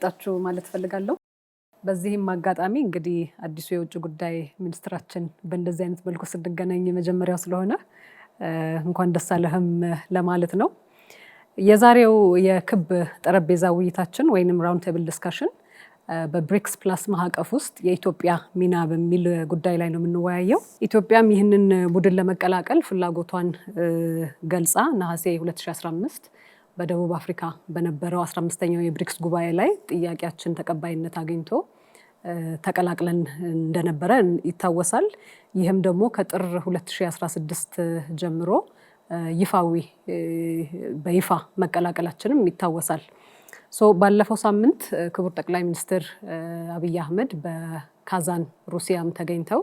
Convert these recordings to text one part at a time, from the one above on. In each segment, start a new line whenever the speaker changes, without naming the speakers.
መጣችሁ ማለት ፈልጋለሁ። በዚህም አጋጣሚ እንግዲህ አዲሱ የውጭ ጉዳይ ሚኒስትራችን በእንደዚህ አይነት መልኩ ስንገናኝ የመጀመሪያው ስለሆነ እንኳን ደስ አለህም ለማለት ነው። የዛሬው የክብ ጠረጴዛ ውይይታችን ወይንም ራውንድ ቴብል ዲስካሽን በብሪክስ ፕላስ ማዕቀፍ ውስጥ የኢትዮጵያ ሚና በሚል ጉዳይ ላይ ነው የምንወያየው። ኢትዮጵያም ይህንን ቡድን ለመቀላቀል ፍላጎቷን ገልጻ ነሐሴ 2015 በደቡብ አፍሪካ በነበረው 15ኛው የብሪክስ ጉባኤ ላይ ጥያቄያችን ተቀባይነት አግኝቶ ተቀላቅለን እንደነበረ ይታወሳል። ይህም ደግሞ ከጥር 2016 ጀምሮ በይፋ መቀላቀላችንም ይታወሳል። ባለፈው ሳምንት ክቡር ጠቅላይ ሚኒስትር አብይ አህመድ በካዛን ሩሲያም ተገኝተው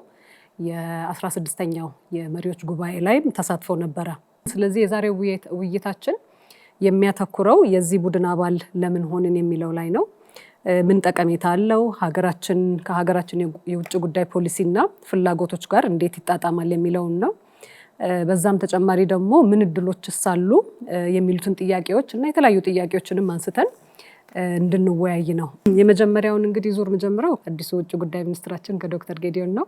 የ16ኛው የመሪዎች ጉባኤ ላይ ተሳትፈው ነበረ። ስለዚህ የዛሬው ውይይታችን የሚያተኩረው የዚህ ቡድን አባል ለምን ሆንን የሚለው ላይ ነው። ምን ጠቀሜታ አለው፣ ከሀገራችን የውጭ ጉዳይ ፖሊሲና ፍላጎቶች ጋር እንዴት ይጣጣማል የሚለውን ነው። በዛም ተጨማሪ ደግሞ ምን እድሎችስ አሉ የሚሉትን ጥያቄዎች እና የተለያዩ ጥያቄዎችንም አንስተን እንድንወያይ ነው። የመጀመሪያውን እንግዲህ ዙር መጀመሪያው አዲሱ ውጭ ጉዳይ ሚኒስትራችን ከዶክተር ጌዲዮን ነው።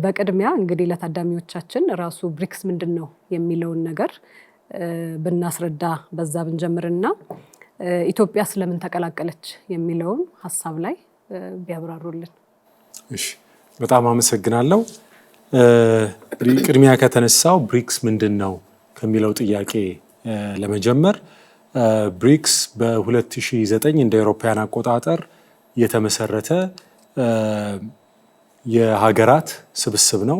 በቅድሚያ እንግዲህ ለታዳሚዎቻችን ራሱ ብሪክስ ምንድን ነው የሚለውን ነገር ብናስረዳ በዛ ብንጀምርና ኢትዮጵያ ስለምን ተቀላቀለች የሚለውን ሀሳብ ላይ ቢያብራሩልን።
እሺ፣ በጣም አመሰግናለሁ። ቅድሚያ ከተነሳው ብሪክስ ምንድን ነው ከሚለው ጥያቄ ለመጀመር ብሪክስ በ2009 እንደ አውሮፓውያን አቆጣጠር የተመሰረተ የሀገራት ስብስብ ነው።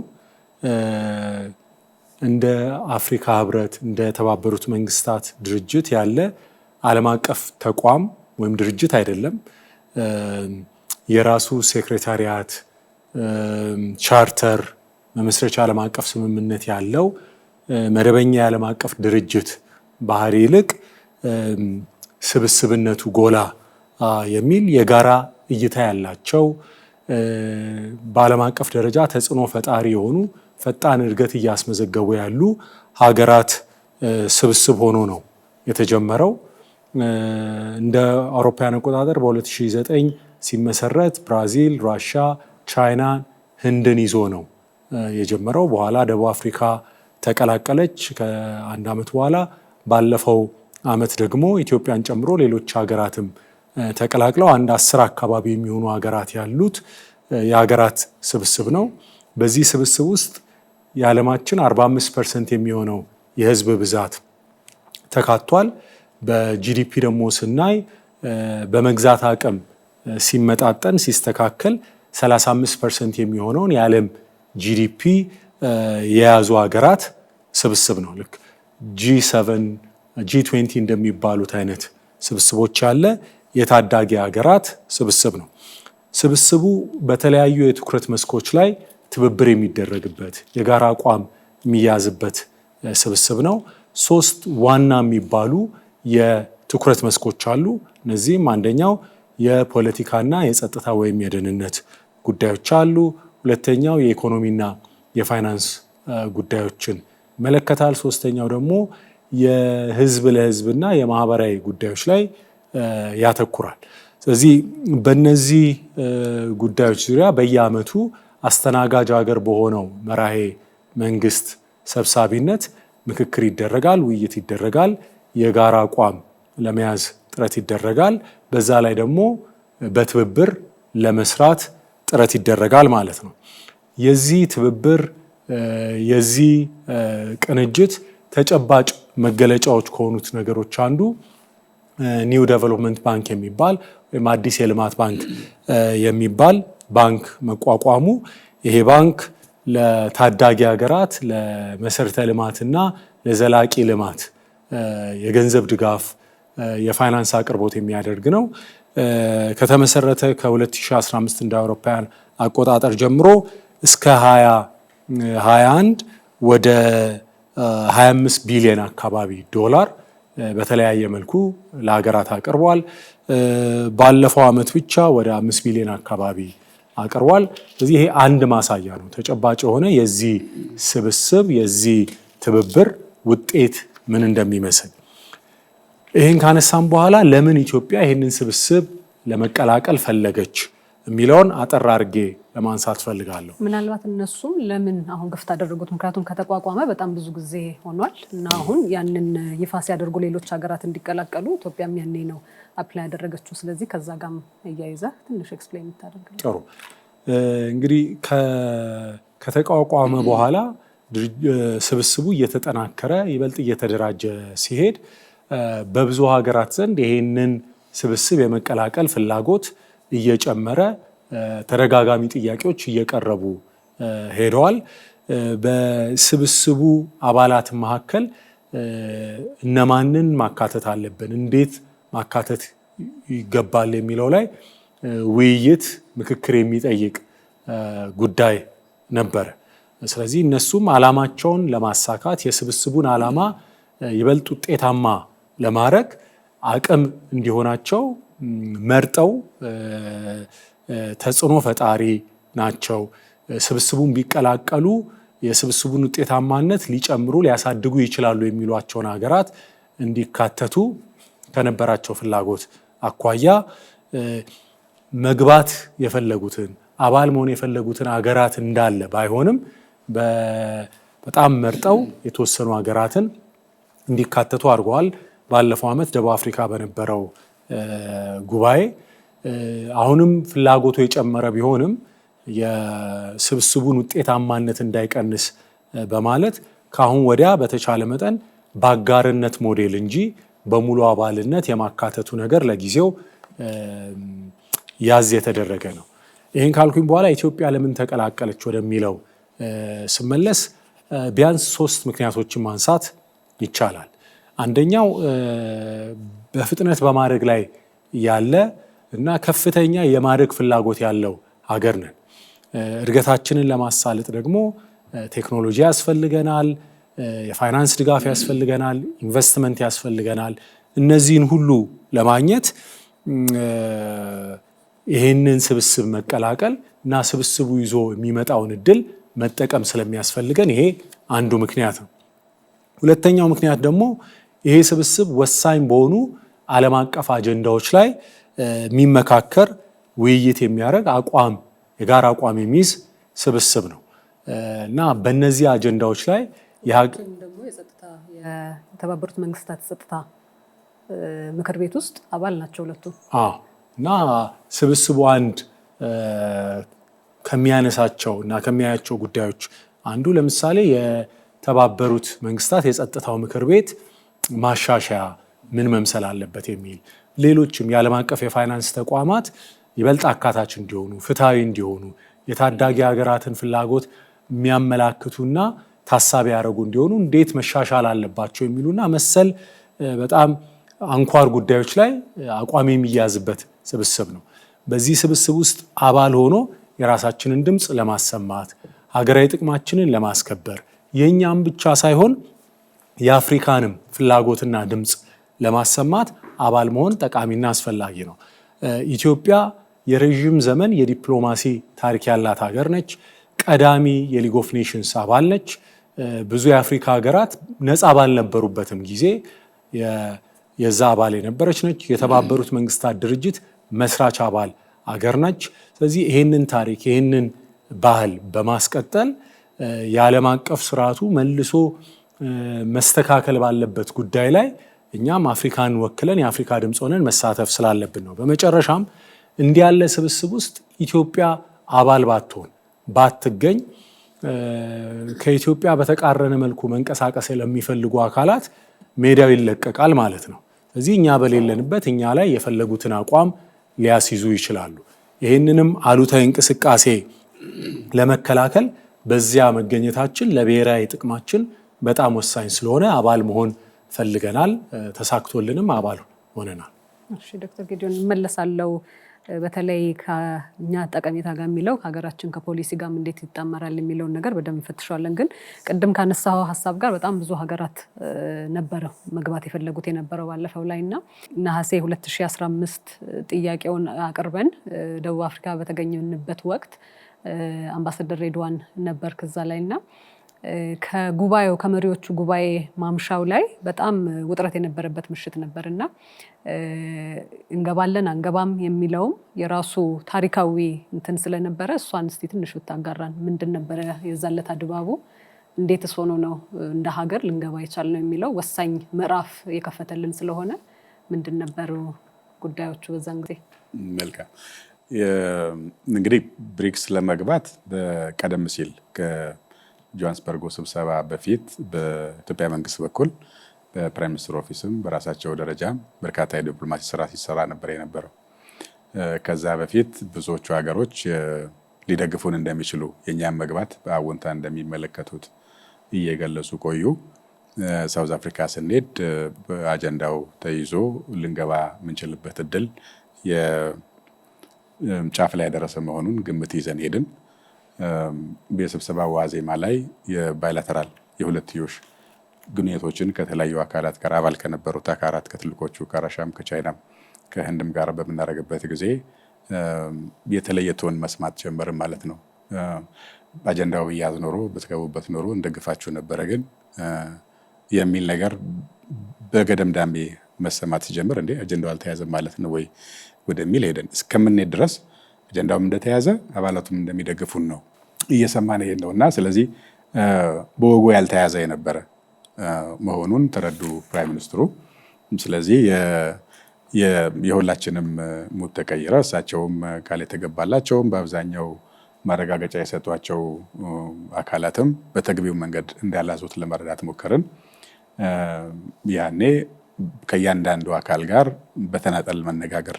እንደ አፍሪካ ህብረት፣ እንደ ተባበሩት መንግስታት ድርጅት ያለ ዓለም አቀፍ ተቋም ወይም ድርጅት አይደለም። የራሱ ሴክሬታሪያት፣ ቻርተር፣ መመስረቻ ዓለም አቀፍ ስምምነት ያለው መደበኛ የዓለም አቀፍ ድርጅት ባህሪ ይልቅ ስብስብነቱ ጎላ የሚል የጋራ እይታ ያላቸው በዓለም አቀፍ ደረጃ ተጽዕኖ ፈጣሪ የሆኑ ፈጣን እድገት እያስመዘገቡ ያሉ ሀገራት ስብስብ ሆኖ ነው የተጀመረው። እንደ አውሮፓውያን አቆጣጠር በ2009 ሲመሰረት ብራዚል፣ ራሽያ፣ ቻይና፣ ህንድን ይዞ ነው የጀመረው። በኋላ ደቡብ አፍሪካ ተቀላቀለች ከአንድ ዓመት በኋላ። ባለፈው ዓመት ደግሞ ኢትዮጵያን ጨምሮ ሌሎች ሀገራትም ተቀላቅለው 10 አካባቢ የሚሆኑ ሀገራት ያሉት የሀገራት ስብስብ ነው። በዚህ ስብስብ ውስጥ የዓለማችን 45% የሚሆነው የህዝብ ብዛት ተካቷል። በጂዲፒ ደግሞ ስናይ በመግዛት አቅም ሲመጣጠን ሲስተካከል 35% የሚሆነውን የዓለም ጂዲፒ የያዙ ሀገራት ስብስብ ነው። ልክ G7 G20 እንደሚባሉት አይነት ስብስቦች ያለ የታዳጊ ሀገራት ስብስብ ነው። ስብስቡ በተለያዩ የትኩረት መስኮች ላይ ትብብር የሚደረግበት የጋራ አቋም የሚያዝበት ስብስብ ነው። 3 ዋና የሚባሉ የትኩረት መስኮች አሉ። እነዚህም አንደኛው የፖለቲካና የጸጥታ ወይም የደህንነት ጉዳዮች አሉ። ሁለተኛው የኢኮኖሚና የፋይናንስ ጉዳዮችን ይመለከታል። ሶስተኛው ደግሞ የህዝብ ለህዝብና የማህበራዊ ጉዳዮች ላይ ያተኩራል። ስለዚህ በእነዚህ ጉዳዮች ዙሪያ በየዓመቱ አስተናጋጅ ሀገር በሆነው መራሄ መንግስት ሰብሳቢነት ምክክር ይደረጋል፣ ውይይት ይደረጋል፣ የጋራ አቋም ለመያዝ ጥረት ይደረጋል። በዛ ላይ ደግሞ በትብብር ለመስራት ጥረት ይደረጋል ማለት ነው። የዚህ ትብብር የዚህ ቅንጅት ተጨባጭ መገለጫዎች ከሆኑት ነገሮች አንዱ ኒው ዴቨሎፕመንት ባንክ የሚባል ወይም አዲስ የልማት ባንክ የሚባል ባንክ መቋቋሙ። ይሄ ባንክ ለታዳጊ ሀገራት ለመሰረተ ልማትና ለዘላቂ ልማት የገንዘብ ድጋፍ፣ የፋይናንስ አቅርቦት የሚያደርግ ነው። ከተመሰረተ ከ2015 እንደ አውሮፓውያን አቆጣጠር ጀምሮ እስከ 2021 ወደ 25 ቢሊዮን አካባቢ ዶላር በተለያየ መልኩ ለሀገራት አቅርቧል። ባለፈው ዓመት ብቻ ወደ 5 ቢሊዮን አካባቢ አቅርቧል። ስለዚህ ይሄ አንድ ማሳያ ነው፣ ተጨባጭ የሆነ የዚህ ስብስብ የዚህ ትብብር ውጤት ምን እንደሚመስል። ይህን ካነሳም በኋላ ለምን ኢትዮጵያ ይህንን ስብስብ ለመቀላቀል ፈለገች የሚለውን አጠር አድርጌ ለማንሳት ፈልጋለሁ።
ምናልባት እነሱም ለምን አሁን ግፍት አደረጉት? ምክንያቱም ከተቋቋመ በጣም ብዙ ጊዜ ሆኗል እና አሁን ያንን ይፋ ሲያደርጉ ሌሎች ሀገራት እንዲቀላቀሉ ኢትዮጵያም ያኔ ነው አፕላይ ያደረገችው። ስለዚህ ከዛ ጋርም እያይዛ ትንሽ ኤክስፕሌን ታደርጋለህ?
ጥሩ። እንግዲህ ከተቋቋመ በኋላ ስብስቡ እየተጠናከረ ይበልጥ እየተደራጀ ሲሄድ በብዙ ሀገራት ዘንድ ይሄንን ስብስብ የመቀላቀል ፍላጎት እየጨመረ ተደጋጋሚ ጥያቄዎች እየቀረቡ ሄደዋል። በስብስቡ አባላት መካከል እነማንን ማካተት አለብን፣ እንዴት ማካተት ይገባል የሚለው ላይ ውይይት፣ ምክክር የሚጠይቅ ጉዳይ ነበረ። ስለዚህ እነሱም ዓላማቸውን ለማሳካት የስብስቡን ዓላማ ይበልጥ ውጤታማ ለማድረግ አቅም እንዲሆናቸው መርጠው ተጽዕኖ ፈጣሪ ናቸው፣ ስብስቡን ቢቀላቀሉ የስብስቡን ውጤታማነት ሊጨምሩ ሊያሳድጉ ይችላሉ የሚሏቸውን ሀገራት እንዲካተቱ ከነበራቸው ፍላጎት አኳያ መግባት የፈለጉትን አባል መሆን የፈለጉትን ሀገራት እንዳለ ባይሆንም በጣም መርጠው የተወሰኑ ሀገራትን እንዲካተቱ አድርገዋል። ባለፈው ዓመት ደቡብ አፍሪካ በነበረው ጉባኤ አሁንም ፍላጎቱ የጨመረ ቢሆንም የስብስቡን ውጤታማነት እንዳይቀንስ በማለት ከአሁን ወዲያ በተቻለ መጠን በአጋርነት ሞዴል እንጂ በሙሉ አባልነት የማካተቱ ነገር ለጊዜው ያዝ የተደረገ ነው። ይህን ካልኩኝ በኋላ ኢትዮጵያ ለምን ተቀላቀለች ወደሚለው ስመለስ ቢያንስ 3 ምክንያቶችን ማንሳት ይቻላል። አንደኛው በፍጥነት በማደግ ላይ ያለ እና ከፍተኛ የማደግ ፍላጎት ያለው ሀገር ነን። እድገታችንን ለማሳለጥ ደግሞ ቴክኖሎጂ ያስፈልገናል፣ የፋይናንስ ድጋፍ ያስፈልገናል፣ ኢንቨስትመንት ያስፈልገናል። እነዚህን ሁሉ ለማግኘት ይህንን ስብስብ መቀላቀል እና ስብስቡ ይዞ የሚመጣውን እድል መጠቀም ስለሚያስፈልገን ይሄ አንዱ ምክንያት ነው። ሁለተኛው ምክንያት ደግሞ ይሄ ስብስብ ወሳኝ በሆኑ ዓለም አቀፍ አጀንዳዎች ላይ የሚመካከር ውይይት የሚያደርግ የጋራ አቋም የሚይዝ ስብስብ ነው እና በእነዚህ አጀንዳዎች ላይ
ደግሞ የተባበሩት መንግስታት የጸጥታ ምክር ቤት ውስጥ አባል ናቸው ሁለቱ
እና ስብስቡ አንድ ከሚያነሳቸው እና ከሚያያቸው ጉዳዮች አንዱ ለምሳሌ የተባበሩት መንግስታት የጸጥታው ምክር ቤት ማሻሻያ ምን መምሰል አለበት የሚል፣ ሌሎችም የዓለም አቀፍ የፋይናንስ ተቋማት ይበልጥ አካታች እንዲሆኑ፣ ፍትሐዊ እንዲሆኑ፣ የታዳጊ ሀገራትን ፍላጎት የሚያመላክቱና ታሳቢ ያደረጉ እንዲሆኑ እንዴት መሻሻል አለባቸው የሚሉና መሰል በጣም አንኳር ጉዳዮች ላይ አቋም የሚያዝበት ስብስብ ነው። በዚህ ስብስብ ውስጥ አባል ሆኖ የራሳችንን ድምፅ ለማሰማት ሀገራዊ ጥቅማችንን ለማስከበር የእኛም ብቻ ሳይሆን የአፍሪካንም ፍላጎትና ድምፅ ለማሰማት አባል መሆን ጠቃሚና አስፈላጊ ነው። ኢትዮጵያ የረዥም ዘመን የዲፕሎማሲ ታሪክ ያላት ሀገር ነች። ቀዳሚ የሊግ ኦፍ ኔሽንስ አባል ነች። ብዙ የአፍሪካ ሀገራት ነፃ ባልነበሩበትም ጊዜ የዛ አባል የነበረች ነች። የተባበሩት መንግስታት ድርጅት መስራች አባል አገር ነች። ስለዚህ ይሄንን ታሪክ ይሄንን ባህል በማስቀጠል የዓለም አቀፍ ስርዓቱ መልሶ መስተካከል ባለበት ጉዳይ ላይ እኛም አፍሪካን ወክለን የአፍሪካ ድምፅ ሆነን መሳተፍ ስላለብን ነው። በመጨረሻም እንዲህ ያለ ስብስብ ውስጥ ኢትዮጵያ አባል ባትገኝ ከኢትዮጵያ በተቃረነ መልኩ መንቀሳቀስ ለሚፈልጉ አካላት ሜዳው ይለቀቃል ማለት ነው። ስለዚህ እኛ በሌለንበት እኛ ላይ የፈለጉትን አቋም ሊያስይዙ ይችላሉ። ይህንንም አሉታዊ እንቅስቃሴ ለመከላከል በዚያ መገኘታችን ለብሔራዊ ጥቅማችን በጣም ወሳኝ ስለሆነ አባል መሆን ፈልገናል። ተሳክቶልንም አባል ሆነናል።
እሺ ዶክተር ጌዲዮን እመለሳለሁ። በተለይ ከኛ ጠቀሜታ ጋር የሚለው ሀገራችን ከፖሊሲ ጋር እንዴት ይጣመራል የሚለውን ነገር በደንብ እንፈትሻለን። ግን ቅድም ካነሳው ሀሳብ ጋር በጣም ብዙ ሀገራት ነበረው መግባት የፈለጉት የነበረው ባለፈው ላይ እና ነሐሴ 2015 ጥያቄውን አቅርበን ደቡብ አፍሪካ በተገኘንበት ወቅት አምባሳደር ሬድዋን ነበር ከዛ ላይ እና ከጉባኤው ከመሪዎቹ ጉባኤ ማምሻው ላይ በጣም ውጥረት የነበረበት ምሽት ነበርና እንገባለን አንገባም የሚለውም የራሱ ታሪካዊ እንትን ስለነበረ እሷን እስቲ ትንሽ ብታጋራን። ምንድን ነበረ የዛለታ ድባቡ? እንዴትስ ሆኖ ነው እንደ ሀገር ልንገባ የቻልነው የሚለው ወሳኝ ምዕራፍ የከፈተልን ስለሆነ ምንድን ነበሩ ጉዳዮቹ በዛን ጊዜ?
መልካም እንግዲህ ብሪክስ ለመግባት በቀደም ሲል ከጆሃንስበርግ ስብሰባ በፊት በኢትዮጵያ መንግስት በኩል በፕራይም ሚኒስትር ኦፊስም በራሳቸው ደረጃም በርካታ የዲፕሎማሲ ስራ ሲሰራ ነበር የነበረው። ከዛ በፊት ብዙዎቹ ሀገሮች ሊደግፉን እንደሚችሉ የኛም መግባት በአዎንታ እንደሚመለከቱት እየገለጹ ቆዩ። ሳውዝ አፍሪካ ስንሄድ በአጀንዳው ተይዞ ልንገባ የምንችልበት እድል ጫፍ ላይ ያደረሰ መሆኑን ግምት ይዘን ሄድን። በስብሰባ ዋዜማ ላይ የባይላተራል የሁለትዮሽ ግንኙነቶችን ከተለያዩ አካላት ጋር አባል ከነበሩት አካላት ከትልቆቹ ከራሻም ከቻይናም ከህንድም ጋር በምናደርግበት ጊዜ የተለየ ቶን መስማት ጀመርን ማለት ነው። አጀንዳው ብያዝ ኖሮ ብትገቡበት ኖሮ እንደግፋችሁ ነበረ ግን የሚል ነገር በገደምዳሜ መሰማት ሲጀምር እንዴ አጀንዳው አልተያዘም ማለት ነው ወይ ወደሚል ሄደን እስከምንሄድ ድረስ አጀንዳውም እንደተያዘ አባላቱም እንደሚደግፉን ነው እየሰማን ነውና ስለዚህ በወጉ ያልተያዘ የነበረ መሆኑን ተረዱ ፕራይም ሚኒስትሩ። ስለዚህ የሁላችንም ሙድ ተቀየረ። እሳቸውም ቃል የተገባላቸውም በአብዛኛው ማረጋገጫ የሰጧቸው አካላትም በተገቢው መንገድ እንዳላዙት ለመረዳት ሞከርን። ያኔ ከእያንዳንዱ አካል ጋር በተናጠል መነጋገር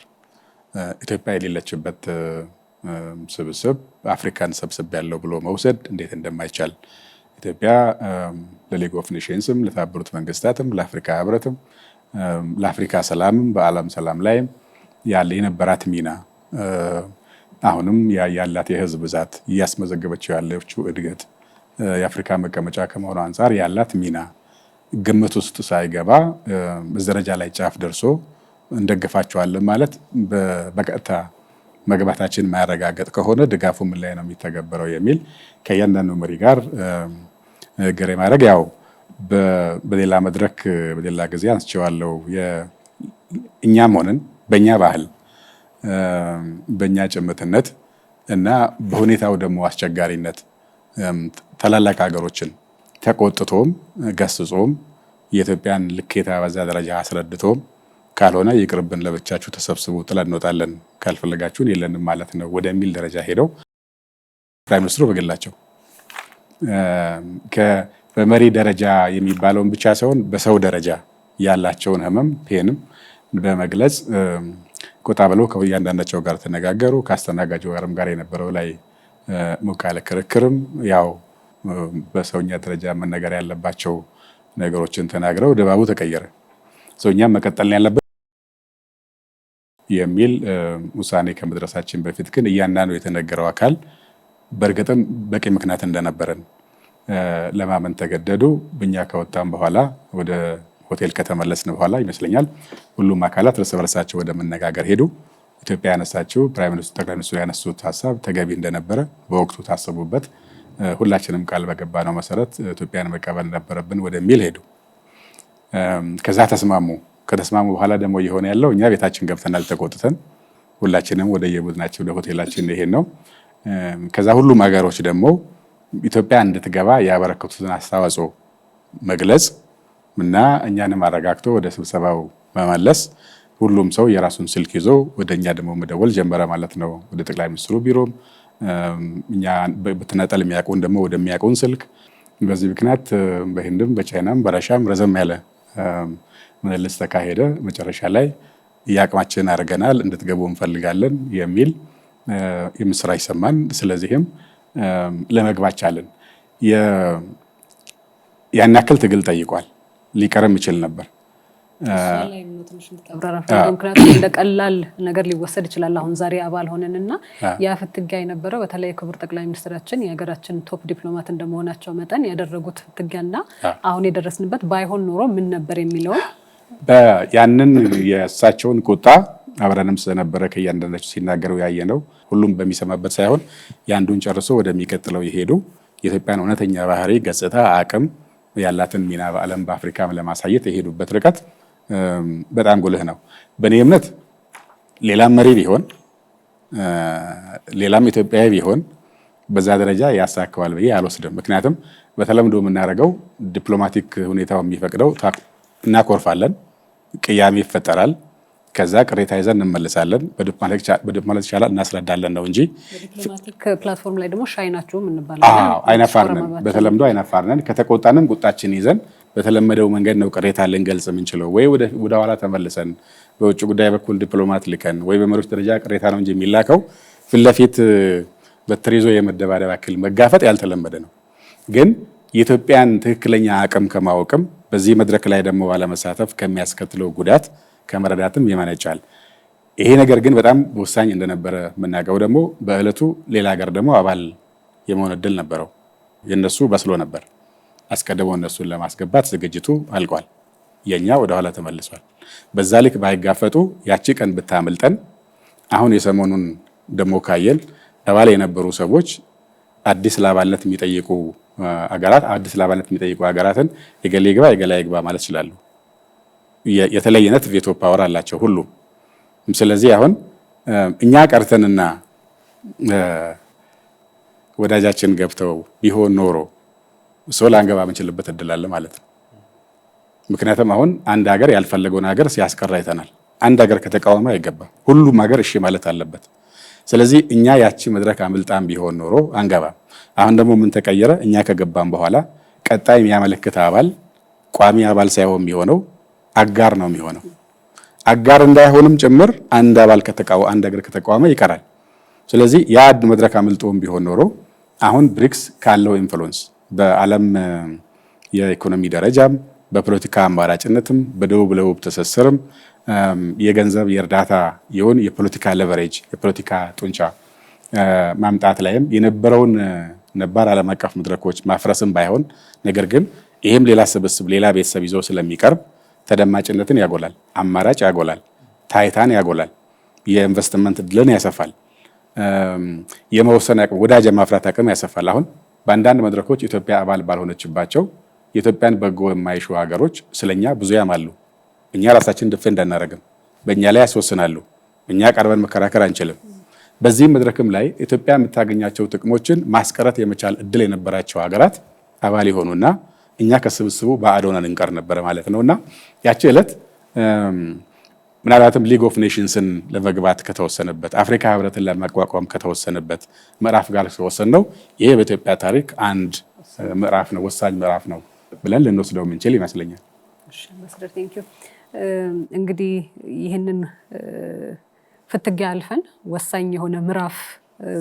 ኢትዮጵያ የሌለችበት ስብስብ አፍሪካን ሰብስብ ያለው ብሎ መውሰድ እንዴት እንደማይቻል ኢትዮጵያ ለሊግ ኦፍ ኔሽንስም ለተባበሩት መንግስታትም ለአፍሪካ ህብረትም ለአፍሪካ ሰላምም በዓለም ሰላም ላይም ያለ የነበራት ሚና አሁንም ያላት የህዝብ ብዛት እያስመዘገበችው ያለችው እድገት የአፍሪካ መቀመጫ ከመሆኑ አንፃር ያላት ሚና ግምት ውስጥ ሳይገባ በደረጃ ላይ ጫፍ ደርሶ እንደግፋቸዋለን ማለት በቀጥታ መግባታችን ማያረጋገጥ ከሆነ ድጋፉ ምን ላይ ነው የሚተገበረው የሚል ከእያንዳንዱ መሪ ጋር ገሬ ማድረግ ያው በሌላ መድረክ በሌላ ጊዜ አንስቼዋለሁ። እኛም ሆነን በእኛ ባህል በእኛ ጭምትነት እና በሁኔታው ደግሞ አስቸጋሪነት ታላላቅ ሀገሮችን ተቆጥቶም ገስጾም የኢትዮጵያን ልኬታ በዛ ደረጃ አስረድቶም ካልሆነ ይቅርብን ለብቻችሁ ተሰብስቡ ጥለን እንወጣለን ካልፈለጋችሁን የለንም ማለት ነው ወደሚል ደረጃ ሄደው ፕራይም ሚኒስትሩ በግላቸው በመሪ ደረጃ የሚባለውን ብቻ ሳይሆን በሰው ደረጃ ያላቸውን ህመም ፔንም በመግለጽ ቆጣ ብለው ከእያንዳንዳቸው ጋር ተነጋገሩ። ከአስተናጋጁ ጋር የነበረው ላይ ሞቅ ያለ ክርክርም ያው በሰውኛ ደረጃ መነገር ያለባቸው ነገሮችን ተናግረው ድባቡ ተቀየረ። ሰውኛም መቀጠል ያለበት የሚል ውሳኔ ከመድረሳችን በፊት ግን እያንዳንዱ የተነገረው አካል በእርግጥም በቂ ምክንያት እንደነበረን ለማመን ተገደዱ። ብኛ ከወጣን በኋላ ወደ ሆቴል ከተመለስን በኋላ ይመስለኛል ሁሉም አካላት እርስ በርሳቸው ወደ መነጋገር ሄዱ። ኢትዮጵያ ያነሳችው ፕራይም ሚኒስትሩ ጠቅላይ ሚኒስትሩ ያነሱት ሀሳብ ተገቢ እንደነበረ በወቅቱ ታሰቡበት። ሁላችንም ቃል በገባነው መሰረት ኢትዮጵያን መቀበል ነበረብን ወደሚል ሄዱ። ከዛ ተስማሙ። ከተስማሙ በኋላ ደግሞ የሆነ ያለው እኛ ቤታችን ገብተናል ተቆጥተን ሁላችንም ወደ የቡድናችን ወደ ሆቴላችን ይሄን ነው። ከዛ ሁሉም ሀገሮች ደግሞ ኢትዮጵያ እንድትገባ ያበረከቱትን አስተዋጽኦ መግለጽ እና እኛንም አረጋግቶ ወደ ስብሰባው መመለስ ሁሉም ሰው የራሱን ስልክ ይዞ ወደኛ ደግሞ መደወል ጀመረ ማለት ነው። ወደ ጠቅላይ ሚኒስትሩ ቢሮም እኛ በተናጠል የሚያውቁን ደግሞ ወደሚያውቁን ስልክ። በዚህ ምክንያት በህንድም በቻይናም በራሻም ረዘም ያለ ምልልስ ተካሄደ። መጨረሻ ላይ የአቅማችንን አድርገናል እንድትገቡ እንፈልጋለን የሚል የምስራች ሰማን። ስለዚህም ለመግባት ቻለን። ያን ያክል ትግል ጠይቋል። ሊቀርም ይችል ነበር።
ምክንያቱም እንደ ቀላል ነገር ሊወሰድ ይችላል። አሁን ዛሬ አባል ሆነንና ያ ፍትጊያ የነበረው በተለይ ክቡር ጠቅላይ ሚኒስትራችን የሀገራችን ቶፕ ዲፕሎማት እንደመሆናቸው መጠን ያደረጉት ፍትጊያና አሁን የደረስንበት ባይሆን ኖሮ ምን ነበር የሚለውን
ያንን የእሳቸውን ቁጣ አብረንም ስለነበረ ከእያንዳንዳቸው ሲናገረው ያየ ነው። ሁሉም በሚሰማበት ሳይሆን ያንዱን ጨርሶ ወደሚቀጥለው ይሄዱ የኢትዮጵያን እውነተኛ ባህሪ፣ ገጽታ፣ አቅም ያላትን ሚና በዓለም በአፍሪካም ለማሳየት የሄዱበት ርቀት በጣም ጉልህ ነው። በእኔ እምነት ሌላም መሪ ቢሆን ሌላም ኢትዮጵያዊ ቢሆን በዛ ደረጃ ያሳካዋል ብዬ አልወስድም። ምክንያቱም በተለምዶ የምናደርገው ዲፕሎማቲክ ሁኔታው የሚፈቅደው እናኮርፋለን፣ ቅያሜ ይፈጠራል፣ ከዛ ቅሬታ ይዘን እንመልሳለን፣ በዲፕሎማቲክ ቻናል እናስረዳለን ነው እንጂ
በዲፕሎማቲክ ፕላትፎርም ላይ ደግሞ ሻይ ናችሁ እንባላለን።
አይናፋር ነን፣ በተለምዶ አይናፋር ነን። ከተቆጣንም ቁጣችን ይዘን በተለመደው መንገድ ነው ቅሬታ ልንገልጽ የምንችለው። ወይ ወደ ኋላ ተመልሰን በውጭ ጉዳይ በኩል ዲፕሎማት ልከን ወይ በመሪዎች ደረጃ ቅሬታ ነው እንጂ የሚላከው ፊት ለፊት በትር ይዞ የመደባደብ ያክል መጋፈጥ ያልተለመደ ነው። ግን የኢትዮጵያን ትክክለኛ አቅም ከማወቅም በዚህ መድረክ ላይ ደግሞ ባለመሳተፍ ከሚያስከትለው ጉዳት ከመረዳትም ይመነጫል። ይሄ ነገር ግን በጣም ወሳኝ እንደነበረ የምናውቀው ደግሞ በእለቱ ሌላ ሀገር ደግሞ አባል የመሆን እድል ነበረው። የነሱ በስሎ ነበር። አስቀድሞ እነሱን ለማስገባት ዝግጅቱ አልቋል። የኛ ወደ ኋላ ተመልሷል። በዛ ልክ ባይጋፈጡ ያቺ ቀን ብታመልጠን አሁን የሰሞኑን ደግሞ ካየን አባል የነበሩ ሰዎች አዲስ ለአባልነት የሚጠይቁ ሀገራትን የገሌ ግባ የገሌ ይግባ ማለት ይችላሉ። የተለየነት ቬቶ ፓወር አላቸው ሁሉም። ስለዚህ አሁን እኛ ቀርተንና ወዳጃችን ገብተው ቢሆን ኖሮ ሰው ላንገባ የምንችልበት እድል አለ ማለት ነው። ምክንያቱም አሁን አንድ ሀገር ያልፈለገውን ሀገር ሲያስቀራ አይተናል። አንድ ሀገር ከተቃወመ አይገባም፣ ሁሉም ሀገር እሺ ማለት አለበት። ስለዚህ እኛ ያቺ መድረክ አምልጣም ቢሆን ኖሮ አንገባም። አሁን ደግሞ ምን ተቀየረ? እኛ ከገባም በኋላ ቀጣይ የሚያመለክት አባል ቋሚ አባል ሳይሆን የሚሆነው አጋር ነው የሚሆነው። አጋር እንዳይሆንም ጭምር አንድ ሀገር ከተቃወመ ይቀራል። ስለዚህ ያ መድረክ አምልጦም ቢሆን ኖሮ አሁን ብሪክስ ካለው ኢንፍሉዌንስ በዓለም የኢኮኖሚ ደረጃም በፖለቲካ አማራጭነትም በደቡብ ለደቡብ ትስስርም የገንዘብ የእርዳታ ይሁን የፖለቲካ ሌቨሬጅ የፖለቲካ ጡንቻ ማምጣት ላይም የነበረውን ነባር ዓለም አቀፍ መድረኮች ማፍረስም ባይሆን ነገር ግን ይሄም ሌላ ስብስብ ሌላ ቤተሰብ ይዞ ስለሚቀርብ ተደማጭነትን ያጎላል፣ አማራጭ ያጎላል፣ ታይታን ያጎላል፣ የኢንቨስትመንት እድልን ያሰፋል፣ የመወሰን አቅም ወዳጅ ማፍራት አቅም ያሰፋል። አሁን በአንዳንድ መድረኮች ኢትዮጵያ አባል ባልሆነችባቸው የኢትዮጵያን በጎ የማይሹ ሀገሮች ስለኛ ብዙ ያማሉ። እኛ ራሳችን ዲፌንድ አናደርግም፣ በእኛ ላይ ያስወስናሉ። እኛ ቀርበን መከራከር አንችልም። በዚህም መድረክም ላይ ኢትዮጵያ የምታገኛቸው ጥቅሞችን ማስቀረት የመቻል እድል የነበራቸው ሀገራት አባል የሆኑና እኛ ከስብስቡ ባዕድ ሆነን እንቀር ነበረ ማለት ነውና ያቺ ዕለት ምናልባትም ሊግ ኦፍ ኔሽንስን ለመግባት ከተወሰነበት አፍሪካ ህብረትን ለማቋቋም ከተወሰነበት ምዕራፍ ጋር ሲወሰን ነው። ይሄ በኢትዮጵያ ታሪክ አንድ ምዕራፍ ነው፣ ወሳኝ ምዕራፍ ነው ብለን ልንወስደው የምንችል ይመስለኛል።
እንግዲህ ይህንን ፍትጊያ አልፈን ወሳኝ የሆነ ምዕራፍ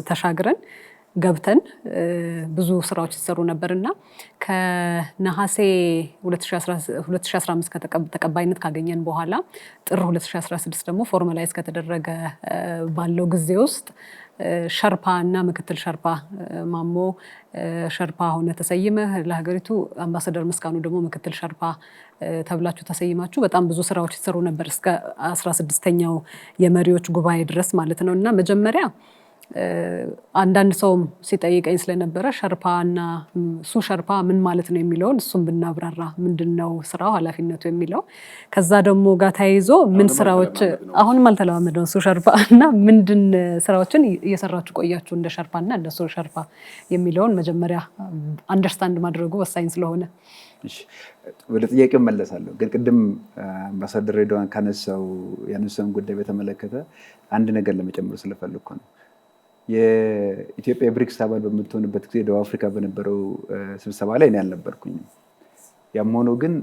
ተሻግረን ገብተን ብዙ ስራዎች ሲሰሩ ነበርና ከነሐሴ 2015 ተቀባይነት ካገኘን በኋላ ጥር 2016 ደግሞ ፎርማላይዝ ከተደረገ ባለው ጊዜ ውስጥ ሸርፓ እና ምክትል ሸርፓ ማሞ ሸርፓ ሆነ ተሰይመህ ለሀገሪቱ አምባሳደር መስካኑ ደግሞ ምክትል ሸርፓ ተብላችሁ ተሰይማችሁ በጣም ብዙ ስራዎች ሲሰሩ ነበር እስከ 16ኛው የመሪዎች ጉባኤ ድረስ ማለት ነው። እና መጀመሪያ አንዳንድ ሰውም ሲጠይቀኝ ስለነበረ ሸርፓ እና ሱ ሸርፓ ምን ማለት ነው የሚለውን እሱም ብናብራራ ምንድነው ስራው ኃላፊነቱ የሚለው ከዛ ደግሞ ጋር ተያይዞ ምን ስራዎች አሁንም አልተለማመደው ሱ ሸርፓ እና ምንድን ስራዎችን እየሰራችሁ ቆያችሁ እንደ ሸርፓ እና እንደ ሱ ሸርፓ የሚለውን መጀመሪያ አንደርስታንድ ማድረጉ ወሳኝ ስለሆነ።
እሺ ወደ ጥያቄው መለሳለሁ። ግን ቅድም አምባሳደር ሬድዋን ያነሳውን ጉዳይ በተመለከተ አንድ ነገር ለመጨመር ስለፈለኩ ነው። የኢትዮጵያ ብሪክስ አባል በምትሆንበት ጊዜ ደቡብ አፍሪካ በነበረው ስብሰባ ላይ እኔ አልነበርኩኝም። ያም ሆኖ ግን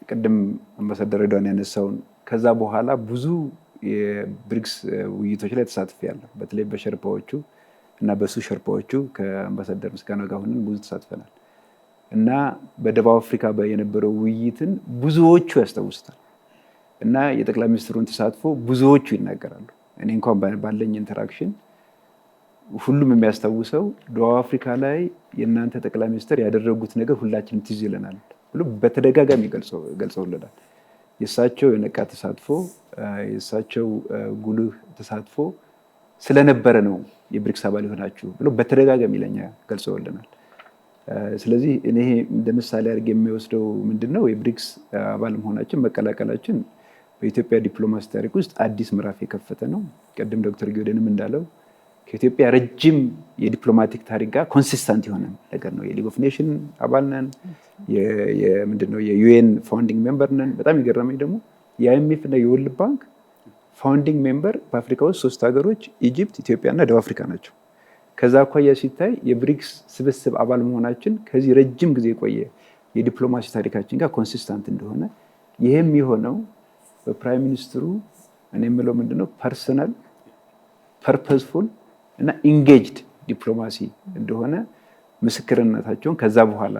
ቅድም አምባሳደር ሬድዋን ያነሳውን ከዛ በኋላ ብዙ የብሪክስ ውይይቶች ላይ ተሳትፌያለሁ። በተለይ በሸርፓዎቹ እና በሱ ሸርፓዎቹ ከአምባሳደር ምስጋናው ጋር ሆነን ብዙ ተሳትፈናል እና በደቡብ አፍሪካ የነበረው ውይይትን ብዙዎቹ ያስታውሱታል እና የጠቅላይ ሚኒስትሩን ተሳትፎ ብዙዎቹ ይናገራሉ። እኔ እንኳን ባለኝ ኢንተራክሽን ሁሉም የሚያስታውሰው ደቡብ አፍሪካ ላይ የእናንተ ጠቅላይ ሚኒስትር ያደረጉት ነገር ሁላችንም ትዝ ይለናል ብሎ በተደጋጋሚ ገልጸውልናል። የእሳቸው የነቃ ተሳትፎ የእሳቸው ጉልህ ተሳትፎ ስለነበረ ነው የብሪክስ አባል የሆናችሁ ብሎ በተደጋጋሚ ለኛ ገልጸውልናል። ስለዚህ እኔ እንደ ምሳሌ አድርጌ የሚወስደው ምንድነው የብሪክስ አባል መሆናችን መቀላቀላችን በኢትዮጵያ ዲፕሎማሲ ታሪክ ውስጥ አዲስ ምዕራፍ የከፈተ ነው። ቅድም ዶክተር ጊዮርጊስም እንዳለው ከኢትዮጵያ ረጅም የዲፕሎማቲክ ታሪክ ጋር ኮንሲስተንት የሆነ ነገር ነው። የሊግ ኦፍ ኔሽን አባል ነን፣ ምንድነው የዩኤን ፋውንዲንግ ሜምበር ነን። በጣም የገረመኝ ደግሞ የአይኤምኤፍ እና የወርልድ ባንክ ፋውንዲንግ ሜምበር በአፍሪካ ውስጥ 3 ሀገሮች ኢጂፕት፣ ኢትዮጵያ እና ደቡብ አፍሪካ ናቸው። ከዛ አኳያ ሲታይ የብሪክስ ስብስብ አባል መሆናችን ከዚህ ረጅም ጊዜ የቆየ የዲፕሎማሲ ታሪካችን ጋር ኮንሲስተንት እንደሆነ ይህም የሆነው በፕራይም ሚኒስትሩ እኔ የምለው ምንድነው ፐርሰናል ፐርፐስፉል እና ኢንጌጅድ ዲፕሎማሲ እንደሆነ ምስክርነታቸውን ከዛ በኋላ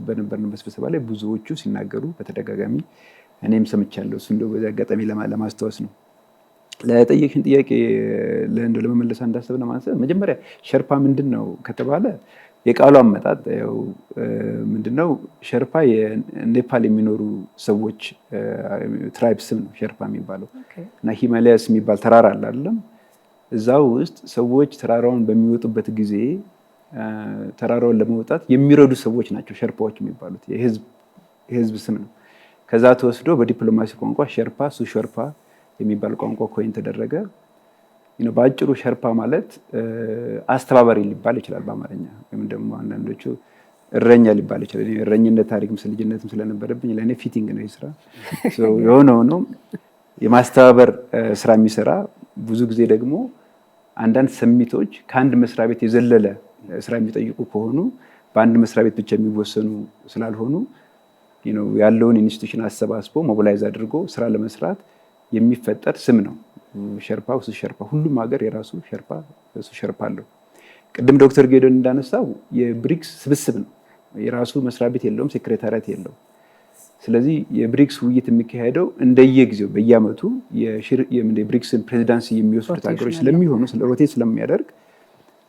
በነበርንበት ስብሰባ ላይ ብዙዎቹ ሲናገሩ በተደጋጋሚ እኔም ሰምቻለሁ። እሱ እንደው በዚህ አጋጣሚ ለማስታወስ ነው። ለጠየቅሽን ጥያቄ ለመመለስ እንዳስብ ለማንሳት መጀመሪያ ሸርፓ ምንድን ነው ከተባለ የቃሉ አመጣጥ ምንድነው? ሸርፓ የኔፓል የሚኖሩ ሰዎች ትራይብ ስም ነው ሸርፓ የሚባለው እና ሂማላያስ የሚባል ተራራ አለ አይደለም? እዛ ውስጥ ሰዎች ተራራውን በሚወጡበት ጊዜ ተራራውን ለመውጣት የሚረዱ ሰዎች ናቸው ሸርፓዎች የሚባሉት። የህዝብ ስም ነው። ከዛ ተወስዶ በዲፕሎማሲ ቋንቋ ሸርፓ ሱሸርፓ የሚባል ቋንቋ ኮይን ተደረገ። በአጭሩ ሸርፓ ማለት አስተባባሪ ሊባል ይችላል በአማርኛ፣ ወይም ደግሞ አንዳንዶቹ እረኛ ሊባል ይችላል። እረኝነት ታሪክም ልጅነትም ስለነበረብኝ ለእኔ ፊቲንግ ነው ስራ የሆነ ሆኖ የማስተባበር ስራ የሚሰራ ብዙ ጊዜ ደግሞ አንዳንድ ሰሚቶች ከአንድ መስሪያ ቤት የዘለለ ስራ የሚጠይቁ ከሆኑ በአንድ መስሪያ ቤት ብቻ የሚወሰኑ ስላልሆኑ ያለውን ኢንስቲትዩሽን አሰባስቦ ሞቢላይዝ አድርጎ ስራ ለመስራት የሚፈጠር ስም ነው ሸርፓ ውስጥ ሸርፓ። ሁሉም ሀገር የራሱ ሸርፓ እሱ ሸርፓ አለው። ቅድም ዶክተር ጌዶን እንዳነሳው የብሪክስ ስብስብ ነው። የራሱ መስሪያ ቤት የለውም፣ ሴክሬታሪያት የለውም። ስለዚህ የብሪክስ ውይይት የሚካሄደው እንደየጊዜው በየአመቱ የብሪክስን ፕሬዚዳንሲ የሚወስዱት ሀገሮች ስለሚሆኑ ሮቴት ስለሚያደርግ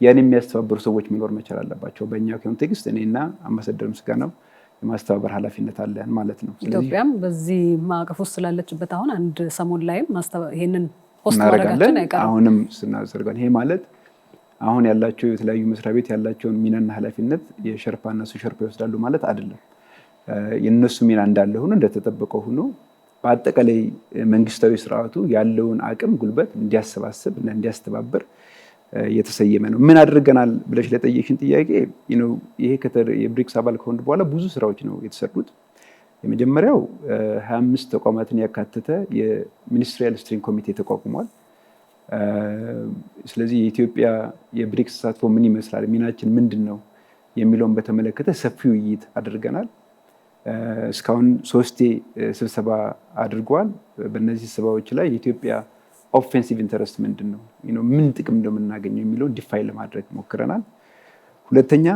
ያን የሚያስተባብሩ ሰዎች መኖር መቻል አለባቸው። በእኛ ኮንቴክስት እኔና አምባሳደር ምስጋናው የማስተባበር ኃላፊነት አለን ማለት ነው።
ኢትዮጵያም በዚህ ማዕቀፍ ውስጥ ስላለችበት አሁን አንድ ሰሞን ላይም ይሄንን ፖስት ማድረጋችን አይቀርም።
አሁንም ስናዘርጋለን። ይሄ ማለት አሁን ያላቸው የተለያዩ መስሪያ ቤት ያላቸውን ሚናና ኃላፊነት የሸርፓና ሱሸርፓ ይወስዳሉ ማለት አይደለም። የነሱ ሚና እንዳለ ሆኖ እንደተጠበቀው ሆኖ በአጠቃላይ መንግስታዊ ስርዓቱ ያለውን አቅም ጉልበት እንዲያሰባስብ እና እንዲያስተባብር የተሰየመ ነው። ምን አድርገናል ብለሽ ለጠየቅሽን ጥያቄ ይሄ የብሪክስ አባል ከሆኑ በኋላ ብዙ ስራዎች ነው የተሰሩት። የመጀመሪያው 25 ተቋማትን ያካተተ የሚኒስትሪያል ስትሪንግ ኮሚቴ ተቋቁሟል። ስለዚህ የኢትዮጵያ የብሪክስ ተሳትፎ ምን ይመስላል፣ ሚናችን ምንድን ነው የሚለውን በተመለከተ ሰፊ ውይይት አድርገናል። እስካሁን 3 ስብሰባ አድርገዋል። በእነዚህ ስብሰባዎች ላይ የኢትዮጵያ ኦፌንሲቭ ኢንተረስት ምንድን ነው፣ ምን ጥቅም እንደምናገኘው የሚለውን ዲፋይን ለማድረግ ሞክረናል። ሁለተኛ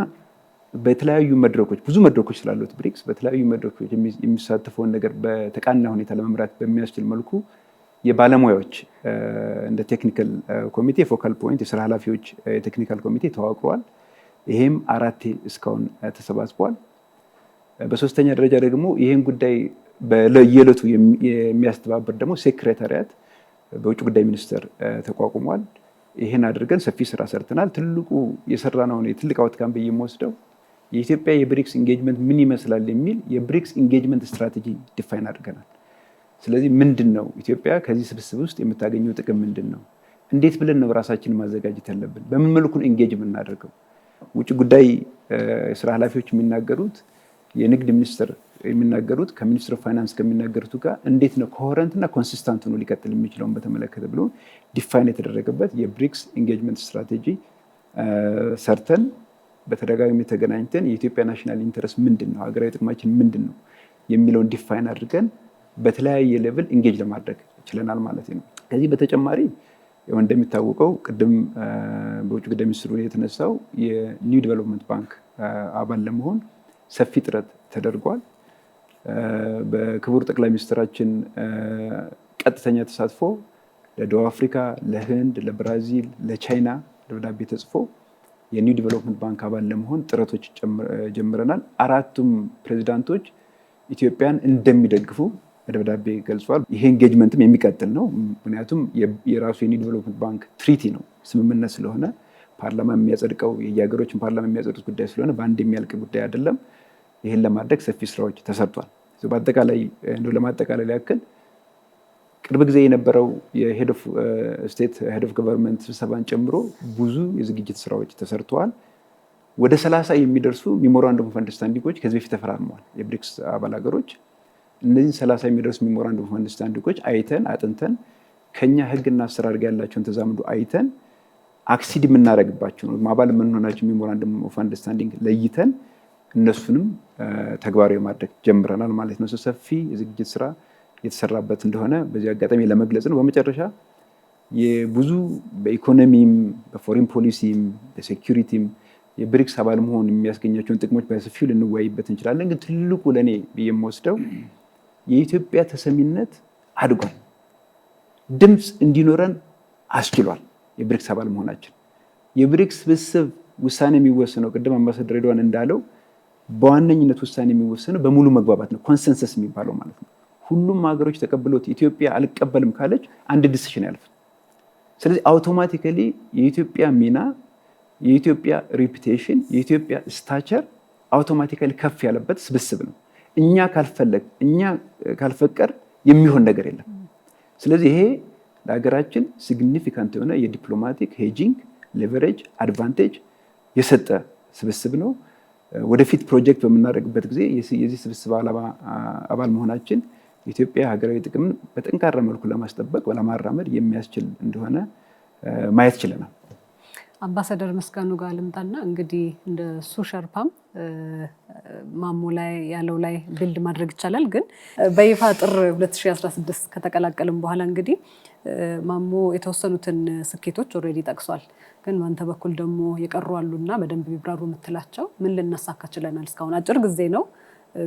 በተለያዩ መድረኮች ብዙ መድረኮች ስላሉት ብሪክስ በተለያዩ መድረኮች የሚሳተፈውን ነገር በተቃና ሁኔታ ለመምራት በሚያስችል መልኩ የባለሙያዎች እንደ ቴክኒካል ኮሚቴ ፎካል ፖይንት የስራ ኃላፊዎች የቴክኒካል ኮሚቴ ተዋቅሯል። ይሄም 4 እስካሁን ተሰባስቧል። በሶስተኛ ደረጃ ደግሞ ይህን ጉዳይ በየዕለቱ የሚያስተባብር ደግሞ ሴክሬታሪያት በውጭ ጉዳይ ሚኒስቴር ተቋቁሟል። ይህን አድርገን ሰፊ ስራ ሰርተናል። ትልቁ የሰራነው የትልቅ አውትካም ብዬ የምወስደው የኢትዮጵያ የብሪክስ ኢንጌጅመንት ምን ይመስላል የሚል የብሪክስ ኢንጌጅመንት ስትራቴጂ ዲፋይን አድርገናል። ስለዚህ ምንድን ነው ኢትዮጵያ ከዚህ ስብስብ ውስጥ የምታገኘው ጥቅም ምንድን ነው? እንዴት ብለን ነው ራሳችንን ማዘጋጀት ያለብን? በምን መልኩን ኢንጌጅ የምናደርገው? ውጭ ጉዳይ የስራ ኃላፊዎች የሚናገሩት፣ የንግድ ሚኒስትር የሚናገሩት ከሚኒስትር ኦፍ ፋይናንስ ከሚናገሩት ጋር እንዴት ነው ኮሄረንት እና ኮንሲስታንት ሆኖ ሊቀጥል የሚችለውን በተመለከተ ብሎ ዲፋይን የተደረገበት የብሪክስ ኢንጌጅመንት ስትራቴጂ ሰርተን በተደጋጋሚ ተገናኝተን የኢትዮጵያ ናሽናል ኢንተረስት ምንድን ነው፣ ሀገራዊ ጥቅማችን ምንድን ነው የሚለውን ዲፋይን አድርገን በተለያየ ሌቭል ኢንጌጅ ለማድረግ ችለናል ማለት ነው። ከዚህ በተጨማሪ እንደሚታወቀው ቅድም በውጭ ጉዳይ ሚኒስትሩ የተነሳው የኒው ዲቨሎፕመንት ባንክ አባል ለመሆን ሰፊ ጥረት ተደርጓል። በክቡር ጠቅላይ ሚኒስትራችን ቀጥተኛ ተሳትፎ ለደቡብ አፍሪካ፣ ለህንድ፣ ለብራዚል፣ ለቻይና ደብዳቤ ተጽፎ የኒው ዲቨሎፕመንት ባንክ አባል ለመሆን ጥረቶች ጀምረናል። 4ቱም ፕሬዚዳንቶች ኢትዮጵያን እንደሚደግፉ በደብዳቤ ገልጿል። ይሄ ኢንጌጅመንትም የሚቀጥል ነው። ምክንያቱም የራሱ የኒው ዲቨሎፕመንት ባንክ ትሪቲ ነው፣ ስምምነት ስለሆነ ፓርላማ የሚያጸድቀው የየሀገሮችን ፓርላማ የሚያጸድቁት ጉዳይ ስለሆነ በአንድ የሚያልቅ ጉዳይ አይደለም። ይህን ለማድረግ ሰፊ ስራዎች ተሰርቷል። በአጠቃላይ እንደው ለማጠቃለል ያክል ቅርብ ጊዜ የነበረው የሄድ ኦፍ ስቴት ሄድ ኦፍ ገቨርንመንት ስብሰባን ጨምሮ ብዙ የዝግጅት ስራዎች ተሰርተዋል። ወደ 30 የሚደርሱ ሜሞራንደም ኦፍ አንደርስታንዲንጎች ከዚህ በፊት ተፈራርመዋል የብሪክስ አባል ሀገሮች። እነዚህ 30 የሚደርሱ ሜሞራንደም ኦፍ አንደርስታንዲንጎች አይተን አጥንተን ከኛ ህግና አሰራር ጋር ያላቸውን ተዛምዶ አይተን አክሲድ የምናደርግባቸው ነው አባል የምንሆናቸው ሜሞራንደም ኦፍ አንደርስታንዲንግ ለይተን እነሱንም ተግባራዊ ማድረግ ጀምረናል ማለት ነው። ሰፊ የዝግጅት ስራ የተሰራበት እንደሆነ በዚህ አጋጣሚ ለመግለጽ ነው። በመጨረሻ የብዙ በኢኮኖሚም በፎሬን ፖሊሲም በሴኩሪቲም የብሪክስ አባል መሆን የሚያስገኛቸውን ጥቅሞች በሰፊው ልንወያይበት እንችላለን። ግን ትልቁ ለእኔ የምወስደው የኢትዮጵያ ተሰሚነት አድጓል፣ ድምፅ እንዲኖረን አስችሏል። የብሪክስ አባል መሆናችን የብሪክስ ስብስብ ውሳኔ የሚወሰነው ቅድም አምባሳደር ሬድዋን እንዳለው በዋነኝነት ውሳኔ የሚወሰነው በሙሉ መግባባት ነው፣ ኮንሰንሰስ የሚባለው ማለት ነው። ሁሉም ሀገሮች ተቀብሎት ኢትዮጵያ አልቀበልም ካለች አንድ ዲሲሽን ያልፍ። ስለዚህ አውቶማቲካሊ የኢትዮጵያ ሚና፣ የኢትዮጵያ ሬፑቴሽን፣ የኢትዮጵያ ስታቸር አውቶማቲካሊ ከፍ ያለበት ስብስብ ነው። እኛ ካልፈቀድ የሚሆን ነገር የለም። ስለዚህ ይሄ ለሀገራችን ሲግኒፊካንት የሆነ የዲፕሎማቲክ ሄጂንግ ሌቨሬጅ አድቫንቴጅ የሰጠ ስብስብ ነው። ወደፊት ፕሮጀክት በምናደርግበት ጊዜ የዚህ ስብስብ አባል መሆናችን የኢትዮጵያ ሀገራዊ ጥቅምን በጠንካራ መልኩ ለማስጠበቅ ለማራመድ የሚያስችል እንደሆነ ማየት ችለናል።
አምባሳደር መስጋኑ ጋር ልምጣና እንግዲህ እንደ ሱሸርፓም ማሞ ላይ ያለው ላይ ቢልድ ማድረግ ይቻላል። ግን በይፋ ጥር 2016 ከተቀላቀልም በኋላ እንግዲህ ማሞ የተወሰኑትን ስኬቶች ኦልሬዲ ጠቅሷል። ግን በአንተ በኩል ደግሞ የቀሩ አሉና በደንብ ቢብራሩ የምትላቸው ምን ልናሳካ ችለናል? እስካሁን አጭር ጊዜ ነው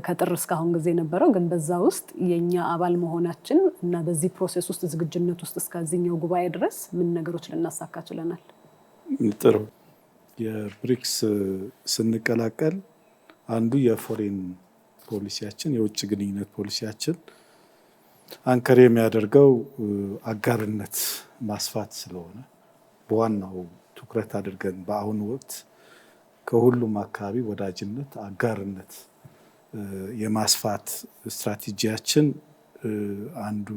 ከጥር እስካሁን ጊዜ ነበረው። ግን በዛ ውስጥ የኛ አባል መሆናችን እና በዚህ ፕሮሴስ ውስጥ ዝግጁነት ውስጥ እስከዚህኛው ጉባኤ ድረስ ምን ነገሮች ልናሳካ ችለናል?
ጥሩ። የብሪክስ ስንቀላቀል አንዱ የፎሬን ፖሊሲያችን የውጭ ግንኙነት ፖሊሲያችን አንከር የሚያደርገው አጋርነት ማስፋት ስለሆነ በዋናው ትኩረት አድርገን በአሁኑ ወቅት ከሁሉም አካባቢ ወዳጅነት፣ አጋርነት የማስፋት ስትራቴጂያችን አንዱ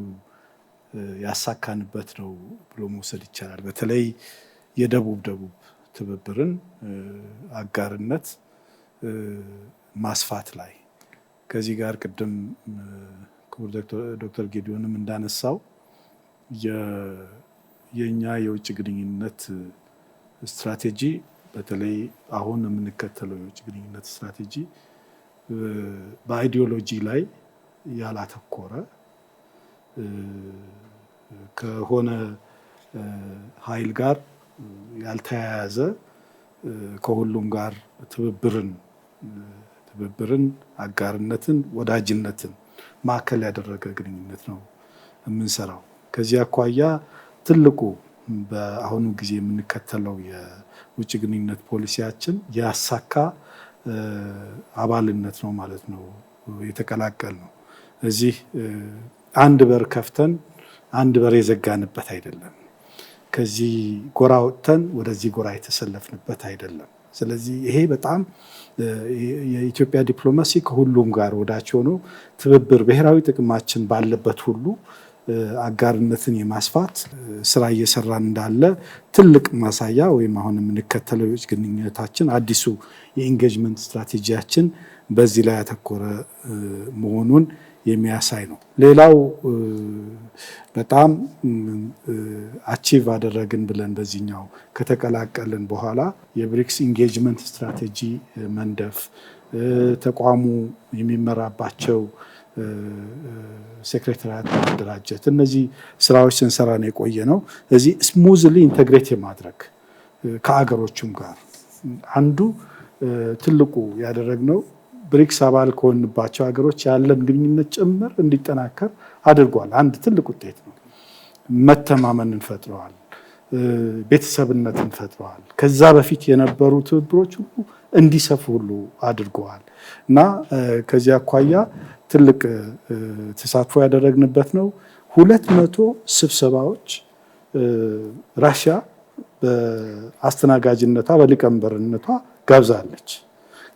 ያሳካንበት ነው ብሎ መውሰድ ይቻላል። በተለይ የደቡብ ትብብርን አጋርነት ማስፋት ላይ ከዚህ ጋር ቅድም ክቡር ዶክተር ጌዲዮንም እንዳነሳው የኛ የውጭ ግንኙነት ስትራቴጂ በተለይ አሁን የምንከተለው የውጭ ግንኙነት ስትራቴጂ በአይዲዮሎጂ ላይ ያላተኮረ ከሆነ ኃይል ጋር ያልተያያዘ ከሁሉም ጋር ትብብርን፣ አጋርነትን፣ ወዳጅነትን ማዕከል ያደረገ ግንኙነት ነው የምንሰራው። ከዚህ አኳያ ትልቁ በአሁኑ ጊዜ የምንከተለው የውጭ ግንኙነት ፖሊሲያችን ያሳካ አባልነት ነው ማለት ነው። የተቀላቀል ነው። እዚህ አንድ በር ከፍተን አንድ በር የዘጋንበት አይደለም። ከዚህ ጎራ ወጥተን ወደዚህ ጎራ የተሰለፍንበት አይደለም። ስለዚህ ይሄ በጣም የኢትዮጵያ ዲፕሎማሲ ከሁሉም ጋር ወዳጅ ሆኖ ትብብር፣ ብሔራዊ ጥቅማችን ባለበት ሁሉ አጋርነትን የማስፋት ስራ እየሰራን እንዳለ ትልቅ ማሳያ ወይም አሁን የምንከተለው የውጭ ግንኙነታችን አዲሱ የኢንጌጅመንት ስትራቴጂያችን በዚህ ላይ ያተኮረ መሆኑን የሚያሳይ ነው። ሌላው በጣም አቺቭ አደረግን ብለን በዚህኛው ከተቀላቀልን በኋላ የብሪክስ ኢንጌጅመንት ስትራቴጂ መንደፍ፣ ተቋሙ የሚመራባቸው ሴክሬታሪያት ማደራጀት፣ እነዚህ ስራዎች ስንሰራ ነው የቆየ ነው። እዚህ ስሙዝሊ ኢንተግሬት የማድረግ ከአገሮቹም ጋር አንዱ ትልቁ ያደረግነው ብሪክስ አባል ከሆንባቸው ሀገሮች ያለን ግንኙነት ጭምር እንዲጠናከር አድርጓል። አንድ ትልቅ ውጤት ነው። መተማመንን ፈጥረዋል፣ ቤተሰብነትን ፈጥረዋል። ከዛ በፊት የነበሩ ትብብሮች ሁሉ እንዲሰፉ ሁሉ አድርገዋል እና ከዚህ አኳያ ትልቅ ተሳትፎ ያደረግንበት ነው። 200 ስብሰባዎች ራሽያ በአስተናጋጅነቷ በሊቀመንበርነቷ ጋብዛለች።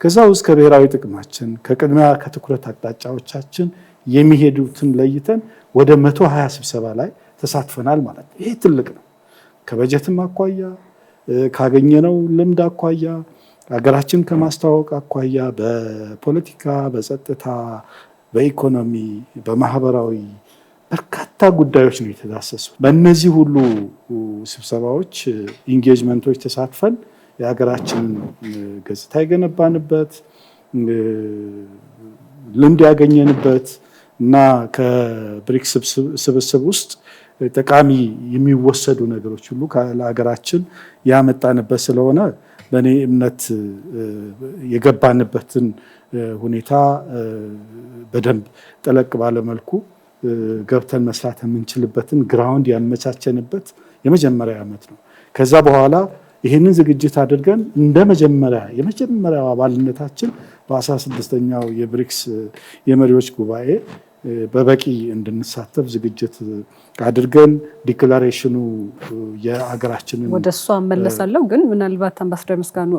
ከዛ ውስጥ ከብሔራዊ ጥቅማችን ከቅድሚያ ከትኩረት አቅጣጫዎቻችን የሚሄዱትን ለይተን ወደ 120 ስብሰባ ላይ ተሳትፈናል ማለት ነው። ይሄ ትልቅ ነው። ከበጀትም አኳያ ካገኘነው ልምድ አኳያ ሀገራችን ከማስተዋወቅ አኳያ በፖለቲካ፣ በጸጥታ፣ በኢኮኖሚ፣ በማህበራዊ በርካታ ጉዳዮች ነው የተዳሰሱ። በእነዚህ ሁሉ ስብሰባዎች ኢንጌጅመንቶች ተሳትፈን የሀገራችንን ገጽታ የገነባንበት ልምድ ያገኘንበት እና ከብሪክስ ስብስብ ውስጥ ጠቃሚ የሚወሰዱ ነገሮች ሁሉ ለሀገራችን ያመጣንበት ስለሆነ በእኔ እምነት የገባንበትን ሁኔታ በደንብ ጠለቅ ባለመልኩ ገብተን መስራት የምንችልበትን ግራውንድ ያመቻቸንበት የመጀመሪያ ዓመት ነው። ከዛ በኋላ ይህንን ዝግጅት አድርገን እንደ የመጀመሪያው አባልነታችን በ16ኛው የብሪክስ የመሪዎች ጉባኤ በበቂ እንድንሳተፍ ዝግጅት አድርገን ዲክላሬሽኑ የሀገራችንን
ወደ እሷ እመለሳለሁ። ግን ምናልባት አምባሳደር ምስጋኑ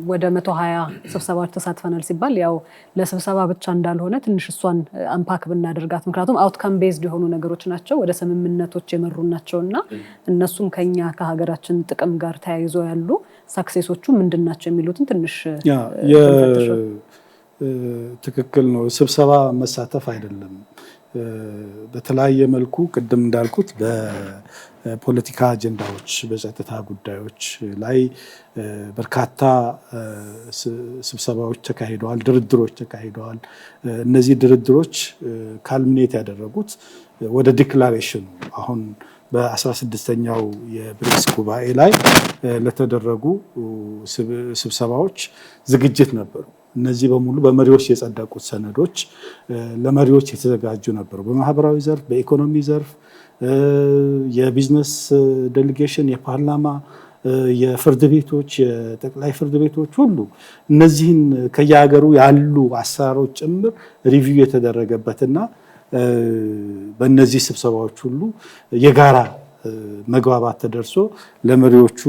ወደ 120 ስብሰባዎች ተሳትፈናል ሲባል ያው ለስብሰባ ብቻ እንዳልሆነ ትንሽ እሷን አንፓክ ብናደርጋት፣ ምክንያቱም አውትካም ቤዝድ የሆኑ ነገሮች ናቸው፣ ወደ ስምምነቶች የመሩ ናቸውና እነሱም ከኛ ከሀገራችን ጥቅም ጋር ተያይዞ ያሉ ሳክሴሶቹ ምንድን ናቸው የሚሉትን ትንሽ
ትክክል ነው። ስብሰባ መሳተፍ አይደለም። በተለያየ መልኩ ቅድም እንዳልኩት በፖለቲካ አጀንዳዎች፣ በጸጥታ ጉዳዮች ላይ በርካታ ስብሰባዎች ተካሂደዋል፣ ድርድሮች ተካሂደዋል። እነዚህ ድርድሮች ካልሚኔት ያደረጉት ወደ ዲክላሬሽኑ አሁን በ16ኛው የብሪክስ ጉባኤ ላይ ለተደረጉ ስብሰባዎች ዝግጅት ነበሩ። እነዚህ በሙሉ በመሪዎች የጸደቁት ሰነዶች ለመሪዎች የተዘጋጁ ነበሩ። በማህበራዊ ዘርፍ፣ በኢኮኖሚ ዘርፍ፣ የቢዝነስ ዴሊጌሽን፣ የፓርላማ፣ የፍርድ ቤቶች፣ የጠቅላይ ፍርድ ቤቶች ሁሉ እነዚህን ከየሀገሩ ያሉ አሰራሮች ጭምር ሪቪው የተደረገበትና በእነዚህ ስብሰባዎች ሁሉ የጋራ መግባባት ተደርሶ ለመሪዎቹ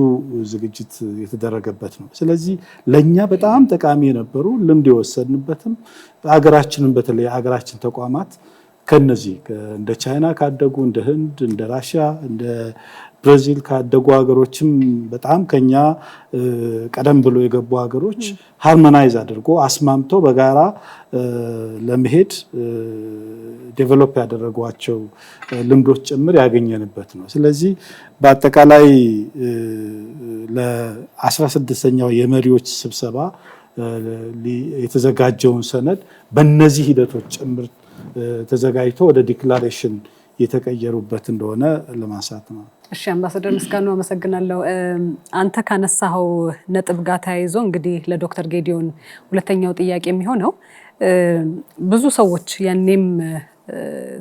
ዝግጅት የተደረገበት ነው። ስለዚህ ለኛ በጣም ጠቃሚ የነበሩ ልምድ የወሰድንበትም ሀገራችንን በተለይ ሀገራችን ተቋማት ከነዚህ እንደ ቻይና ካደጉ እንደ ህንድ፣ እንደ ራሽያ፣ እንደ ብራዚል ካደጉ ሀገሮችም በጣም ከኛ ቀደም ብሎ የገቡ ሀገሮች ሃርሞናይዝ አድርጎ አስማምተው በጋራ ለመሄድ ዴቨሎፕ ያደረጓቸው ልምዶች ጭምር ያገኘንበት ነው። ስለዚህ በአጠቃላይ ለ16ኛው የመሪዎች ስብሰባ የተዘጋጀውን ሰነድ በእነዚህ ሂደቶች ጭምር ተዘጋጅቶ ወደ ዲክላሬሽን የተቀየሩበት እንደሆነ ለማንሳት ነው።
እሺ አምባሳደር ምስጋኑ አመሰግናለሁ። አንተ ካነሳኸው ነጥብ ጋር ተያይዞ እንግዲህ ለዶክተር ጌዲዮን ሁለተኛው ጥያቄ የሚሆነው ብዙ ሰዎች ያኔም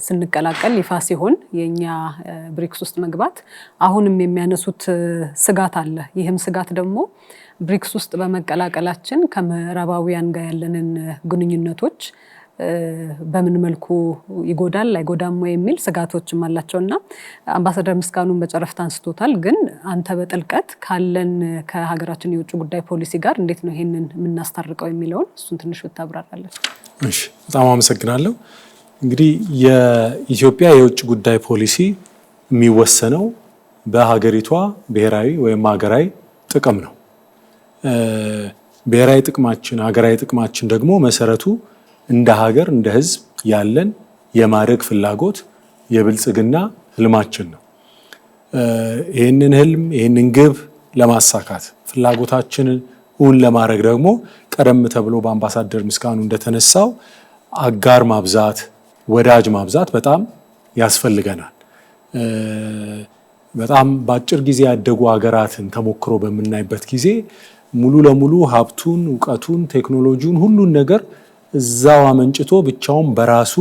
ስንቀላቀል ይፋ ሲሆን የኛ ብሪክስ ውስጥ መግባት አሁንም የሚያነሱት ስጋት አለ። ይህም ስጋት ደግሞ ብሪክስ ውስጥ በመቀላቀላችን ከምዕራባውያን ጋር ያለንን ግንኙነቶች በምን መልኩ ይጎዳል አይጎዳም የሚል ስጋቶችም አላቸውና አምባሳደር ምስጋኑን በጨረፍታ አንስቶታል። ግን አንተ በጥልቀት ካለን ከሀገራችን የውጭ ጉዳይ ፖሊሲ ጋር እንዴት ነው ይሄንን የምናስታርቀው የሚለውን እሱን ትንሽ ብታብራራለን።
እሺ፣ በጣም አመሰግናለሁ። እንግዲህ የኢትዮጵያ የውጭ ጉዳይ ፖሊሲ የሚወሰነው በሀገሪቷ ብሔራዊ ወይም ሀገራዊ ጥቅም ነው። ብሔራዊ ጥቅማችን ሀገራዊ ጥቅማችን ደግሞ መሰረቱ እንደ ሀገር እንደ ሕዝብ ያለን የማደግ ፍላጎት የብልጽግና ህልማችን ነው። ይህንን ህልም ይህንን ግብ ለማሳካት ፍላጎታችንን እውን ለማድረግ ደግሞ ቀደም ተብሎ በአምባሳደር ምስጋኑ እንደተነሳው አጋር ማብዛት፣ ወዳጅ ማብዛት በጣም ያስፈልገናል። በጣም በአጭር ጊዜ ያደጉ ሀገራትን ተሞክሮ በምናይበት ጊዜ ሙሉ ለሙሉ ሀብቱን፣ እውቀቱን፣ ቴክኖሎጂውን ሁሉን ነገር እዛው አመንጭቶ ብቻውን በራሱ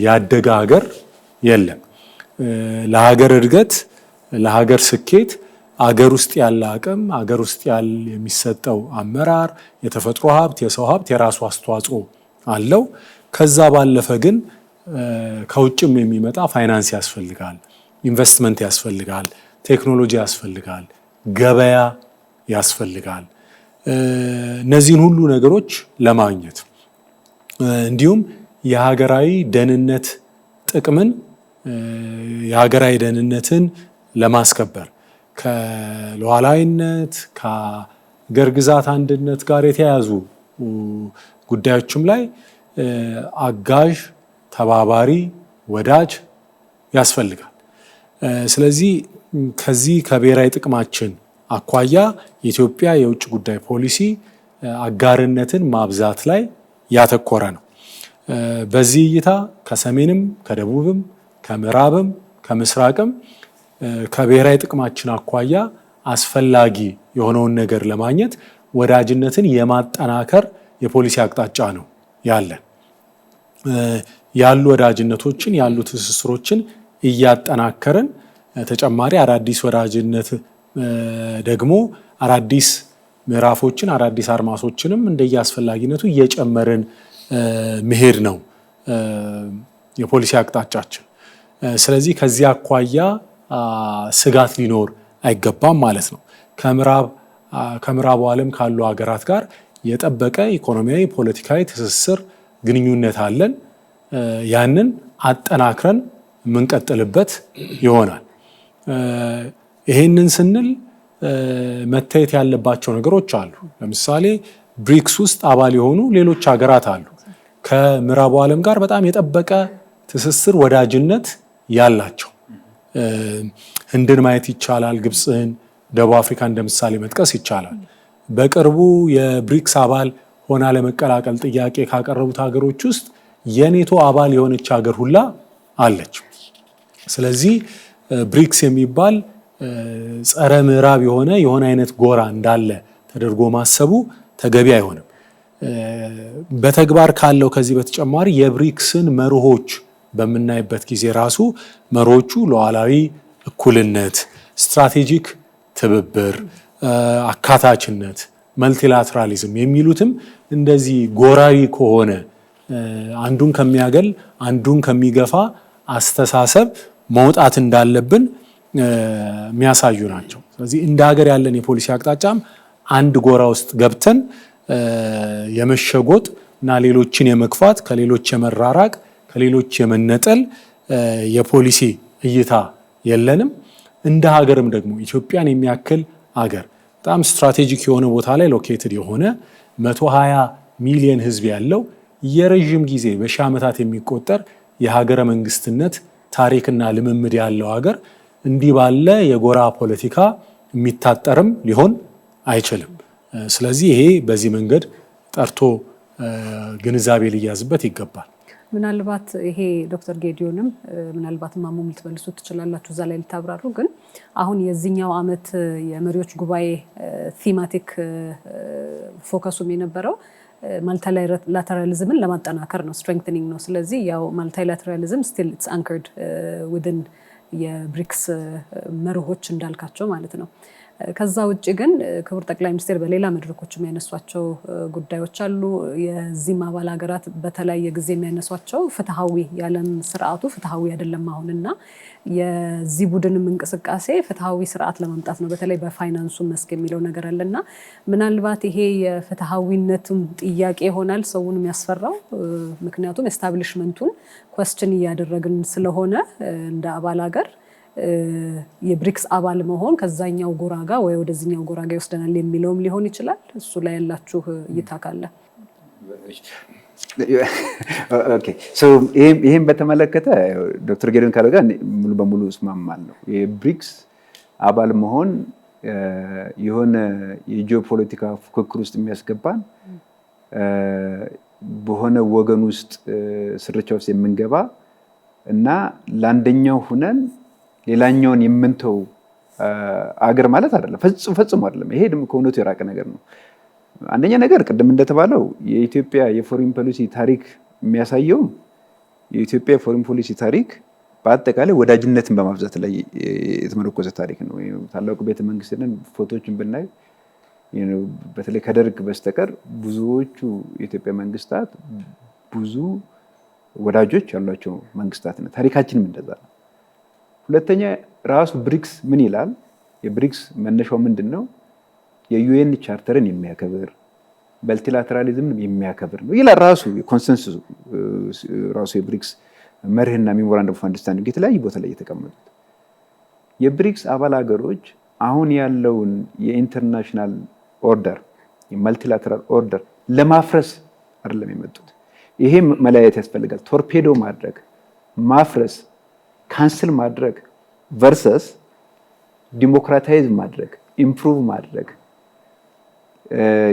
ያደገ ሀገር የለም። ለሀገር እድገት፣ ለሀገር ስኬት አገር ውስጥ ያለ አቅም፣ አገር ውስጥ ያለ የሚሰጠው አመራር፣ የተፈጥሮ ሀብት፣ የሰው ሀብት የራሱ አስተዋጽኦ አለው። ከዛ ባለፈ ግን ከውጭም የሚመጣ ፋይናንስ ያስፈልጋል፣ ኢንቨስትመንት ያስፈልጋል፣ ቴክኖሎጂ ያስፈልጋል፣ ገበያ ያስፈልጋል። እነዚህን ሁሉ ነገሮች ለማግኘት እንዲሁም የሀገራዊ ደህንነት ጥቅምን የሀገራዊ ደህንነትን ለማስከበር ከሉዓላዊነት ከአገር ግዛት አንድነት ጋር የተያያዙ ጉዳዮችም ላይ አጋዥ፣ ተባባሪ፣ ወዳጅ ያስፈልጋል። ስለዚህ ከዚህ ከብሔራዊ ጥቅማችን አኳያ የኢትዮጵያ የውጭ ጉዳይ ፖሊሲ አጋርነትን ማብዛት ላይ ያተኮረ ነው። በዚህ እይታ ከሰሜንም ከደቡብም ከምዕራብም ከምስራቅም ከብሔራዊ ጥቅማችን አኳያ አስፈላጊ የሆነውን ነገር ለማግኘት ወዳጅነትን የማጠናከር የፖሊሲ አቅጣጫ ነው ያለን። ያሉ ወዳጅነቶችን ያሉ ትስስሮችን እያጠናከርን ተጨማሪ አዳዲስ ወዳጅነት ደግሞ አዳዲስ ምዕራፎችን አዳዲስ አድማሶችንም እንደየአስፈላጊነቱ እየጨመርን መሄድ ነው የፖሊሲ አቅጣጫችን። ስለዚህ ከዚህ አኳያ ስጋት ሊኖር አይገባም ማለት ነው። ከምዕራቡ ዓለም ካሉ ሀገራት ጋር የጠበቀ ኢኮኖሚያዊ፣ ፖለቲካዊ ትስስር ግንኙነት አለን። ያንን አጠናክረን የምንቀጥልበት ይሆናል። ይሄንን ስንል መታየት ያለባቸው ነገሮች አሉ። ለምሳሌ ብሪክስ ውስጥ አባል የሆኑ ሌሎች ሀገራት አሉ። ከምዕራቡ ዓለም ጋር በጣም የጠበቀ ትስስር፣ ወዳጅነት ያላቸው ህንድን ማየት ይቻላል። ግብፅን፣ ደቡብ አፍሪካ እንደ ምሳሌ መጥቀስ ይቻላል። በቅርቡ የብሪክስ አባል ሆና ለመቀላቀል ጥያቄ ካቀረቡት ሀገሮች ውስጥ የኔቶ አባል የሆነች ሀገር ሁላ አለች። ስለዚህ ብሪክስ የሚባል ጸረ ምዕራብ የሆነ አይነት ጎራ እንዳለ ተደርጎ ማሰቡ ተገቢ አይሆንም። በተግባር ካለው ከዚህ በተጨማሪ የብሪክስን መርሆች በምናይበት ጊዜ ራሱ መርሆቹ ሉዓላዊ እኩልነት፣ ስትራቴጂክ ትብብር፣ አካታችነት፣ መልቲላተራሊዝም የሚሉትም እንደዚህ ጎራዊ ከሆነ አንዱን ከሚያገል አንዱን ከሚገፋ አስተሳሰብ መውጣት እንዳለብን የሚያሳዩ ናቸው። ስለዚህ እንደ ሀገር ያለን የፖሊሲ አቅጣጫም አንድ ጎራ ውስጥ ገብተን የመሸጎጥ እና ሌሎችን የመግፋት ከሌሎች የመራራቅ ከሌሎች የመነጠል የፖሊሲ እይታ የለንም። እንደ ሀገርም ደግሞ ኢትዮጵያን የሚያክል ሀገር በጣም ስትራቴጂክ የሆነ ቦታ ላይ ሎኬትድ የሆነ 120 ሚሊዮን ሕዝብ ያለው የረዥም ጊዜ በሺህ ዓመታት የሚቆጠር የሀገረ መንግስትነት ታሪክና ልምምድ ያለው ሀገር እንዲህ ባለ የጎራ ፖለቲካ የሚታጠርም ሊሆን አይችልም። ስለዚህ ይሄ በዚህ መንገድ ጠርቶ ግንዛቤ ሊያዝበት ይገባል።
ምናልባት ይሄ ዶክተር ጌዲዮንም ምናልባት ማሙም ልትመልሱት ትችላላችሁ፣ እዛ ላይ ልታብራሩ። ግን አሁን የዚህኛው ዓመት የመሪዎች ጉባኤ ቲማቲክ ፎከሱም የነበረው ማልቲላተራሊዝምን ለማጠናከር ነው፣ ስትሬንግተኒንግ ነው። ስለዚህ ያው ማልቲላተራሊዝም ስቲል ኢትስ አንከርድ ዊዝን የብሪክስ መርሆች እንዳልካቸው ማለት ነው። ከዛ ውጭ ግን ክቡር ጠቅላይ ሚኒስትር በሌላ መድረኮችም ያነሷቸው ጉዳዮች አሉ። የዚህም አባል ሀገራት በተለያየ ጊዜ የሚያነሷቸው ፍትሐዊ የዓለም ስርዓቱ ፍትሐዊ አይደለም አሁንና የዚህ ቡድንም እንቅስቃሴ ፍትሐዊ ስርዓት ለማምጣት ነው፣ በተለይ በፋይናንሱ መስክ የሚለው ነገር አለና ምናልባት ይሄ የፍትሐዊነቱም ጥያቄ ይሆናል ሰውን የሚያስፈራው። ምክንያቱም ኤስታብሊሽመንቱን ኮስችን እያደረግን ስለሆነ እንደ አባል ሀገር የብሪክስ አባል መሆን ከዛኛው ጎራ ጋር ወይ ወደዚህኛው ጎራ ጋር ይወስደናል የሚለውም ሊሆን ይችላል። እሱ ላይ ያላችሁ እይታ ካለ።
ይህም በተመለከተ ዶክተር ጌዲዮን ካለው ጋር ሙሉ በሙሉ እስማማለሁ። የብሪክስ አባል መሆን የሆነ የጂኦፖለቲካ ፉክክር ውስጥ የሚያስገባን በሆነ ወገን ውስጥ ስርቻ ውስጥ የምንገባ እና ለአንደኛው ሁነን ሌላኛውን የምንተው አገር ማለት አይደለም፣ ፈጽሞ አይደለም። ይሄ ደግሞ ከእውነቱ የራቀ ነገር ነው። አንደኛ ነገር ቅድም እንደተባለው የኢትዮጵያ የፎሪን ፖሊሲ ታሪክ የሚያሳየውም የኢትዮጵያ የፎሪን ፖሊሲ ታሪክ በአጠቃላይ ወዳጅነትን በማብዛት ላይ የተመረኮዘ ታሪክ ነው። ታላቁ ቤተ መንግስትን ፎቶዎችን ብናይ በተለይ ከደርግ በስተቀር ብዙዎቹ የኢትዮጵያ መንግስታት ብዙ ወዳጆች ያሏቸው መንግስታት ነው። ታሪካችንም እንደዛ ነው። ሁለተኛ ራሱ ብሪክስ ምን ይላል? የብሪክስ መነሻው ምንድን ነው? የዩኤን ቻርተርን የሚያከብር መልቲላተራሊዝምን የሚያከብር ነው ይላል። ራሱ ኮንሰንሰሱ ራሱ የብሪክስ መርህና ሜሞራንደም ኦፍ አንደርስታንዲንግ የተለያዩ ቦታ ላይ የተቀመጡት የብሪክስ አባል ሀገሮች አሁን ያለውን የኢንተርናሽናል ኦርደር የመልቲላተራል ኦርደር ለማፍረስ አይደለም የመጡት። ይሄ መለያየት ያስፈልጋል። ቶርፔዶ ማድረግ፣ ማፍረስ፣ ካንስል ማድረግ ቨርሰስ ዲሞክራታይዝ ማድረግ፣ ኢምፕሩቭ ማድረግ፣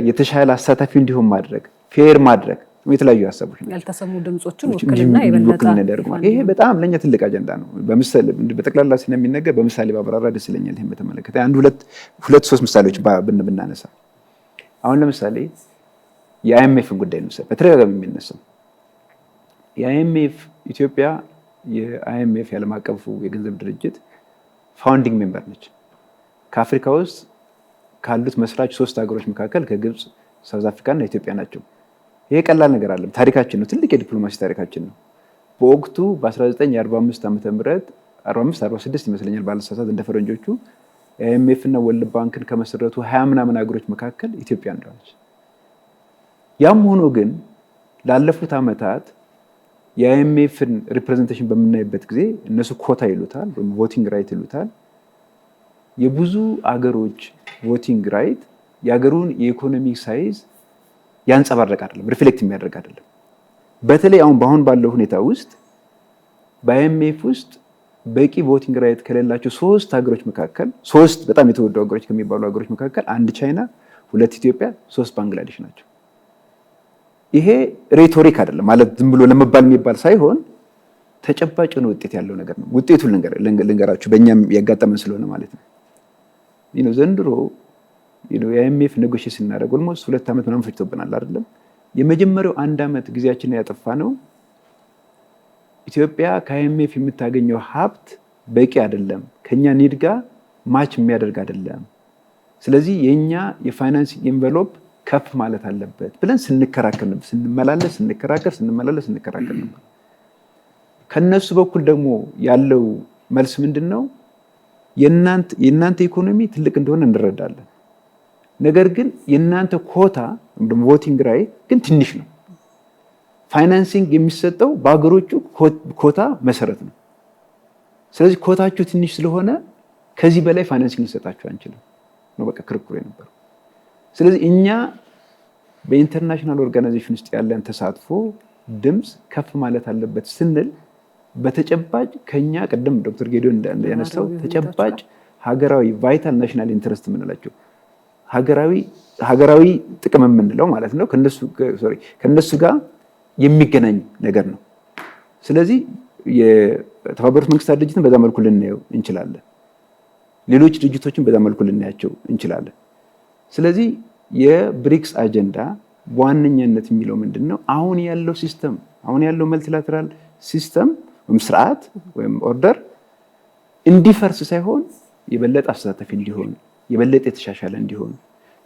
የተሻለ አሳታፊ እንዲሆን ማድረግ፣ ፌር ማድረግ የተለያዩ ሀሳቦች ናቸው።
ያልተሰሙ ድምጾችን ውክልና የበለጠ
ይሄ በጣም ለኛ ትልቅ አጀንዳ ነው። በምሳሌ በጠቅላላ ስለሚነገር በምሳሌ ባብራራ ደስ ይለኛል። ይሄን በተመለከተ አንድ ሁለት ሶስት ምሳሌዎች ብናነሳ አሁን ለምሳሌ የአይኤምኤፍን ጉዳይ ነው በተደጋጋሚ የሚነሳው። የአይኤምኤፍ ኢትዮጵያ የአይኤምኤፍ የዓለም አቀፉ የገንዘብ ድርጅት ፋውንዲንግ ሜምበር ነች። ከአፍሪካ ውስጥ ካሉት መስራች 3 ሀገሮች መካከል ከግብፅ፣ ሳውዝ አፍሪካ እና ኢትዮጵያ ናቸው። ይሄ ቀላል ነገር አይደለም። ታሪካችን ነው፣ ትልቅ የዲፕሎማሲ ታሪካችን ነው። በወቅቱ በ1945 ዓ.ም 46 ይመስለኛል ባለሳሳት እንደ ፈረንጆቹ አይኤምኤፍ እና ወርልድ ባንክን ከመሰረቱ 20 ምናምን ሀገሮች መካከል ኢትዮጵያ አንዷ ነች። ያም ሆኖ ግን ላለፉት ዓመታት የአይኤምኤፍን ሪፕሬዘንቴሽን በምናይበት ጊዜ እነሱ ኮታ ይሉታል ወይም ቮቲንግ ራይት ይሉታል። የብዙ አገሮች ቮቲንግ ራይት የአገሩን የኢኮኖሚ ሳይዝ ያንጸባረቅ አይደለም፣ ሪፍሌክት የሚያደርግ አይደለም። በተለይ አሁን ባለው ሁኔታ ውስጥ በአይኤምኤፍ ውስጥ በቂ ቮቲንግ ራይት ከሌላቸው 3 ሀገሮች መካከል 3 በጣም የተወዱ ሀገሮች ከሚባሉ ሀገሮች መካከል 1 ቻይና፣ 2 ኢትዮጵያ፣ 3 ባንግላዴሽ ናቸው። ይሄ ሬቶሪክ አይደለም ማለት ዝም ብሎ ለመባል የሚባል ሳይሆን ተጨባጭ ነው፣ ውጤት ያለው ነገር ነው። ውጤቱን ልንገራችሁ በእኛም ያጋጠመን ስለሆነ ማለት ነው። ዘንድሮ የአይኤምኤፍ ኔጎሽዬት ስናደርግ ኦልሞስት 2 ዓመት ምናምን ፈጅቶብናል አይደለም። የመጀመሪያው 1 ዓመት ጊዜያችንን ያጠፋ ነው ኢትዮጵያ ከአይኤምኤፍ የምታገኘው ሀብት በቂ አይደለም፣ ከኛ ኒድ ጋር ማች የሚያደርግ አይደለም። ስለዚህ የኛ የፋይናንሲንግ ኤንቨሎፕ ከፍ ማለት አለበት ብለን ስንከራከር ነበር። ስንከራከር ነበር። ከነሱ በኩል ደግሞ ያለው መልስ ምንድነው? የእናንተ ኢኮኖሚ ትልቅ እንደሆነ እንረዳለን፣ ነገር ግን የእናንተ ኮታ ወይም ቮቲንግ ራይት ግን ትንሽ ነው። ፋይናንሲንግ የሚሰጠው በሀገሮቹ ኮታ መሰረት ነው። ስለዚህ ኮታችሁ ትንሽ ስለሆነ ከዚህ በላይ ፋይናንሲንግ ልንሰጣችሁ አንችልም ነው በቃ ክርክሩ የነበረው። ስለዚህ እኛ በኢንተርናሽናል ኦርጋናይዜሽን ውስጥ ያለን ተሳትፎ ድምፅ ከፍ ማለት አለበት ስንል በተጨባጭ ከኛ ቀደም ዶክተር ጌዲዮን ያነሳው ተጨባጭ ሀገራዊ ቫይታል ናሽናል ኢንተረስት የምንላቸው ሀገራዊ ጥቅም የምንለው ማለት ነው ከነሱ ጋር የሚገናኝ ነገር ነው። ስለዚህ የተባበሩት መንግስታት ድርጅትን በዛ መልኩ ልናየው እንችላለን። ሌሎች ድርጅቶችን በዛ መልኩ ልናያቸው እንችላለን። ስለዚህ የብሪክስ አጀንዳ በዋነኛነት የሚለው ምንድነው? አሁን ያለው ሲስተም አሁን ያለው መልቲላተራል ሲስተም ወይም ስርዓት ወይም ኦርደር እንዲፈርስ ሳይሆን የበለጠ አሳታፊ እንዲሆን፣ የበለጠ የተሻሻለ እንዲሆን፣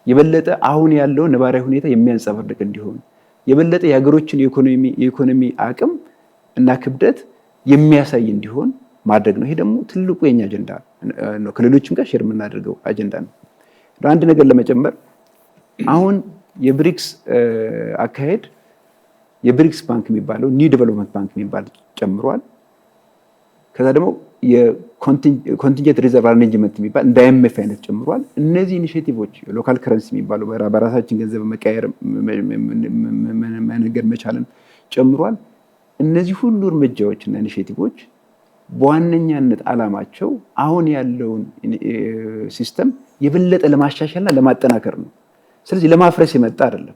የበለጠ አሁን ያለው ነባራዊ ሁኔታ የሚያንጸባርቅ እንዲሆን፣ የበለጠ የሀገሮችን የኢኮኖሚ አቅም እና ክብደት የሚያሳይ እንዲሆን ማድረግ ነው። ይሄ ደግሞ ትልቁ የኛ አጀንዳ ነው። ከሌሎችም ጋር ሼር የምናደርገው አጀንዳ ነው። አንድ ነገር ለመጨመር አሁን የብሪክስ አካሄድ የብሪክስ ባንክ የሚባለው ኒው ዴቨሎፕመንት ባንክ የሚባል ጨምሯል። ከዛ ደግሞ የኮንቲንጀንት ሪዘርቭ አሬንጅመንት የሚባል እንደ አይኤምኤፍ አይነት ጨምሯል። እነዚህ ኢኒሼቲቮች ሎካል ከረንሲ የሚባለው በራሳችን ገንዘብ መቀየር መነገድ መቻልን ጨምሯል። እነዚህ ሁሉ እርምጃዎች እና ኢኒሼቲቮች በዋነኛነት ዓላማቸው አሁን ያለውን ሲስተም የበለጠ ለማሻሻልና ለማጠናከር ነው። ስለዚህ ለማፍረስ የመጣ አይደለም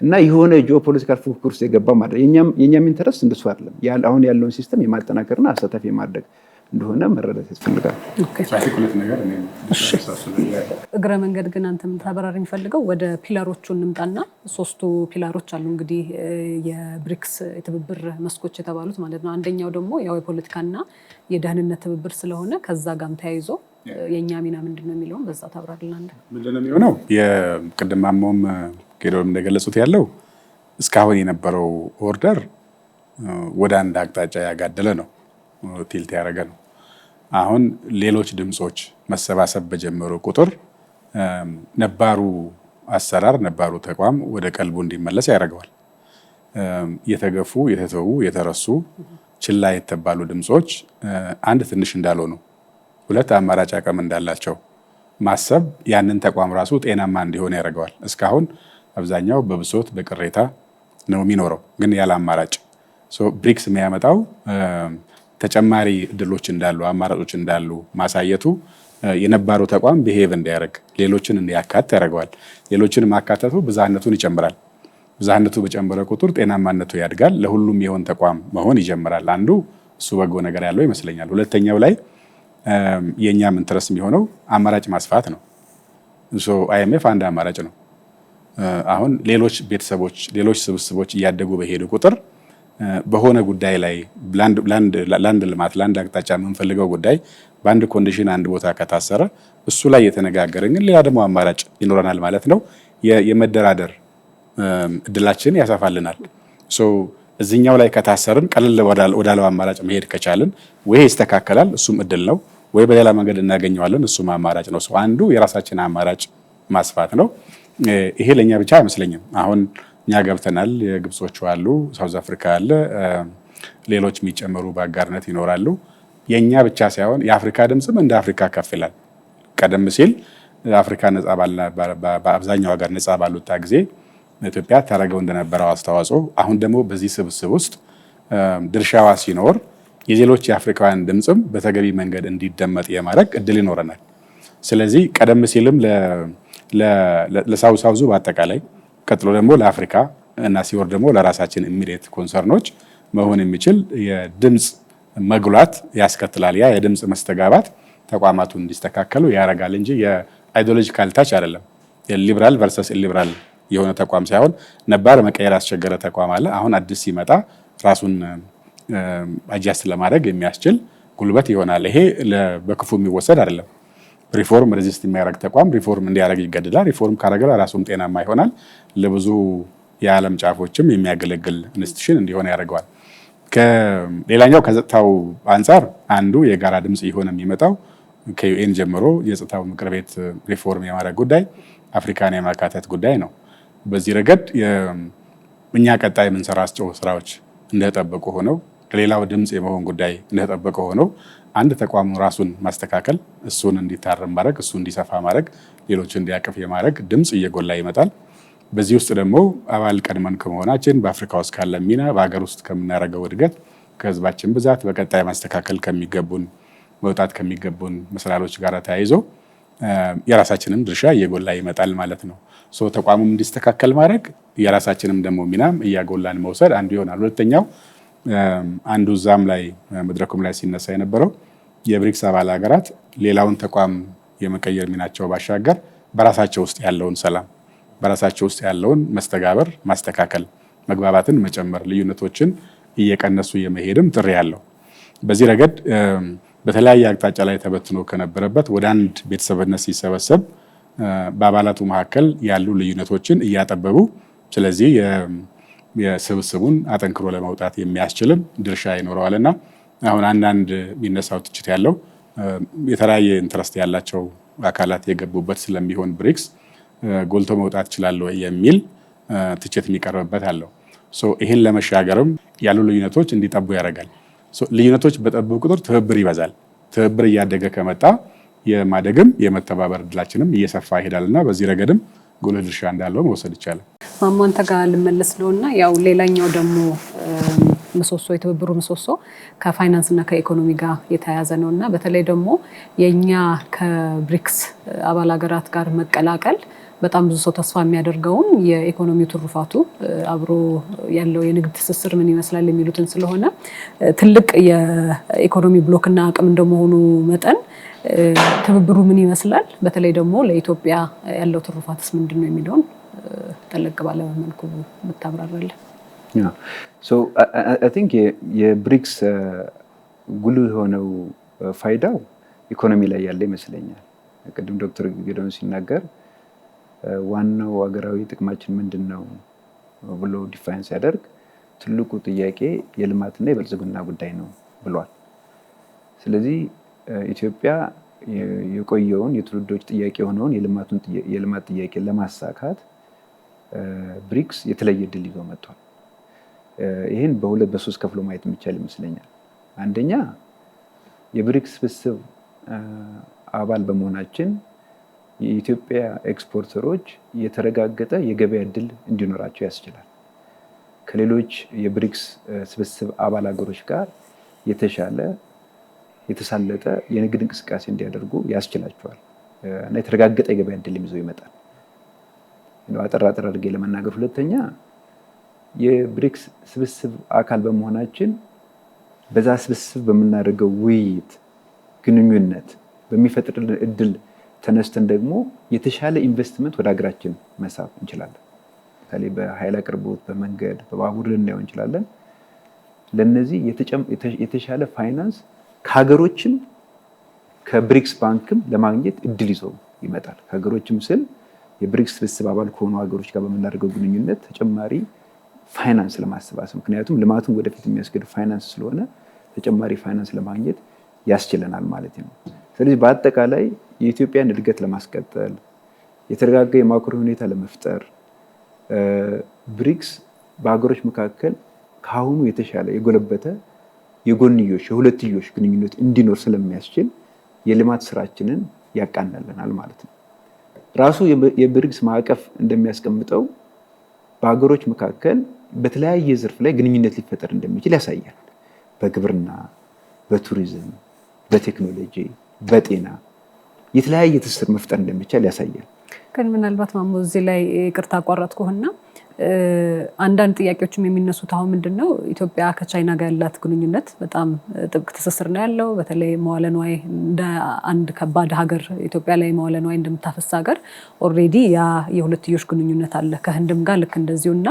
እና የሆነ ጂኦፖለቲካል ፉክክር ውስጥ የገባ ማለት የኛም ኢንተረስት እንደሱ አይደለም። አሁን ያለውን ሲስተም የማጠናከርና አሳታፊ የማድረግ እንደሆነ መረዳት ያስፈልጋል።
እግረ መንገድ ግን አንተ የምታበራሪ የሚፈልገው ወደ ፒላሮቹ እንምጣና 3ቱ ፒላሮች አሉ እንግዲህ የብሪክስ የትብብር መስኮች የተባሉት ማለት ነው። አንደኛው ደግሞ ያው የፖለቲካና የደህንነት ትብብር ስለሆነ ከዛ ጋርም ተያይዞ የኛ ሚና ምንድነው የሚለውን በዛ ታብራሪልናለህ።
ምንድነው የሚሆነው? የቅድም ማሞም ጌዶም እንደገለጹት ያለው እስካሁን የነበረው ኦርደር ወደ አንድ አቅጣጫ ያጋደለ ነው፣ ቲልት ያደረገ ነው። አሁን ሌሎች ድምጾች መሰባሰብ በጀመሩ ቁጥር ነባሩ አሰራር ነባሩ ተቋም ወደ ቀልቡ እንዲመለስ ያደርገዋል። የተገፉ የተተዉ የተረሱ ችላ የተባሉ ድምጾች አንድ ትንሽ እንዳልሆኑ ሁለት አማራጭ አቅም እንዳላቸው ማሰብ ያንን ተቋም ራሱ ጤናማ እንዲሆን ያደርገዋል። እስካሁን አብዛኛው በብሶት በቅሬታ ነው የሚኖረው፣ ግን ያለ አማራጭ ብሪክስ የሚያመጣው ተጨማሪ እድሎች እንዳሉ አማራጮች እንዳሉ ማሳየቱ የነባሩ ተቋም ቢሄቭ እንዲያደርግ ሌሎችን እንዲያካት ያደርገዋል። ሌሎችን ማካተቱ ብዝሃነቱን ይጨምራል። ብዝሃነቱ በጨመረ ቁጥር ጤናማነቱ ያድጋል። ለሁሉም የሆን ተቋም መሆን ይጀምራል። አንዱ እሱ በጎ ነገር ያለው ይመስለኛል። ሁለተኛው ላይ የኛም ኢንትረስት የሚሆነው አማራጭ ማስፋት ነው። አይኤምኤፍ አንድ አማራጭ ነው። አሁን ሌሎች ቤተሰቦች ሌሎች ስብስቦች እያደጉ በሄዱ ቁጥር በሆነ ጉዳይ ላይ ለአንድ ልማት ለአንድ አቅጣጫ የምንፈልገው ጉዳይ በአንድ ኮንዲሽን አንድ ቦታ ከታሰረ እሱ ላይ የተነጋገርን ግን ሌላ ደግሞ አማራጭ ይኖረናል ማለት ነው። የመደራደር እድላችን ያሰፋልናል። እዚህኛው ላይ ከታሰርን ቀለል ወዳለው አማራጭ መሄድ ከቻልን ወይ ይስተካከላል፣ እሱም እድል ነው፣ ወይ በሌላ መንገድ እናገኘዋለን፣ እሱም አማራጭ ነው። አንዱ የራሳችን አማራጭ ማስፋት ነው። ይሄ ለኛ ብቻ አይመስለኝም። አሁን እኛ ገብተናል፣ የግብጾቹ አሉ፣ ሳውዝ አፍሪካ አለ፣ ሌሎች የሚጨመሩ በአጋርነት ይኖራሉ። የኛ ብቻ ሳይሆን የአፍሪካ ድምጽም እንደ አፍሪካ ከፍ ይላል። ቀደም ሲል አፍሪካ በአብዛኛው ሀገር ነጻ ባሉት ጊዜ ኢትዮጵያ ታደርገው እንደነበረው አስተዋጽኦ አሁን ደግሞ በዚህ ስብስብ ውስጥ ድርሻዋ ሲኖር የሌሎች የአፍሪካውያን ድምጽም በተገቢ መንገድ እንዲደመጥ የማድረግ እድል ይኖረናል። ስለዚህ ቀደም ሲልም ለሳውዙ በአጠቃላይ ቀጥሎ ደግሞ ለአፍሪካ እና ሲወር ደግሞ ለራሳችን ኢሚዲየት ኮንሰርኖች መሆን የሚችል የድምጽ መጉላት ያስከትላል። ያ የድምጽ መስተጋባት ተቋማቱ እንዲስተካከሉ ያደርጋል እንጂ የአይዲዮሎጂካል ታች አይደለም። የሊበራል ቨርሰስ ኢሊበራል የሆነ ተቋም ሳይሆን ነባር መቀየር ያስቸገረ ተቋም አለ። አሁን አዲስ ሲመጣ ራሱን አጃስት ለማድረግ የሚያስችል ጉልበት ይሆናል። ይሄ በክፉ የሚወሰድ አይደለም። ሪፎርም ሬዚስት የሚያደርግ ተቋም ሪፎርም እንዲያደርግ ይገድዳል። ሪፎርም ካደረገ ራሱም ጤናማ ይሆናል። ለብዙ የዓለም ጫፎችም የሚያገለግል ኢንስቲትዩሽን እንዲሆን ያደርገዋል። ሌላኛው ከጸጥታው አንጻር አንዱ የጋራ ድምጽ እየሆነ የሚመጣው ከዩኤን ጀምሮ የጸጥታው ምክር ቤት ሪፎርም የማድረግ ጉዳይ አፍሪካን የማካተት ጉዳይ ነው። በዚህ ረገድ እኛ ቀጣይ የምንሰራቸው ስራዎች እንደተጠበቁ ሆነው ለሌላው ድምጽ የመሆን ጉዳይ እንደተጠበቀ ሆነው አንድ ተቋም ራሱን ማስተካከል፣ እሱን እንዲታረም ማድረግ፣ እሱ እንዲሰፋ ማድረግ፣ ሌሎች እንዲያቅፍ የማድረግ ድምጽ እየጎላ ይመጣል። በዚህ ውስጥ ደግሞ አባል ቀድመን ከመሆናችን በአፍሪካ ውስጥ ካለ ሚና በሀገር ውስጥ ከምናደርገው እድገት ከህዝባችን ብዛት በቀጣይ ማስተካከል ከሚገቡን መውጣት ከሚገቡን መሰላሎች ጋር ተያይዞ የራሳችንም ድርሻ እየጎላ ይመጣል ማለት ነው። ተቋሙም እንዲስተካከል ማድረግ የራሳችንም ደግሞ ሚናም እያጎላን መውሰድ አንዱ ይሆናል። ሁለተኛው አንዱ ዛም ላይ መድረኩም ላይ ሲነሳ የነበረው የብሪክስ አባል ሀገራት ሌላውን ተቋም የመቀየር ሚናቸው ባሻገር በራሳቸው ውስጥ ያለውን ሰላም በራሳቸው ውስጥ ያለውን መስተጋበር ማስተካከል፣ መግባባትን መጨመር፣ ልዩነቶችን እየቀነሱ የመሄድም ጥሪ ያለው በዚህ ረገድ በተለያየ አቅጣጫ ላይ ተበትኖ ከነበረበት ወደ አንድ ቤተሰብነት ሲሰበሰብ በአባላቱ መካከል ያሉ ልዩነቶችን እያጠበቡ ስለዚህ የስብስቡን አጠንክሮ ለማውጣት የሚያስችልም ድርሻ ይኖረዋልና አሁን አንዳንድ የሚነሳው ትችት ያለው የተለያየ ኢንትረስት ያላቸው አካላት የገቡበት ስለሚሆን ብሪክስ ጎልቶ መውጣት ይችላል ወይ የሚል ትችት የሚቀርብበት አለው። ይህን ለመሻገርም ያሉ ልዩነቶች እንዲጠቡ ያደርጋል። ልዩነቶች በጠቡ ቁጥር ትብብር ይበዛል። ትብብር እያደገ ከመጣ የማደግም የመተባበር እድላችንም እየሰፋ ይሄዳልና በዚህ ረገድም ጉልህ ድርሻ እንዳለው መውሰድ ይቻላል።
ማሟንተ ጋር ልመለስ ነውና ያው ሌላኛው ደግሞ ምሰሶ የትብብሩ ምሰሶ ከፋይናንስና ከኢኮኖሚ ጋር የተያያዘ ነውና በተለይ ደግሞ የኛ ከብሪክስ አባል ሀገራት ጋር መቀላቀል በጣም ብዙ ሰው ተስፋ የሚያደርገውን የኢኮኖሚው ትሩፋቱ አብሮ ያለው የንግድ ትስስር ምን ይመስላል የሚሉትን ስለሆነ ትልቅ የኢኮኖሚ ብሎክና አቅም እንደመሆኑ መጠን ትብብሩ ምን ይመስላል፣ በተለይ ደግሞ ለኢትዮጵያ ያለው ትሩፋትስ ምንድነው የሚለውን ጠለቅ ባለ መልኩ ብታብራራለን።
አይ ቲንክ የብሪክስ ጉልህ የሆነው ፋይዳው ኢኮኖሚ ላይ ያለ ይመስለኛል። ቅድም ዶክተር ጌዶን ሲናገር ዋናው ሀገራዊ ጥቅማችን ምንድን ነው ብሎ ዲፋይን ሲያደርግ ትልቁ ጥያቄ የልማትና የብልጽግና ጉዳይ ነው ብሏል። ስለዚህ ኢትዮጵያ የቆየውን የትውልዶች ጥያቄ የሆነውን የልማት ጥያቄ ለማሳካት ብሪክስ የተለየ ድል ይዞ መጥቷል። ይህን በሁለት በሶስት ከፍሎ ማየት የሚቻል ይመስለኛል። አንደኛ የብሪክስ ስብስብ አባል በመሆናችን የኢትዮጵያ ኤክስፖርተሮች የተረጋገጠ የገበያ እድል እንዲኖራቸው ያስችላል። ከሌሎች የብሪክስ ስብስብ አባል ሀገሮች ጋር የተሻለ የተሳለጠ የንግድ እንቅስቃሴ እንዲያደርጉ ያስችላቸዋል እና የተረጋገጠ የገበያ እድል ይዞ ይመጣል። አጠር አድርጌ ለመናገር፣ ሁለተኛ የብሪክስ ስብስብ አካል በመሆናችን በዛ ስብስብ በምናደርገው ውይይት፣ ግንኙነት በሚፈጥርልን እድል ተነስተን ደግሞ የተሻለ ኢንቨስትመንት ወደ ሀገራችን መሳብ እንችላለን። ለምሳሌ በኃይል አቅርቦት፣ በመንገድ፣ በባቡር ልናየው እንችላለን። ለነዚህ የተሻለ ፋይናንስ ከሀገሮችም ከብሪክስ ባንክም ለማግኘት እድል ይዞ ይመጣል። ከሀገሮችም ስል የብሪክስ ስብስብ አባል ከሆኑ ሀገሮች ጋር በምናደርገው ግንኙነት ተጨማሪ ፋይናንስ ለማሰባሰብ፣ ምክንያቱም ልማቱን ወደፊት የሚያስገድ ፋይናንስ ስለሆነ ተጨማሪ ፋይናንስ ለማግኘት ያስችለናል ማለት ነው። ስለዚህ በአጠቃላይ የኢትዮጵያን እድገት ለማስቀጠል የተረጋጋ የማክሮ ሁኔታ ለመፍጠር ብሪክስ በሀገሮች መካከል ከአሁኑ የተሻለ የጎለበተ የጎንዮሽ የሁለትዮሽ ግንኙነት እንዲኖር ስለሚያስችል የልማት ስራችንን ያቃናልናል ማለት ነው። ራሱ የብሪክስ ማዕቀፍ እንደሚያስቀምጠው በሀገሮች መካከል በተለያየ ዘርፍ ላይ ግንኙነት ሊፈጠር እንደሚችል ያሳያል። በግብርና፣ በቱሪዝም፣ በቴክኖሎጂ፣ በጤና የተለያየ ትስስር መፍጠር እንደሚቻል ያሳያል።
ግን ምናልባት ማሞ እዚህ ላይ ይቅርታ አቋረጥኩህና አንዳንድ ጥያቄዎችም የሚነሱት አሁን ምንድን ነው ኢትዮጵያ ከቻይና ጋር ያላት ግንኙነት በጣም ጥብቅ ትስስር ነው ያለው። በተለይ መዋለ ንዋይ እንደ አንድ ከባድ ሀገር ኢትዮጵያ ላይ መዋለ ንዋይ እንደምታፈስ ሀገር ኦልሬዲ ያ የሁለትዮሽ ግንኙነት አለ ከህንድም ጋር ልክ እንደዚሁ እና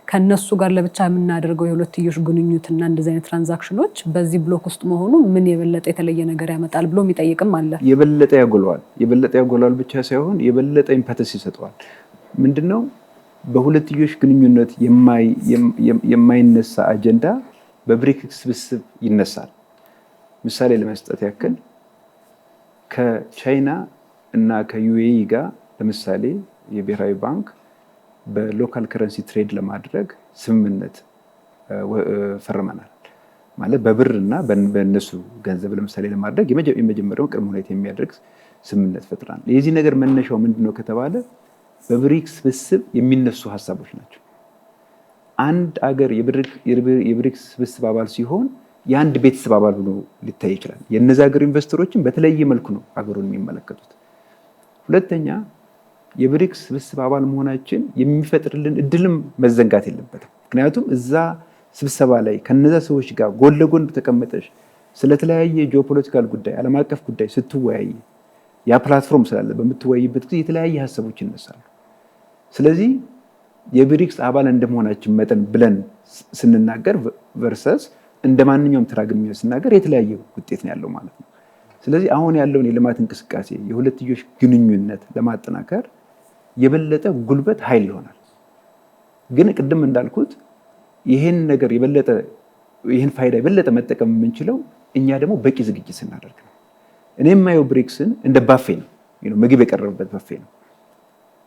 ከነሱ ጋር ለብቻ የምናደርገው የሁለትዮሽ ግንኙነትና እንደዚህ አይነት ትራንዛክሽኖች በዚህ ብሎክ ውስጥ መሆኑ ምን የበለጠ የተለየ ነገር ያመጣል ብሎ የሚጠይቅም አለ።
የበለጠ ያጎለዋል ብቻ ሳይሆን የበለጠ ኢምፓተስ ይሰጠዋል። ምንድነው በሁለትዮሽ ግንኙነት የማይነሳ አጀንዳ በብሪክስ ስብስብ ይነሳል። ምሳሌ ለመስጠት ያክል ከቻይና እና ከዩኤኢ ጋር ለምሳሌ የብሔራዊ ባንክ በሎካል ከረንሲ ትሬድ ለማድረግ ስምምነት ፈርመናል። ማለት በብር እና በእነሱ ገንዘብ ለምሳሌ ለማድረግ የመጀመሪያውን ቅድመ ሁኔታ የሚያደርግ ስምምነት ፈጥረናል። የዚህ ነገር መነሻው ምንድነው ከተባለ በብሪክስ ስብስብ የሚነሱ ሀሳቦች ናቸው። አንድ አገር የብሪክስ ስብስብ አባል ሲሆን የአንድ ቤተሰብ አባል ሆኖ ሊታይ ይችላል። የእነዚህ ሀገር ኢንቨስተሮችን በተለየ መልኩ ነው አገሩን የሚመለከቱት። ሁለተኛ የብሪክስ ስብስብ አባል መሆናችን የሚፈጥርልን እድልም መዘንጋት የለበትም። ምክንያቱም እዛ ስብሰባ ላይ ከነዛ ሰዎች ጋር ጎን ለጎን ተቀመጠሽ ስለተለያየ ጂኦፖለቲካል ጉዳይ፣ ዓለም አቀፍ ጉዳይ ስትወያይ ያ ፕላትፎርም ስላለ በምትወያይበት ጊዜ የተለያየ ሀሳቦች ይነሳሉ። ስለዚህ የብሪክስ አባል እንደመሆናችን መጠን ብለን ስንናገር ቨርሰስ እንደ ማንኛውም ተራ ግንኙነት ስናገር የተለያየ ውጤት ነው ያለው ማለት ነው። ስለዚህ አሁን ያለውን የልማት እንቅስቃሴ የሁለትዮሽ ግንኙነት ለማጠናከር የበለጠ ጉልበት ኃይል ይሆናል። ግን ቅድም እንዳልኩት ይህን ነገር ይህን ፋይዳ የበለጠ መጠቀም የምንችለው እኛ ደግሞ በቂ ዝግጅት ስናደርግ ነው። እኔ የማየው ብሪክስን እንደ ባፌ ነው፣ ምግብ የቀረበበት ባፌ ነው።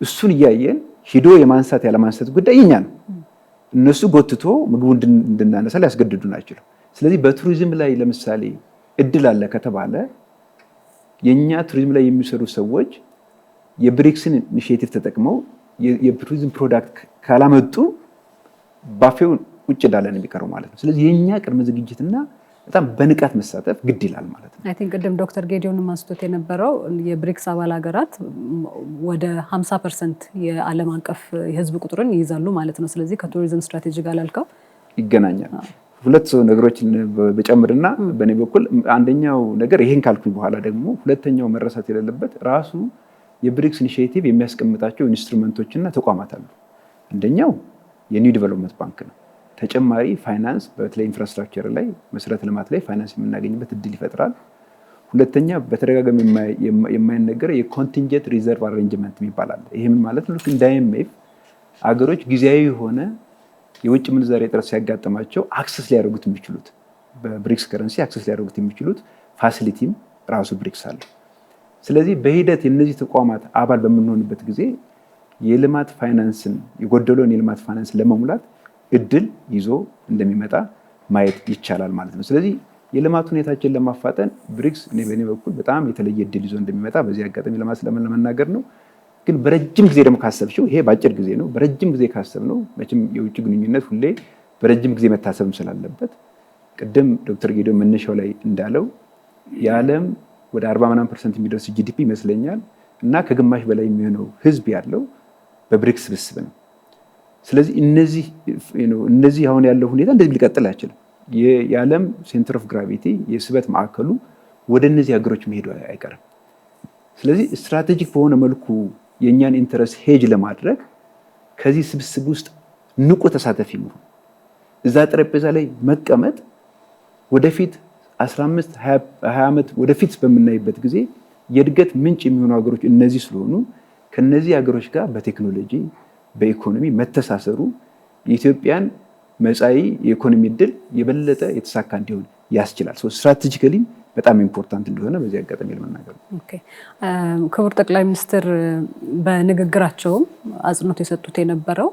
እሱን እያየን ሂዶ የማንሳት ያለማንሳት ጉዳይ የኛ ነው። እነሱ ጎትቶ ምግቡ እንድናነሳ ሊያስገድዱን አይችሉም። ስለዚህ በቱሪዝም ላይ ለምሳሌ እድል አለ ከተባለ የኛ ቱሪዝም ላይ የሚሰሩ ሰዎች የብሪክስን ኢኒሺዬቲቭ ተጠቅመው የቱሪዝም ፕሮዳክት ካላመጡ ባፌው ውጭ እንዳለ ነው የሚቀረው ማለት ነው። ስለዚህ የኛ ቅድመ ዝግጅትና በጣም በንቃት መሳተፍ ግድ ይላል ማለት ነው።
አይ ቲንክ ቅድም ዶክተር ጌዲዮን ማንስቶት የነበረው የብሪክስ አባል ሀገራት ወደ 50% የዓለም አቀፍ የህዝብ ቁጥርን ይይዛሉ ማለት ነው። ስለዚህ ከቱሪዝም ስትራቴጂ ጋር ላልከው
ይገናኛል። ሁለት ነገሮችን በጨምርና በእኔ በኩል አንደኛው ነገር ይሄን ካልኩኝ በኋላ ደግሞ ሁለተኛው መረሳት የሌለበት ራሱ የብሪክስ ኢኒሺዬቲቭ የሚያስቀምጣቸው ኢንስትሩመንቶችና ተቋማት አሉ። አንደኛው የኒው ዲቨሎፕመንት ባንክ ነው። ተጨማሪ ፋይናንስ በተለይ ኢንፍራስትራክቸር ላይ መሰረተ ልማት ላይ ፋይናንስ የምናገኝበት እድል ይፈጥራል። ሁለተኛ በተደጋጋሚ የማይነገር የኮንቲንጀንት ሪዘርቭ አሬንጅመንት ይባላል። ይሄ ምን ማለት ነው? እንደ IMF አገሮች ጊዜያዊ የሆነ የውጭ ምንዛሬ እጥረት ሲያጋጥማቸው አክሰስ ሊያደርጉት የሚችሉት በብሪክስ ከረንሲ አክሰስ ሊያደርጉት የሚችሉት ፋሲሊቲም ራሱ ብሪክስ አለ። ስለዚህ በሂደት የነዚህ ተቋማት አባል በምንሆንበት ጊዜ የልማት ፋይናንስን የጎደለውን የልማት ፋይናንስ ለመሙላት እድል ይዞ እንደሚመጣ ማየት ይቻላል ማለት ነው። ስለዚህ የልማት ሁኔታችን ለማፋጠን ብሪክስ በእኔ በኩል በጣም የተለየ እድል ይዞ እንደሚመጣ በዚህ አጋጣሚ ለመናገር ነው። ግን በረጅም ጊዜ ደግሞ ካሰብሽው ይሄ በአጭር ጊዜ ነው። በረጅም ጊዜ ካሰብነው መቼም የውጭ ግንኙነት ሁሌ በረጅም ጊዜ መታሰብም ስላለበት ቅድም ዶክተር ጌዲዮን መነሻው ላይ እንዳለው የዓለም ወደ 40% የሚደርስ ጂዲፒ ይመስለኛል እና ከግማሽ በላይ የሚሆነው ህዝብ ያለው በብሪክስ ስብስብ ነው። ስለዚህ እነዚህ አሁን ያለው ሁኔታ እንደዚህ ሊቀጥል አይችልም። የዓለም ሴንተር ኦፍ ግራቪቲ የስበት ማዕከሉ ወደ እነዚህ ሀገሮች መሄዱ አይቀርም። ስለዚህ ስትራቴጂክ በሆነ መልኩ የእኛን ኢንተረስት ሄጅ ለማድረግ ከዚህ ስብስብ ውስጥ ንቁ ተሳታፊ መሆን፣ እዛ ጠረጴዛ ላይ መቀመጥ ወደፊት 15-20 ዓመት ወደፊት በምናይበት ጊዜ የእድገት ምንጭ የሚሆኑ ሀገሮች እነዚህ ስለሆኑ ከነዚህ ሀገሮች ጋር በቴክኖሎጂ በኢኮኖሚ መተሳሰሩ የኢትዮጵያን መጻኢ የኢኮኖሚ እድል የበለጠ የተሳካ እንዲሆን ያስችላል። ስትራቴጂካሊ በጣም ኢምፖርታንት እንደሆነ በዚህ አጋጣሚ ለመናገር ነው።
ክቡር ጠቅላይ ሚኒስትር በንግግራቸውም አጽንኦት የሰጡት የነበረው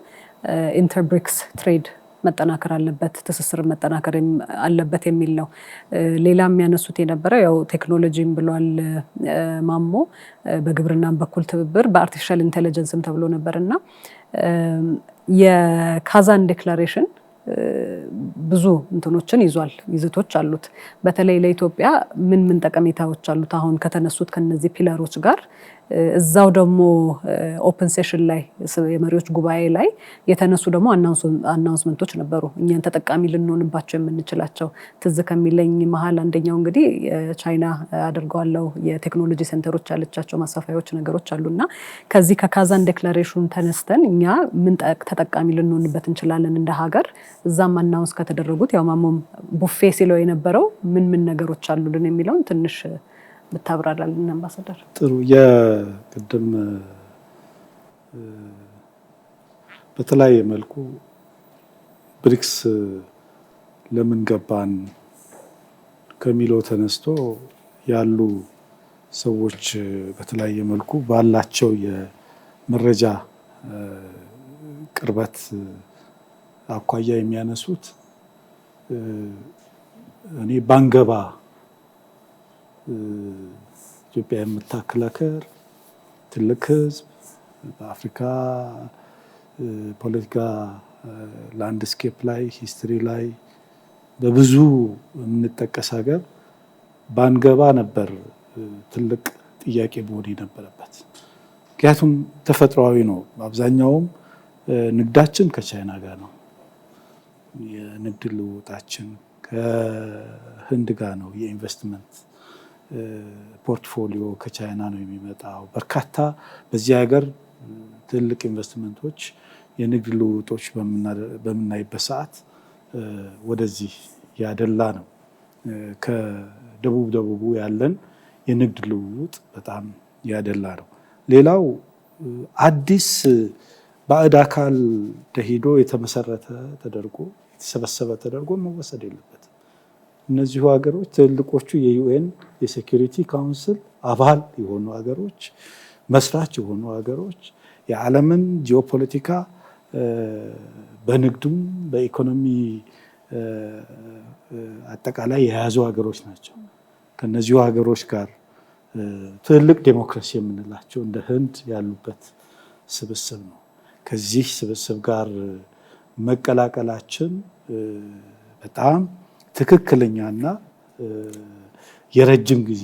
ኢንተርብሪክስ ትሬድ መጠናከር አለበት፣ ትስስር መጠናከር አለበት የሚል ነው። ሌላ የሚያነሱት የነበረው ያው ቴክኖሎጂም ብሏል ማሞ፣ በግብርናም በኩል ትብብር በአርቲፊሻል ኢንቴሊጀንስም ተብሎ ነበርና የካዛን ዴክላሬሽን ብዙ እንትኖችን ይዟል፣ ይዘቶች አሉት። በተለይ ለኢትዮጵያ ምን ጠቀሜታዎች አሉት? አሁን ከተነሱት ከነዚህ ፒላሮች ጋር እዛው ደግሞ ኦፕን ሴሽን ላይ የመሪዎች ጉባኤ ላይ የተነሱ ደግሞ አናውንስመንቶች ነበሩ፣ እኛን ተጠቃሚ ልንሆንባቸው የምንችላቸው። ትዝ ከሚለኝ መሀል አንደኛው እንግዲህ ቻይና አድርገዋለው የቴክኖሎጂ ሴንተሮች ያለቻቸው ማስፋፋያዎች ነገሮች አሉና ከዚህ ከካዛን ዴክላሬሽን ተነስተን እኛ ምን ተጠቃሚ ልንሆንበት እንችላለን እንደ ሀገር፣ እዛም አናውንስ ከተደረጉት ያው ማሞም ቡፌ ሲለው የነበረው ምን ነገሮች አሉልን የሚለውን ትንሽ ብታብራራልን አምባሳደር።
ጥሩ። የቅድም በተለያየ መልኩ ብሪክስ ለምን ገባን ከሚለው ተነስቶ ያሉ ሰዎች በተለያየ መልኩ ባላቸው የመረጃ ቅርበት አኳያ የሚያነሱት እኔ ባንገባ ኢትዮጵያ የምታክል ሀገር ትልቅ ህዝብ በአፍሪካ ፖለቲካ ላንድስኬፕ ላይ ሂስትሪ ላይ በብዙ የምንጠቀስ ሀገር ባንገባ ነበር ትልቅ ጥያቄ መሆን የነበረበት። ምክንያቱም ተፈጥሯዊ ነው። አብዛኛውም ንግዳችን ከቻይና ጋር ነው። የንግድ ልውጣችን ከህንድ ጋር ነው። የኢንቨስትመንት ፖርትፎሊዮ ከቻይና ነው የሚመጣው። በርካታ በዚህ ሀገር ትልቅ ኢንቨስትመንቶች የንግድ ልውጦች በምናይበት ሰዓት ወደዚህ ያደላ ነው። ከደቡቡ ያለን የንግድ ልውውጥ በጣም ያደላ ነው። ሌላው አዲስ ባዕድ አካል ተሄዶ የተመሰረተ ተደርጎ የተሰበሰበ ተደርጎ መወሰድ የለበትም። እነዚሁ ሀገሮች ትልቆቹ የዩኤን የሴኩሪቲ ካውንስል አባል የሆኑ ሀገሮች፣ መስራች የሆኑ ሀገሮች፣ የዓለምን ጂኦፖለቲካ በንግዱም በኢኮኖሚ አጠቃላይ የያዙ ሀገሮች ናቸው። ከነዚሁ ሀገሮች ጋር ትልቅ ዴሞክራሲ የምንላቸው እንደ ህንድ ያሉበት ስብስብ ነው። ከዚህ ስብስብ ጋር መቀላቀላችን በጣም ትክክለኛና የረጅም ጊዜ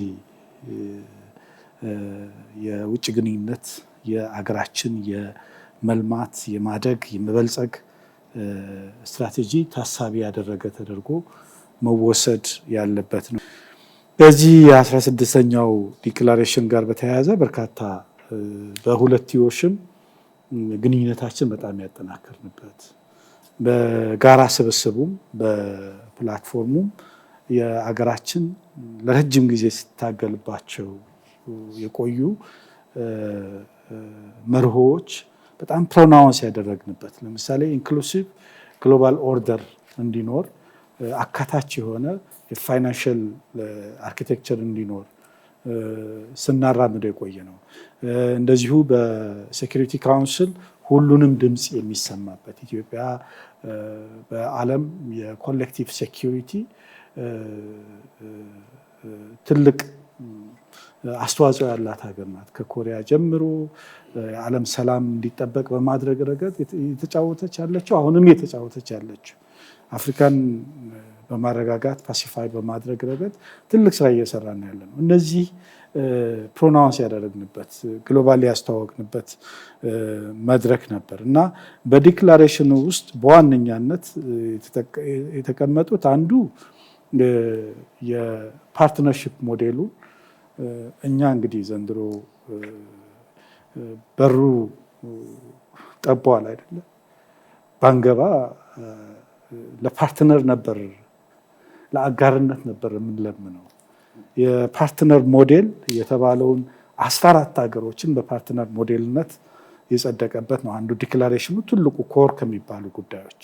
የውጭ ግንኙነት የአገራችን የመልማት የማደግ የመበልጸግ ስትራቴጂ ታሳቢ ያደረገ ተደርጎ መወሰድ ያለበት ነው። በዚህ የ16ኛው ዲክላሬሽን ጋር በተያያዘ በርካታ በሁለትዮሽም ግንኙነታችን በጣም ያጠናከርንበት በጋራ ስብስቡም በፕላትፎርሙም የአገራችን ለረጅም ጊዜ ሲታገልባቸው የቆዩ መርሆዎች በጣም ፕሮናውንስ ያደረግንበት፣ ለምሳሌ ኢንክሉሲቭ ግሎባል ኦርደር እንዲኖር፣ አካታች የሆነ የፋይናንሽል አርኪቴክቸር እንዲኖር፣ ስናራምደው የቆየ ነው። እንደዚሁ በሴኩሪቲ ካውንስል ሁሉንም ድምፅ የሚሰማበት ኢትዮጵያ በዓለም የኮሌክቲቭ ሴኩሪቲ ትልቅ አስተዋጽኦ ያላት ሀገር ናት። ከኮሪያ ጀምሮ የዓለም ሰላም እንዲጠበቅ በማድረግ ረገድ የተጫወተች ያለችው አሁንም የተጫወተች ያለችው አፍሪካን በማረጋጋት ፓሲፋይ በማድረግ ረገድ ትልቅ ስራ እየሰራ ነው ያለ ነው። እነዚህ ፕሮናውንስ ያደረግንበት ግሎባሊ ያስተዋወቅንበት መድረክ ነበር እና በዲክላሬሽኑ ውስጥ በዋነኛነት የተቀመጡት አንዱ የፓርትነርሽፕ ሞዴሉ እኛ እንግዲህ ዘንድሮ በሩ ጠቧል አይደለም፣ ባንገባ ለፓርትነር ነበር ለአጋርነት ነበር የምንለምነው። የፓርትነር ሞዴል የተባለውን 14 ሀገሮችን በፓርትነር ሞዴልነት የጸደቀበት ነው አንዱ ዲክላሬሽኑ ትልቁ ኮር ከሚባሉ ጉዳዮች።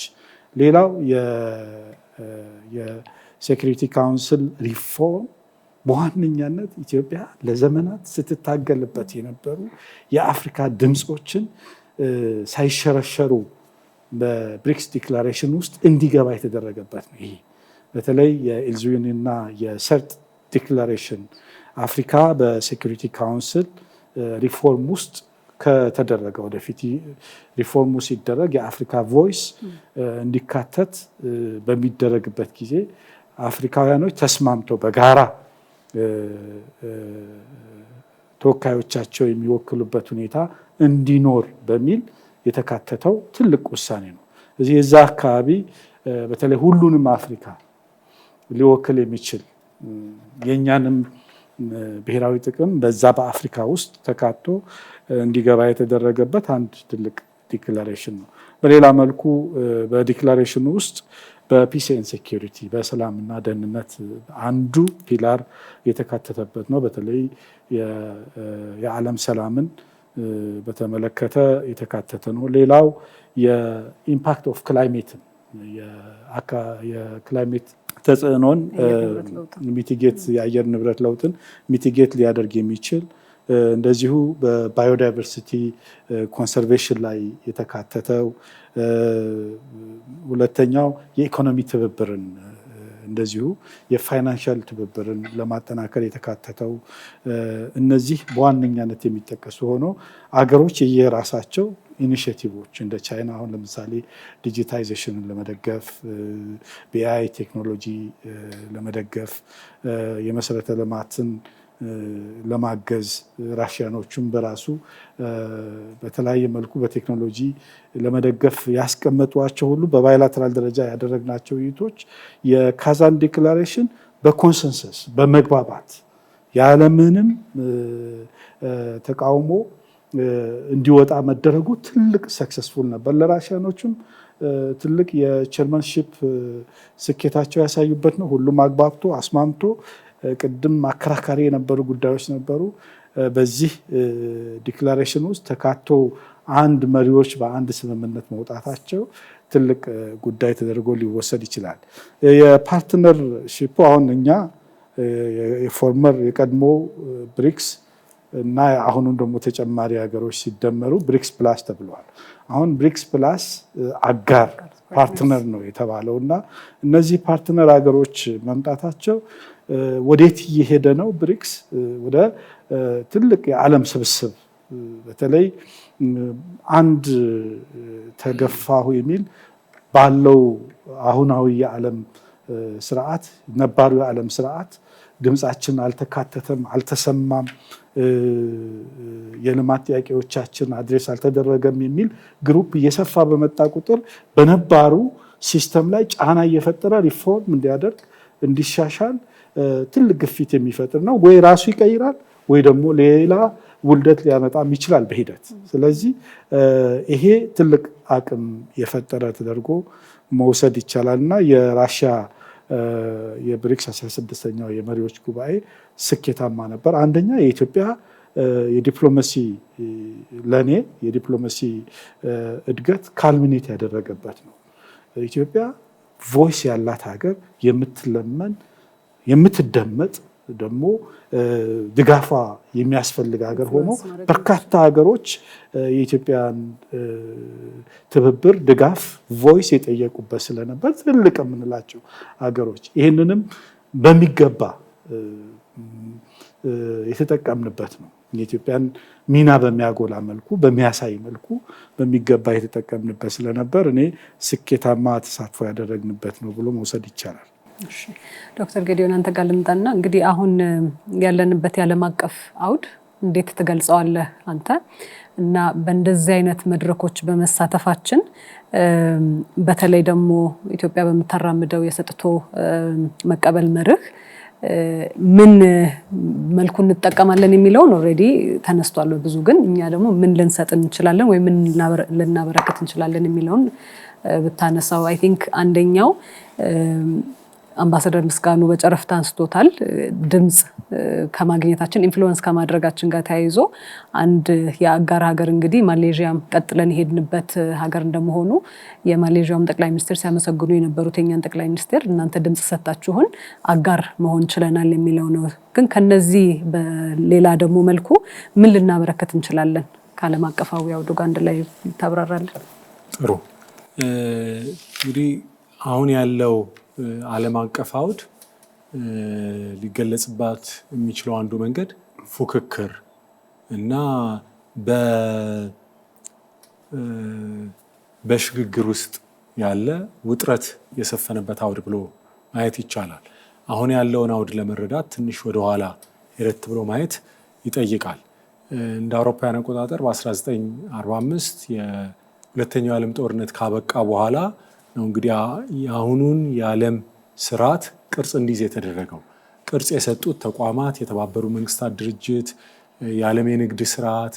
ሌላው የሴኩሪቲ ካውንስል ሪፎርም በዋነኛነት ኢትዮጵያ ለዘመናት ስትታገልበት የነበሩ የአፍሪካ ድምፆችን ሳይሸረሸሩ በብሪክስ ዲክላሬሽን ውስጥ እንዲገባ የተደረገበት ነው። ይሄ በተለይ የኤልዙዊንና የሰርጥ ዲክላሬሽን አፍሪካ በሴኩሪቲ ካውንስል ሪፎርም ውስጥ ከተደረገ ወደፊት ሪፎርሙ ሲደረግ የአፍሪካ ቮይስ እንዲካተት በሚደረግበት ጊዜ አፍሪካውያኖች ተስማምተው በጋራ ተወካዮቻቸው የሚወክሉበት ሁኔታ እንዲኖር በሚል የተካተተው ትልቅ ውሳኔ ነው። እዚህ የዛ አካባቢ በተለይ ሁሉንም አፍሪካ ሊወክል የሚችል የእኛንም ብሔራዊ ጥቅም በዛ በአፍሪካ ውስጥ ተካቶ እንዲገባ የተደረገበት አንድ ትልቅ ዲክላሬሽን ነው። በሌላ መልኩ በዲክላሬሽኑ ውስጥ በፒስ ኤንድ ሴኩሪቲ በሰላምና ደህንነት አንዱ ፒላር የተካተተበት ነው። በተለይ የዓለም ሰላምን በተመለከተ የተካተተ ነው። ሌላው የኢምፓክት ኦፍ ክላይሜትን የክላይሜት ተጽዕኖን ሚቲጌት የአየር ንብረት ለውጥን ሚቲጌት ሊያደርግ የሚችል እንደዚሁ በባዮዳይቨርሲቲ ኮንሰርቬሽን ላይ የተካተተው። ሁለተኛው የኢኮኖሚ ትብብርን እንደዚሁ የፋይናንሻል ትብብርን ለማጠናከር የተካተተው። እነዚህ በዋነኛነት የሚጠቀሱ ሆነው አገሮች የየራሳቸው ኢኒሽቲቮች እንደ ቻይና አሁን ለምሳሌ ዲጂታይዜሽንን ለመደገፍ በኤአይ ቴክኖሎጂ ለመደገፍ የመሰረተ ልማትን ለማገዝ ራሽያኖቹም በራሱ በተለያየ መልኩ በቴክኖሎጂ ለመደገፍ ያስቀመጧቸው ሁሉ በባይላተራል ደረጃ ያደረግናቸው ውይይቶች የካዛን ዲክላሬሽን በኮንሰንሰስ በመግባባት ያለምንም ተቃውሞ እንዲወጣ መደረጉ ትልቅ ሰክሰስፉል ነበር። ለራሽያኖቹም ትልቅ የቸርማንሺፕ ስኬታቸው ያሳዩበት ነው። ሁሉም አግባብቶ አስማምቶ ቅድም አከራካሪ የነበሩ ጉዳዮች ነበሩ። በዚህ ዲክላሬሽን ውስጥ ተካቶ አንድ መሪዎች በአንድ ስምምነት መውጣታቸው ትልቅ ጉዳይ ተደርጎ ሊወሰድ ይችላል። የፓርትነርሺፑ አሁን እኛ የፎርመር የቀድሞ ብሪክስ እና አሁኑም ደግሞ ተጨማሪ ሀገሮች ሲደመሩ ብሪክስ ፕላስ ተብለዋል። አሁን ብሪክስ ፕላስ አጋር ፓርትነር ነው የተባለው እና እነዚህ ፓርትነር ሀገሮች መምጣታቸው ወዴት እየሄደ ነው? ብሪክስ ወደ ትልቅ የዓለም ስብስብ በተለይ አንድ ተገፋሁ የሚል ባለው አሁናዊ የዓለም ስርዓት ነባሩ የዓለም ስርዓት ድምፃችን አልተካተተም፣ አልተሰማም፣ የልማት ጥያቄዎቻችን አድሬስ አልተደረገም የሚል ግሩፕ እየሰፋ በመጣ ቁጥር በነባሩ ሲስተም ላይ ጫና እየፈጠረ ሪፎርም እንዲያደርግ እንዲሻሻል ትልቅ ግፊት የሚፈጥር ነው። ወይ ራሱ ይቀይራል ወይ ደግሞ ሌላ ውልደት ሊያመጣም ይችላል በሂደት። ስለዚህ ይሄ ትልቅ አቅም የፈጠረ ተደርጎ መውሰድ ይቻላል እና የራሽያ የብሪክስ 16ኛው የመሪዎች ጉባኤ ስኬታማ ነበር። አንደኛ የኢትዮጵያ የዲፕሎማሲ ለኔ የዲፕሎማሲ እድገት ካልሚኔት ያደረገበት ነው። ኢትዮጵያ ቮይስ ያላት ሀገር የምትለመን የምትደመጥ ደግሞ ድጋፏ የሚያስፈልግ ሀገር ሆኖ በርካታ ሀገሮች የኢትዮጵያን ትብብር ድጋፍ ቮይስ የጠየቁበት ስለነበር ትልልቅ የምንላቸው ሀገሮች ይህንንም በሚገባ የተጠቀምንበት ነው። የኢትዮጵያን ሚና በሚያጎላ መልኩ በሚያሳይ መልኩ በሚገባ የተጠቀምንበት ስለነበር እኔ ስኬታማ ተሳትፎ ያደረግንበት ነው ብሎ መውሰድ ይቻላል።
ዶክተር ጌዲዮን አንተ ጋር ልምጣና እንግዲህ አሁን ያለንበት የዓለም አቀፍ አውድ እንዴት ትገልጸዋለህ አንተ? እና በእንደዚህ አይነት መድረኮች በመሳተፋችን በተለይ ደግሞ ኢትዮጵያ በምታራምደው የሰጥቶ መቀበል መርህ ምን መልኩ እንጠቀማለን የሚለውን ኦልሬዲ ተነስቷል ብዙ። ግን እኛ ደግሞ ምን ልንሰጥ እንችላለን ወይ ምን ልናበረከት እንችላለን የሚለውን ብታነሳው። አይ ቲንክ አንደኛው አምባሳደር ምስጋኑ በጨረፍታ አንስቶታል። ድምፅ ከማግኘታችን ኢንፍሉዌንስ ከማድረጋችን ጋር ተያይዞ አንድ የአጋር ሀገር እንግዲህ ማሌዥያም ቀጥለን የሄድንበት ሀገር እንደመሆኑ የማሌዥያም ጠቅላይ ሚኒስትር ሲያመሰግኑ የነበሩት የኛን ጠቅላይ ሚኒስትር እናንተ ድምፅ ሰጣችሁን አጋር መሆን ችለናል የሚለው ነው። ግን ከነዚህ በሌላ ደግሞ መልኩ ምን ልናበረከት እንችላለን ከዓለም አቀፋዊ አውዱ ጋር አንድ ላይ ታብራራለን?
ጥሩ። እንግዲህ አሁን ያለው ዓለም አቀፍ አውድ ሊገለጽባት የሚችለው አንዱ መንገድ ፉክክር እና በሽግግር ውስጥ ያለ ውጥረት የሰፈነበት አውድ ብሎ ማየት ይቻላል። አሁን ያለውን አውድ ለመረዳት ትንሽ ወደኋላ ሄደት ብሎ ማየት ይጠይቃል። እንደ አውሮፓውያን አቆጣጠር በ1945 የሁለተኛው የዓለም ጦርነት ካበቃ በኋላ ነው እንግዲህ የአሁኑን የዓለም ስርዓት ቅርጽ እንዲይዝ የተደረገው። ቅርጽ የሰጡት ተቋማት የተባበሩ መንግስታት ድርጅት፣ የዓለም የንግድ ስርዓት፣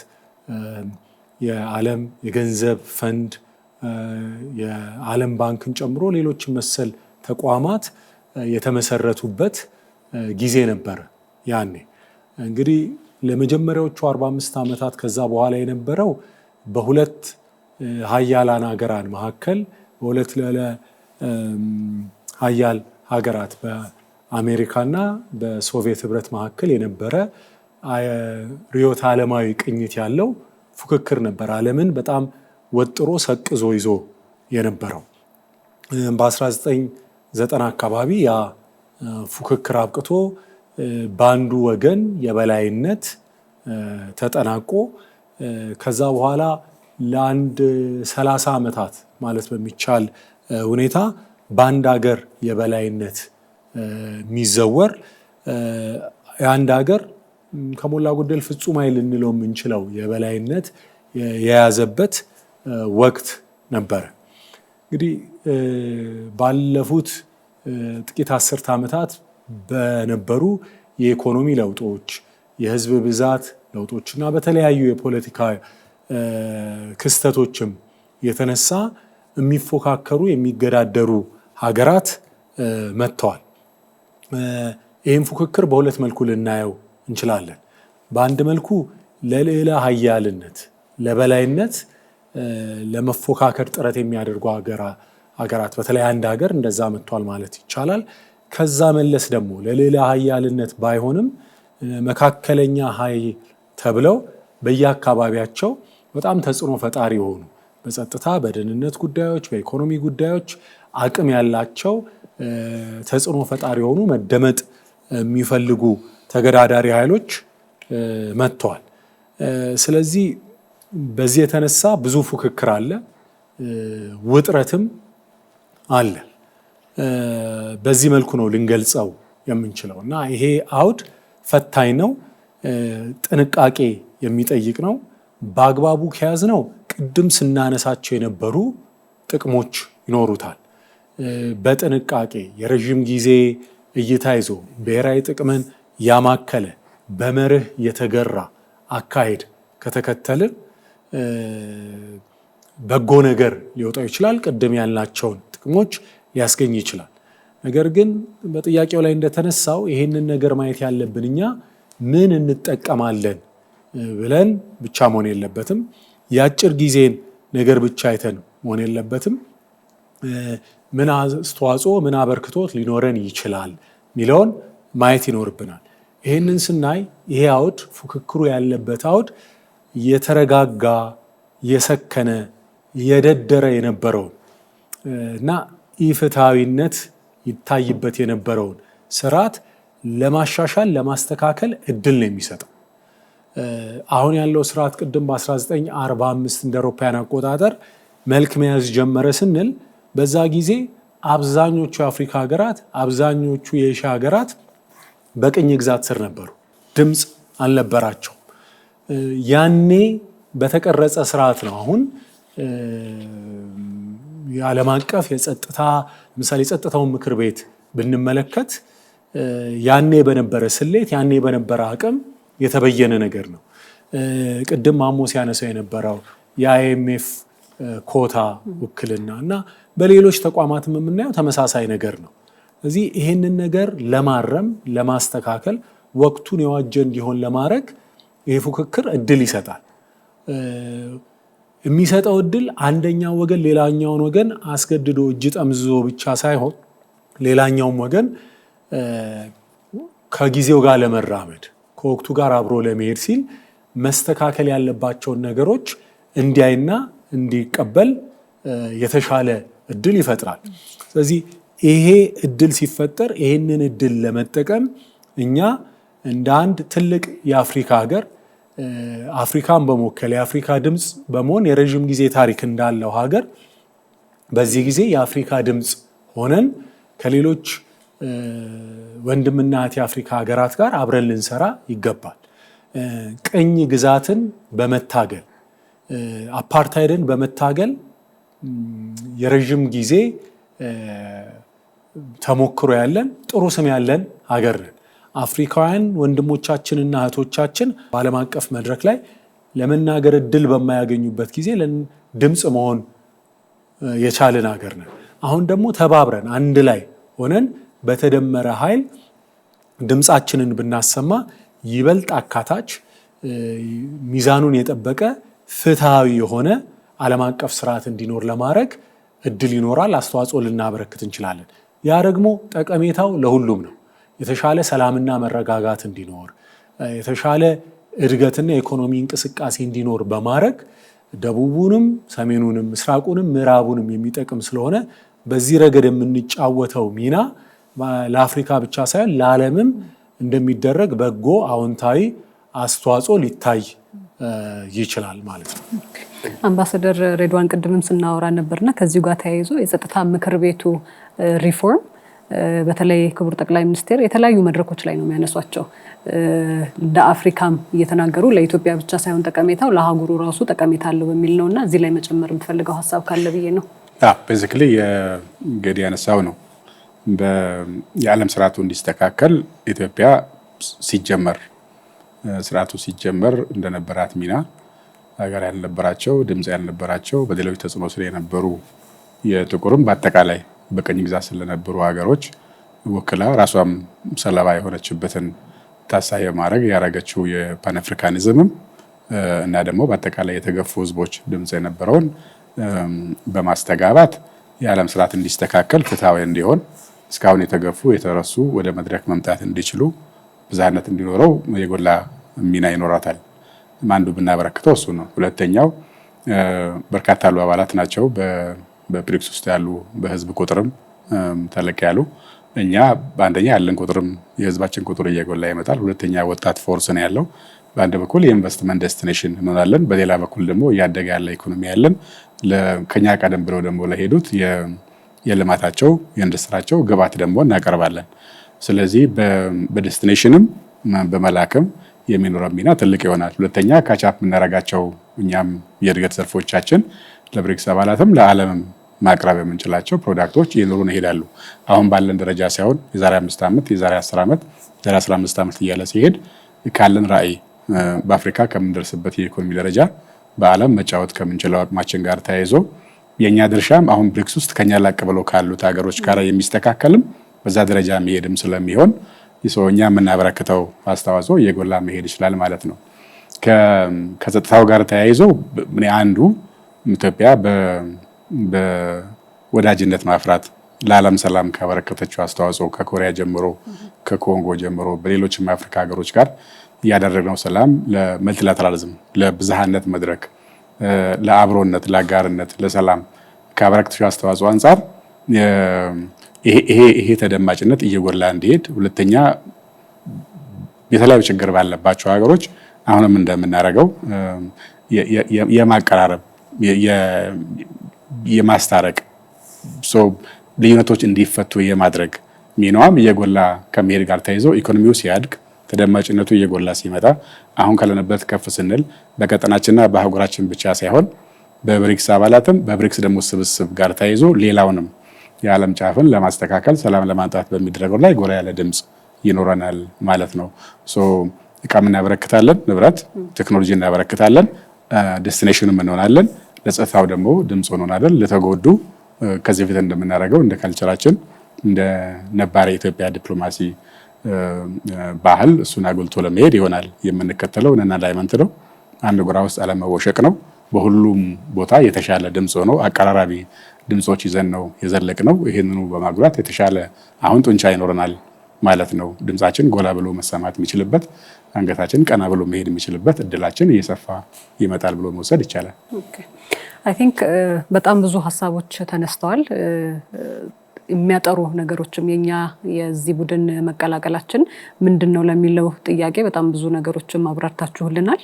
የዓለም የገንዘብ ፈንድ፣ የዓለም ባንክን ጨምሮ ሌሎችን መሰል ተቋማት የተመሰረቱበት ጊዜ ነበረ። ያኔ እንግዲህ ለመጀመሪያዎቹ 45 ዓመታት ከዛ በኋላ የነበረው በሁለት ሀያላን ሀገራት መካከል በሁለት ሀያል ሀገራት በአሜሪካና በሶቪየት ህብረት መካከል የነበረ ርዕዮተ ዓለማዊ ቅኝት ያለው ፉክክር ነበር። ዓለምን በጣም ወጥሮ ሰቅዞ ይዞ የነበረው በ1990 አካባቢ ያ ፉክክር አብቅቶ በአንዱ ወገን የበላይነት ተጠናቆ ከዛ በኋላ ለአንድ 30 ዓመታት ማለት በሚቻል ሁኔታ በአንድ ሀገር የበላይነት የሚዘወር የአንድ ሀገር ከሞላ ጎደል ፍጹም ኃይል ልንለው የምንችለው የበላይነት የያዘበት ወቅት ነበረ። እንግዲህ ባለፉት ጥቂት አስርተ ዓመታት በነበሩ የኢኮኖሚ ለውጦች፣ የህዝብ ብዛት ለውጦች እና በተለያዩ የፖለቲካ ክስተቶችም የተነሳ የሚፎካከሩ የሚገዳደሩ ሀገራት መጥተዋል። ይህም ፉክክር በሁለት መልኩ ልናየው እንችላለን። በአንድ መልኩ ለልዕለ ሀያልነት ለበላይነት ለመፎካከር ጥረት የሚያደርጉ ሀገራት በተለይ አንድ ሀገር እንደዛ መጥቷል ማለት ይቻላል። ከዛ መለስ ደግሞ ለልዕለ ሀያልነት ባይሆንም መካከለኛ ኃይል ተብለው በየአካባቢያቸው በጣም ተጽዕኖ ፈጣሪ የሆኑ በጸጥታ፣ በደህንነት ጉዳዮች፣ በኢኮኖሚ ጉዳዮች አቅም ያላቸው ተጽዕኖ ፈጣሪ የሆኑ መደመጥ የሚፈልጉ ተገዳዳሪ ኃይሎች መጥተዋል። ስለዚህ በዚህ የተነሳ ብዙ ፉክክር አለ፣ ውጥረትም አለ። በዚህ መልኩ ነው ልንገልጸው የምንችለው እና ይሄ አውድ ፈታኝ ነው፣ ጥንቃቄ የሚጠይቅ ነው። በአግባቡ ከያዝነው ቅድም ስናነሳቸው የነበሩ ጥቅሞች ይኖሩታል። በጥንቃቄ የረዥም ጊዜ እይታ ይዞ ብሔራዊ ጥቅምን ያማከለ በመርህ የተገራ አካሄድ ከተከተልን በጎ ነገር ሊወጣው ይችላል። ቅድም ያልናቸውን ጥቅሞች ሊያስገኝ ይችላል። ነገር ግን በጥያቄው ላይ እንደተነሳው ይሄንን ነገር ማየት ያለብን እኛ ምን እንጠቀማለን ብለን ብቻ መሆን የለበትም። የአጭር ጊዜን ነገር ብቻ አይተን መሆን የለበትም። ምን አስተዋጽኦ ምን አበርክቶት ሊኖረን ይችላል የሚለውን ማየት ይኖርብናል። ይህንን ስናይ ይሄ አውድ ፉክክሩ ያለበት አውድ የተረጋጋ የሰከነ የደደረ የነበረውን እና ኢፍትሐዊነት ይታይበት የነበረውን ስርዓት ለማሻሻል ለማስተካከል እድል ነው የሚሰጠው። አሁን ያለው ስርዓት ቅድም በ1945 እንደ አውሮፓውያን አቆጣጠር መልክ መያዝ ጀመረ ስንል በዛ ጊዜ አብዛኞቹ የአፍሪካ ሀገራት አብዛኞቹ የኤሽያ ሀገራት በቅኝ ግዛት ስር ነበሩ። ድምፅ አልነበራቸው። ያኔ በተቀረጸ ስርዓት ነው አሁን የዓለም አቀፍ የጸጥታ ለምሳሌ የጸጥታውን ምክር ቤት ብንመለከት ያኔ በነበረ ስሌት ያኔ በነበረ አቅም የተበየነ ነገር ነው። ቅድም ማሞ ሲያነሳው የነበረው የአይኤምኤፍ ኮታ ውክልና እና በሌሎች ተቋማትም የምናየው ተመሳሳይ ነገር ነው። ስለዚህ ይህንን ነገር ለማረም ለማስተካከል ወቅቱን የዋጀ እንዲሆን ለማድረግ ይሄ ፉክክር እድል ይሰጣል። የሚሰጠው እድል አንደኛው ወገን ሌላኛውን ወገን አስገድዶ እጅ ጠምዝዞ ብቻ ሳይሆን ሌላኛውም ወገን ከጊዜው ጋር ለመራመድ ከወቅቱ ጋር አብሮ ለመሄድ ሲል መስተካከል ያለባቸውን ነገሮች እንዲያይና እንዲቀበል የተሻለ እድል ይፈጥራል። ስለዚህ ይሄ እድል ሲፈጠር ይሄንን እድል ለመጠቀም እኛ እንደ አንድ ትልቅ የአፍሪካ ሀገር አፍሪካን በመወከል የአፍሪካ ድምፅ በመሆን የረዥም ጊዜ ታሪክ እንዳለው ሀገር በዚህ ጊዜ የአፍሪካ ድምፅ ሆነን ከሌሎች ወንድምና እህት የአፍሪካ ሀገራት ጋር አብረን ልንሰራ ይገባል። ቅኝ ግዛትን በመታገል አፓርታይድን በመታገል የረዥም ጊዜ ተሞክሮ ያለን ጥሩ ስም ያለን ሀገር ነን። አፍሪካውያን ወንድሞቻችንና እህቶቻችን በዓለም አቀፍ መድረክ ላይ ለመናገር እድል በማያገኙበት ጊዜ ድምፅ መሆን የቻልን ሀገር ነን። አሁን ደግሞ ተባብረን አንድ ላይ ሆነን በተደመረ ኃይል ድምፃችንን ብናሰማ ይበልጥ አካታች ሚዛኑን የጠበቀ ፍትሃዊ የሆነ ዓለም አቀፍ ስርዓት እንዲኖር ለማድረግ እድል ይኖራል፣ አስተዋጽኦ ልናበረክት እንችላለን። ያ ደግሞ ጠቀሜታው ለሁሉም ነው። የተሻለ ሰላምና መረጋጋት እንዲኖር፣ የተሻለ እድገትና የኢኮኖሚ እንቅስቃሴ እንዲኖር በማድረግ ደቡቡንም፣ ሰሜኑንም፣ ምስራቁንም ምዕራቡንም የሚጠቅም ስለሆነ በዚህ ረገድ የምንጫወተው ሚና ለአፍሪካ ብቻ ሳይሆን ለዓለምም እንደሚደረግ በጎ አዎንታዊ አስተዋጽኦ ሊታይ ይችላል ማለት ነው።
አምባሳደር ሬድዋን ቅድምም ስናወራ ነበርና ከዚሁ ጋር ተያይዞ የጸጥታ ምክር ቤቱ ሪፎርም በተለይ ክቡር ጠቅላይ ሚኒስትር የተለያዩ መድረኮች ላይ ነው የሚያነሷቸው። እንደ አፍሪካም እየተናገሩ ለኢትዮጵያ ብቻ ሳይሆን ጠቀሜታው ለሀገሩ ራሱ ጠቀሜታ አለው በሚል ነውና እዚህ ላይ መጨመር የምትፈልገው ሀሳብ ካለ ብዬ ነው።
ቤዚክሊ እንግዲህ ያነሳው ነው የዓለም ስርዓቱ እንዲስተካከል ኢትዮጵያ ስርዓቱ ሲጀመር እንደነበራት ሚና ሀገር ያልነበራቸው ድምፅ ያልነበራቸው በሌሎች ተጽዕኖ ስር የነበሩ የጥቁርም በአጠቃላይ በቀኝ ግዛት ስለነበሩ ሀገሮች ወክላ ራሷም ሰለባ የሆነችበትን ታሳቢ በማድረግ ያደረገችው የፓን አፍሪካኒዝምም እና ደግሞ በአጠቃላይ የተገፉ ህዝቦች ድምፅ የነበረውን በማስተጋባት የዓለም ስርዓት እንዲስተካከል ፍትሃዊ እንዲሆን እስካሁን የተገፉ የተረሱ ወደ መድረክ መምጣት እንዲችሉ ብዝሃነት እንዲኖረው የጎላ ሚና ይኖራታል። አንዱ ብናበረክተው እሱ ነው። ሁለተኛው በርካታ ያሉ አባላት ናቸው በብሪክስ ውስጥ ያሉ በህዝብ ቁጥርም ተለቅ ያሉ። እኛ በአንደኛ ያለን ቁጥርም የህዝባችን ቁጥር እየጎላ ይመጣል። ሁለተኛ ወጣት ፎርስ ነው ያለው። በአንድ በኩል የኢንቨስትመንት ዴስቲኔሽን እንሆናለን፣ በሌላ በኩል ደግሞ እያደገ ያለ ኢኮኖሚ ያለን ከኛ ቀደም ብለው ደግሞ ለሄዱት የልማታቸው የኢንዱስትሪያቸው ግብዓት ደግሞ እናቀርባለን። ስለዚህ በዴስቲኔሽንም በመላክም የሚኖረው ሚና ትልቅ ይሆናል። ሁለተኛ ካቻፕ የምናደርጋቸው እኛም የእድገት ዘርፎቻችን ለብሪክስ አባላትም ለዓለምም ማቅረብ የምንችላቸው ፕሮዳክቶች ይኖሩን ይሄዳሉ። አሁን ባለን ደረጃ ሳይሆን የዛሬ 5 ዓመት የዛሬ 10 ዓመት የዛሬ 15 ዓመት እያለ ሲሄድ ካለን ራዕይ በአፍሪካ ከምንደርስበት የኢኮኖሚ ደረጃ በዓለም መጫወት ከምንችለው አቅማችን ጋር ተያይዞ የኛ ድርሻም አሁን ብሪክስ ውስጥ ከኛ ላቅ ብለው ካሉት ሀገሮች ጋር የሚስተካከልም በዛ ደረጃ መሄድም ስለሚሆን እኛ የምናበረክተው አስተዋጽኦ እየጎላ መሄድ ይችላል ማለት ነው። ከጸጥታው ጋር ተያይዞ አንዱ ኢትዮጵያ በወዳጅነት ማፍራት ለዓለም ሰላም ካበረከተችው አስተዋጽኦ ከኮሪያ ጀምሮ ከኮንጎ ጀምሮ በሌሎችም የአፍሪካ ሀገሮች ጋር ያደረግነው ሰላም ለመልቲላተራሊዝም ለብዝሃነት መድረክ ለአብሮነት ለአጋርነት ለሰላም ካበረከተችው አስተዋጽኦ አንጻር ይሄ ተደማጭነት እየጎላ እንዲሄድ ሁለተኛ የተለያዩ ችግር ባለባቸው ሀገሮች አሁንም እንደምናደርገው የማቀራረብ የማስታረቅ ልዩነቶች እንዲፈቱ የማድረግ ሚናዋም እየጎላ ከመሄድ ጋር ተያይዞ ኢኮኖሚው ሲያድግ ተደማጭነቱ እየጎላ ሲመጣ አሁን ካለንበት ከፍ ስንል በቀጠናችንና በአህጉራችን ብቻ ሳይሆን በብሪክስ አባላትም በብሪክስ ደግሞ ስብስብ ጋር ተያይዞ ሌላውንም የዓለም ጫፍን ለማስተካከል ሰላም ለማምጣት በሚደረገው ላይ ጎላ ያለ ድምፅ ይኖረናል ማለት ነው። እቃም እናበረክታለን፣ ንብረት ቴክኖሎጂ እናበረክታለን፣ ዴስቲኔሽንም እንሆናለን፣ ለጸጥታው ደግሞ ድምፅ እንሆናለን። ለተጎዱ ከዚህ በፊት እንደምናደርገው እንደ ካልቸራችን እንደ ነባር የኢትዮጵያ ዲፕሎማሲ ባህል እሱን አጉልቶ ለመሄድ ይሆናል የምንከተለው። እና ዳይመንት ነው አንድ ጎራ ውስጥ አለመወሸቅ ነው። በሁሉም ቦታ የተሻለ ድምፅ ሆኖ አቀራራቢ ድምጾች ይዘን ነው የዘለቅ ነው። ይህንኑ በማጉላት የተሻለ አሁን ጡንቻ ይኖረናል ማለት ነው። ድምጻችን ጎላ ብሎ መሰማት የሚችልበት አንገታችን ቀና ብሎ መሄድ የሚችልበት እድላችን እየሰፋ ይመጣል ብሎ መውሰድ ይቻላል።
አይ ቲንክ በጣም ብዙ ሀሳቦች ተነስተዋል። የሚያጠሩ ነገሮችም የኛ የዚህ ቡድን መቀላቀላችን ምንድነው ለሚለው ጥያቄ በጣም ብዙ ነገሮችም አብራርታችሁልናል።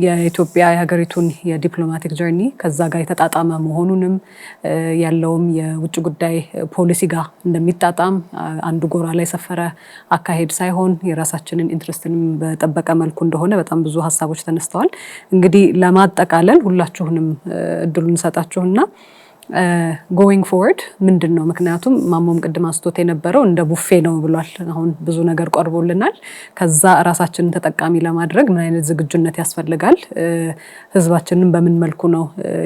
የኢትዮጵያ የሀገሪቱን የዲፕሎማቲክ ጀርኒ ከዛ ጋር የተጣጣመ መሆኑንም ያለውም የውጭ ጉዳይ ፖሊሲ ጋር እንደሚጣጣም አንዱ ጎራ ላይ ሰፈረ አካሄድ ሳይሆን የራሳችንን ኢንትረስትንም በጠበቀ መልኩ እንደሆነ በጣም ብዙ ሀሳቦች ተነስተዋል። እንግዲህ ለማጠቃለል ሁላችሁንም እድሉን ሰጣችሁና ጎይንግ ፎርወርድ ምንድን ነው? ምክንያቱም ማሞም ቅድም አንስቶት የነበረው እንደ ቡፌ ነው ብሏል። አሁን ብዙ ነገር ቀርቦልናል። ከዛ ራሳችንን ተጠቃሚ ለማድረግ ምን አይነት ዝግጁነት ያስፈልጋል? ህዝባችንን በምን መልኩ ነው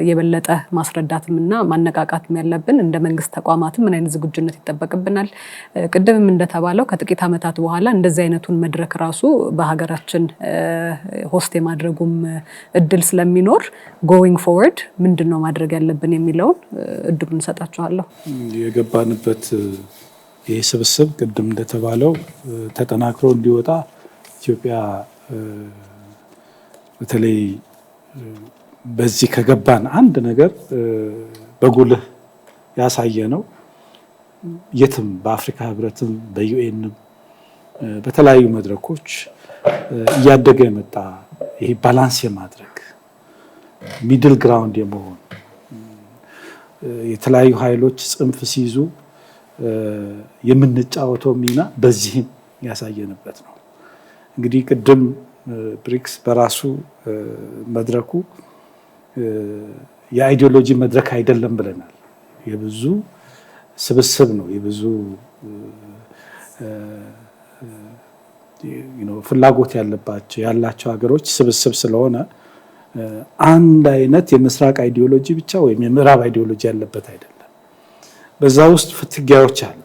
የበለጠ ማስረዳትም እና ማነቃቃትም ያለብን? እንደ መንግስት ተቋማትም ምን አይነት ዝግጁነት ይጠበቅብናል? ቅድምም እንደተባለው ከጥቂት ዓመታት በኋላ እንደዚህ አይነቱን መድረክ ራሱ በሀገራችን ሆስት የማድረጉም እድል ስለሚኖር ጎይንግ ፎርወርድ ምንድን ነው ማድረግ ያለብን የሚለውን እድሉን እንሰጣችኋለሁ።
የገባንበት ይህ ስብስብ ቅድም እንደተባለው ተጠናክሮ እንዲወጣ ኢትዮጵያ በተለይ በዚህ ከገባን አንድ ነገር በጉልህ ያሳየ ነው። የትም በአፍሪካ ህብረትም በዩኤንም በተለያዩ መድረኮች እያደገ የመጣ ይሄ ባላንስ የማድረግ ሚድል ግራውንድ የመሆን የተለያዩ ኃይሎች ጽንፍ ሲይዙ የምንጫወተው ሚና በዚህም ያሳየንበት ነው። እንግዲህ ቅድም ብሪክስ በራሱ መድረኩ የአይዲዮሎጂ መድረክ አይደለም ብለናል። የብዙ ስብስብ ነው። የብዙ ፍላጎት ያላቸው ሀገሮች ስብስብ ስለሆነ አንድ አይነት የምስራቅ አይዲዮሎጂ ብቻ ወይም የምዕራብ አይዲዮሎጂ ያለበት አይደለም። በዛ ውስጥ ፍትጊያዎች አሉ።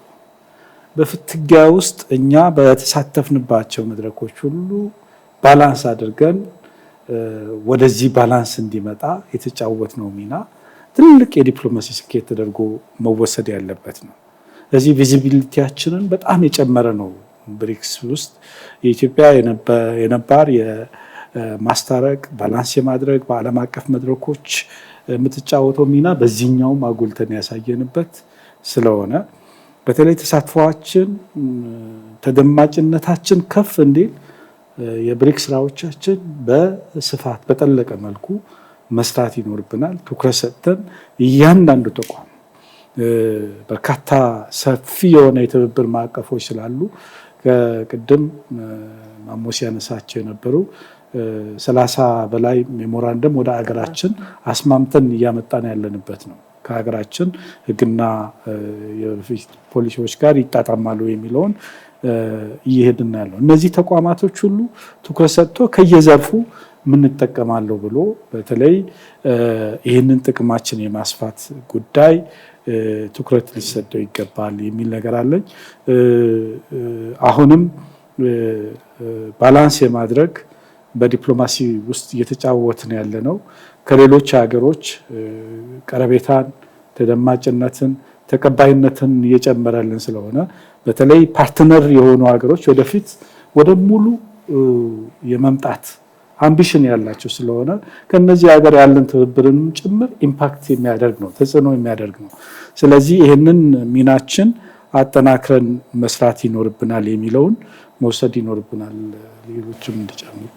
በፍትጊያ ውስጥ እኛ በተሳተፍንባቸው መድረኮች ሁሉ ባላንስ አድርገን ወደዚህ ባላንስ እንዲመጣ የተጫወትነው ሚና ትልቅ የዲፕሎማሲ ስኬት ተደርጎ መወሰድ ያለበት ነው። እዚህ ቪዚቢሊቲያችንን በጣም የጨመረ ነው። ብሪክስ ውስጥ የኢትዮጵያ የነባር ማስታረቅ ባላንስ የማድረግ በዓለም አቀፍ መድረኮች የምትጫወተው ሚና በዚህኛውም አጉልተን ያሳየንበት ስለሆነ በተለይ ተሳትፏችን ተደማጭነታችን ከፍ እንዲል የብሪክስ ስራዎቻችን በስፋት በጠለቀ መልኩ መስራት ይኖርብናል። ትኩረት ሰጥተን እያንዳንዱ ተቋም በርካታ ሰፊ የሆነ የትብብር ማዕቀፎች ስላሉ ከቅድም ማሞስ ያነሳቸው የነበሩ 30 በላይ ሜሞራንደም ወደ ሀገራችን አስማምተን እያመጣን ያለንበት ነው። ከሀገራችን ሕግና የፊት ፖሊሲዎች ጋር ይጣጣማሉ የሚለውን እየሄድን ያለው እነዚህ ተቋማቶች ሁሉ ትኩረት ሰጥቶ ከየዘርፉ ምን እንጠቀማለሁ ብሎ በተለይ ይህንን ጥቅማችን የማስፋት ጉዳይ ትኩረት ሊሰጠው ይገባል የሚል ነገር አለኝ። አሁንም ባላንስ የማድረግ በዲፕሎማሲ ውስጥ እየተጫወትን ያለ ነው። ከሌሎች ሀገሮች ቀረቤታን፣ ተደማጭነትን ተቀባይነትን እየጨመረልን ስለሆነ በተለይ ፓርትነር የሆኑ ሀገሮች ወደፊት ወደ ሙሉ የመምጣት አምቢሽን ያላቸው ስለሆነ ከነዚህ ሀገር ያለን ትብብርን ጭምር ኢምፓክት የሚያደርግ ነው፣ ተጽዕኖ የሚያደርግ ነው። ስለዚህ ይህንን ሚናችን አጠናክረን መስራት ይኖርብናል የሚለውን መውሰድ ይኖርብናል። ሌሎችም እንዲጨምሩ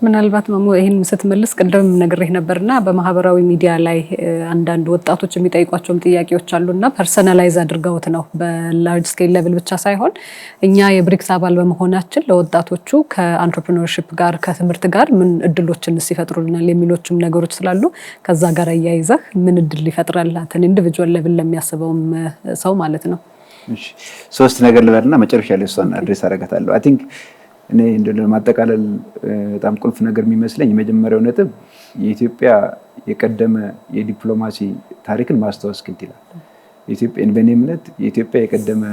ምናልባት ማሞ ይህን ስትመልስ ቅድም ነግሬህ ነበርና በማህበራዊ ሚዲያ ላይ አንዳንድ ወጣቶች የሚጠይቋቸውም ጥያቄዎች አሉና ፐርሰናላይዝ አድርገውት ነው በላርጅ ስኬል ሌቭል ብቻ ሳይሆን እኛ የብሪክስ አባል በመሆናችን ለወጣቶቹ ከአንትረፕረነርሺፕ ጋር ከትምህርት ጋር ምን እድሎችን ይፈጥሩልናል የሚሎችም ነገሮች ስላሉ ከዛ ጋር አያይዘህ ምን እድል ይፈጥራል ኢንዲቪጁዋል ሌቭል ለሚያስበውም ሰው ማለት ነው።
እሺ 3 ነገር ልበልና መጨረሻ ላይ እሷን አድሬስ አደርጋታለሁ። አይ ቲንክ እኔ እንደለ ማጠቃለል በጣም ቁልፍ ነገር የሚመስለኝ የመጀመሪያው ነጥብ የኢትዮጵያ የቀደመ የዲፕሎማሲ ታሪክን ማስታወስ ግድ ይላል። የኢትዮጵያን በእኔ እምነት የኢትዮጵያ የቀደመ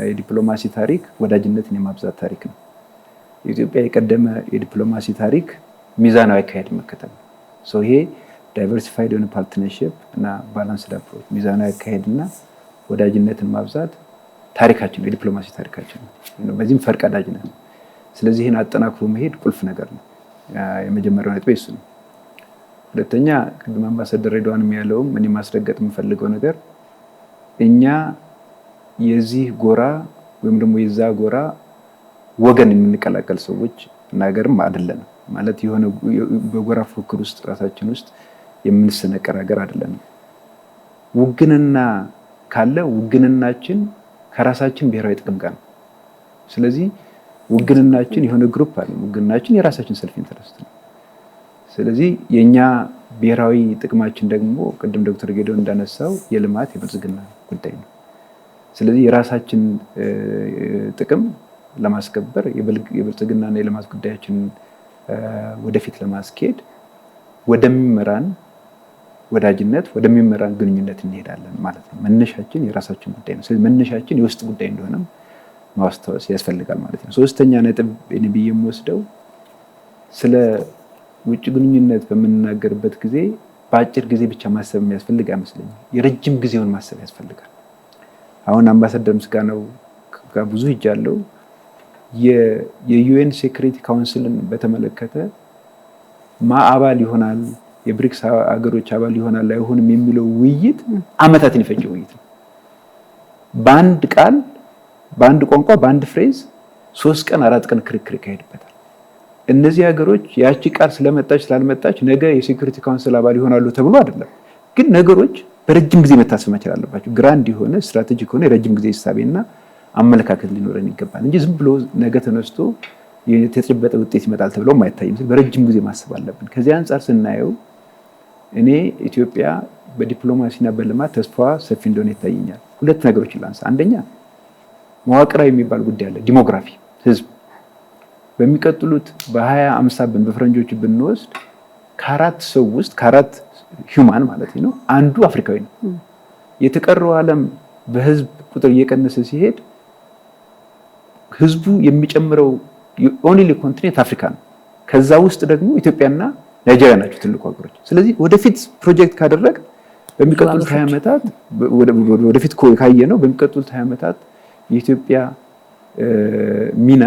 የዲፕሎማሲ ታሪክ ወዳጅነትን የማብዛት ታሪክ ነው። የኢትዮጵያ የቀደመ የዲፕሎማሲ ታሪክ ሚዛናዊ አካሄድ መከተል ነው። ሶ ይሄ ዳይቨርሲፋይድ የሆነ ፓርትነርሺፕ እና ባላንስድ አፕሮች ሚዛናዊ አካሄድና ወዳጅነትን ማብዛት ታሪካችን ነው፣ የዲፕሎማሲ ታሪካችን ነው። በዚህም ፈርቀዳጅ ነን። ስለዚህ ይህን አጠናክሮ መሄድ ቁልፍ ነገር ነው። የመጀመሪያው ነጥብ እሱ ነው። ሁለተኛ ቅድም አምባሳደር ሬድዋን ያለውም እኔ ማስረገጥ የምፈልገው ነገር እኛ የዚህ ጎራ ወይም ደግሞ የዛ ጎራ ወገን የምንቀላቀል ሰዎች እና ሀገርም አይደለንም ማለት የሆነ በጎራ ፉክክር ውስጥ ራሳችን ውስጥ የምንሰነቀር ሀገር አይደለንም። ውግንና ካለ ውግንናችን ከራሳችን ብሔራዊ ጥቅም ጋር ነው። ስለዚህ ውግንናችን የሆነ ግሩፕ አለ። ውግንናችን የራሳችን ሰልፍ ኢንተረስት ነው። ስለዚህ የኛ ብሔራዊ ጥቅማችን ደግሞ ቅድም ዶክተር ጌዶ እንዳነሳው የልማት የብልጽግና ጉዳይ ነው። ስለዚህ የራሳችን ጥቅም ለማስከበር የብልጽግናና የልማት ጉዳያችን ወደፊት ለማስኬድ ወደሚመራን ወዳጅነት ወደሚመራን ግንኙነት እንሄዳለን ማለት ነው። መነሻችን የራሳችን ጉዳይ ነው። ስለዚህ መነሻችን የውስጥ ጉዳይ እንደሆነም ማስተዋወስ ያስፈልጋል ማለት ነው። ሶስተኛ ነጥብ እኔ ብዬ የምወስደው ስለ ውጭ ግንኙነት በምንናገርበት ጊዜ በአጭር ጊዜ ብቻ ማሰብ የሚያስፈልግ አይመስለኝም። የረጅም ጊዜውን ማሰብ ያስፈልጋል። አሁን አምባሳደር ምስጋናው ጋር ብዙ ሄጃለሁ። የዩኤን ሴኩሪቲ ካውንስልን በተመለከተ አባል ይሆናል የብሪክስ ሀገሮች አባል ይሆናል አይሆንም የሚለው ውይይት አመታትን የፈጀ ውይይት ነው። በአንድ ቃል በአንድ ቋንቋ በአንድ ፍሬዝ 3 ቀን 4 ቀን ክርክር ይካሄድበታል። እነዚህ ሀገሮች ያቺ ቃል ስለመጣች ስላልመጣች ነገ የሴኩሪቲ ካውንስል አባል ይሆናሉ ተብሎ አይደለም። ግን ነገሮች በረጅም ጊዜ መታሰብ መቻል አለባቸው። ግራንድ የሆነ ስትራቴጂክ የሆነ የረጅም ጊዜ ሂሳቤና አመለካከት ሊኖረን ይገባል እንጂ ዝም ብሎ ነገ ተነስቶ የተጨበጠ ውጤት ይመጣል ተብሎ አይታይም። በረጅም ጊዜ ማሰብ አለብን። ከዚህ አንጻር ስናየው እኔ ኢትዮጵያ በዲፕሎማሲና በልማት ተስፋ ሰፊ እንደሆነ ይታየኛል። 2 ነገሮችን ላንሳ። አንደኛ መዋቅራዊ የሚባል ጉዳይ አለ። ዲሞግራፊ ህዝብ በሚቀጥሉት በ2050 በፈረንጆች ብንወስድ ከ4 ሰው ውስጥ ከ4 ሂውማን ማለት ነው አንዱ አፍሪካዊ ነው። የተቀረው ዓለም በህዝብ ቁጥር እየቀነሰ ሲሄድ ህዝቡ የሚጨምረው ኦንሊ ኮንቲኔንት አፍሪካ ነው። ከዛ ውስጥ ደግሞ ኢትዮጵያና ናይጄሪያ ናቸው ትልቁ ሀገሮች። ስለዚህ ወደፊት ፕሮጀክት ካደረግ በሚቀጥሉት 20 ዓመታት ወደፊት ካየ ነው በሚቀጥሉት 20 ዓመታት የኢትዮጵያ ሚና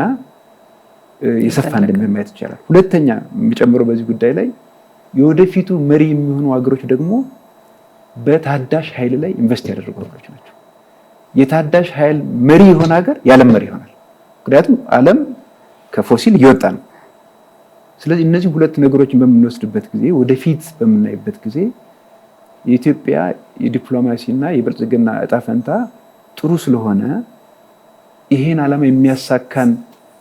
የሰፋ እንደሚሆን ማየት ይቻላል። ሁለተኛ የሚጨምረው በዚህ ጉዳይ ላይ የወደፊቱ መሪ የሚሆኑ ሀገሮች ደግሞ በታዳሽ ኃይል ላይ ኢንቨስት ያደረጉ ሀገሮች ናቸው። የታዳሽ ኃይል መሪ የሆነ ሀገር የዓለም መሪ ይሆናል። ምክንያቱም ዓለም ከፎሲል እየወጣ ነው። ስለዚህ እነዚህ 2 ነገሮችን በምንወስድበት ጊዜ ወደፊት በምናይበት ጊዜ የኢትዮጵያ የዲፕሎማሲና የብልጽግና እጣ ፈንታ ጥሩ ስለሆነ ይሄን ዓላማ የሚያሳካን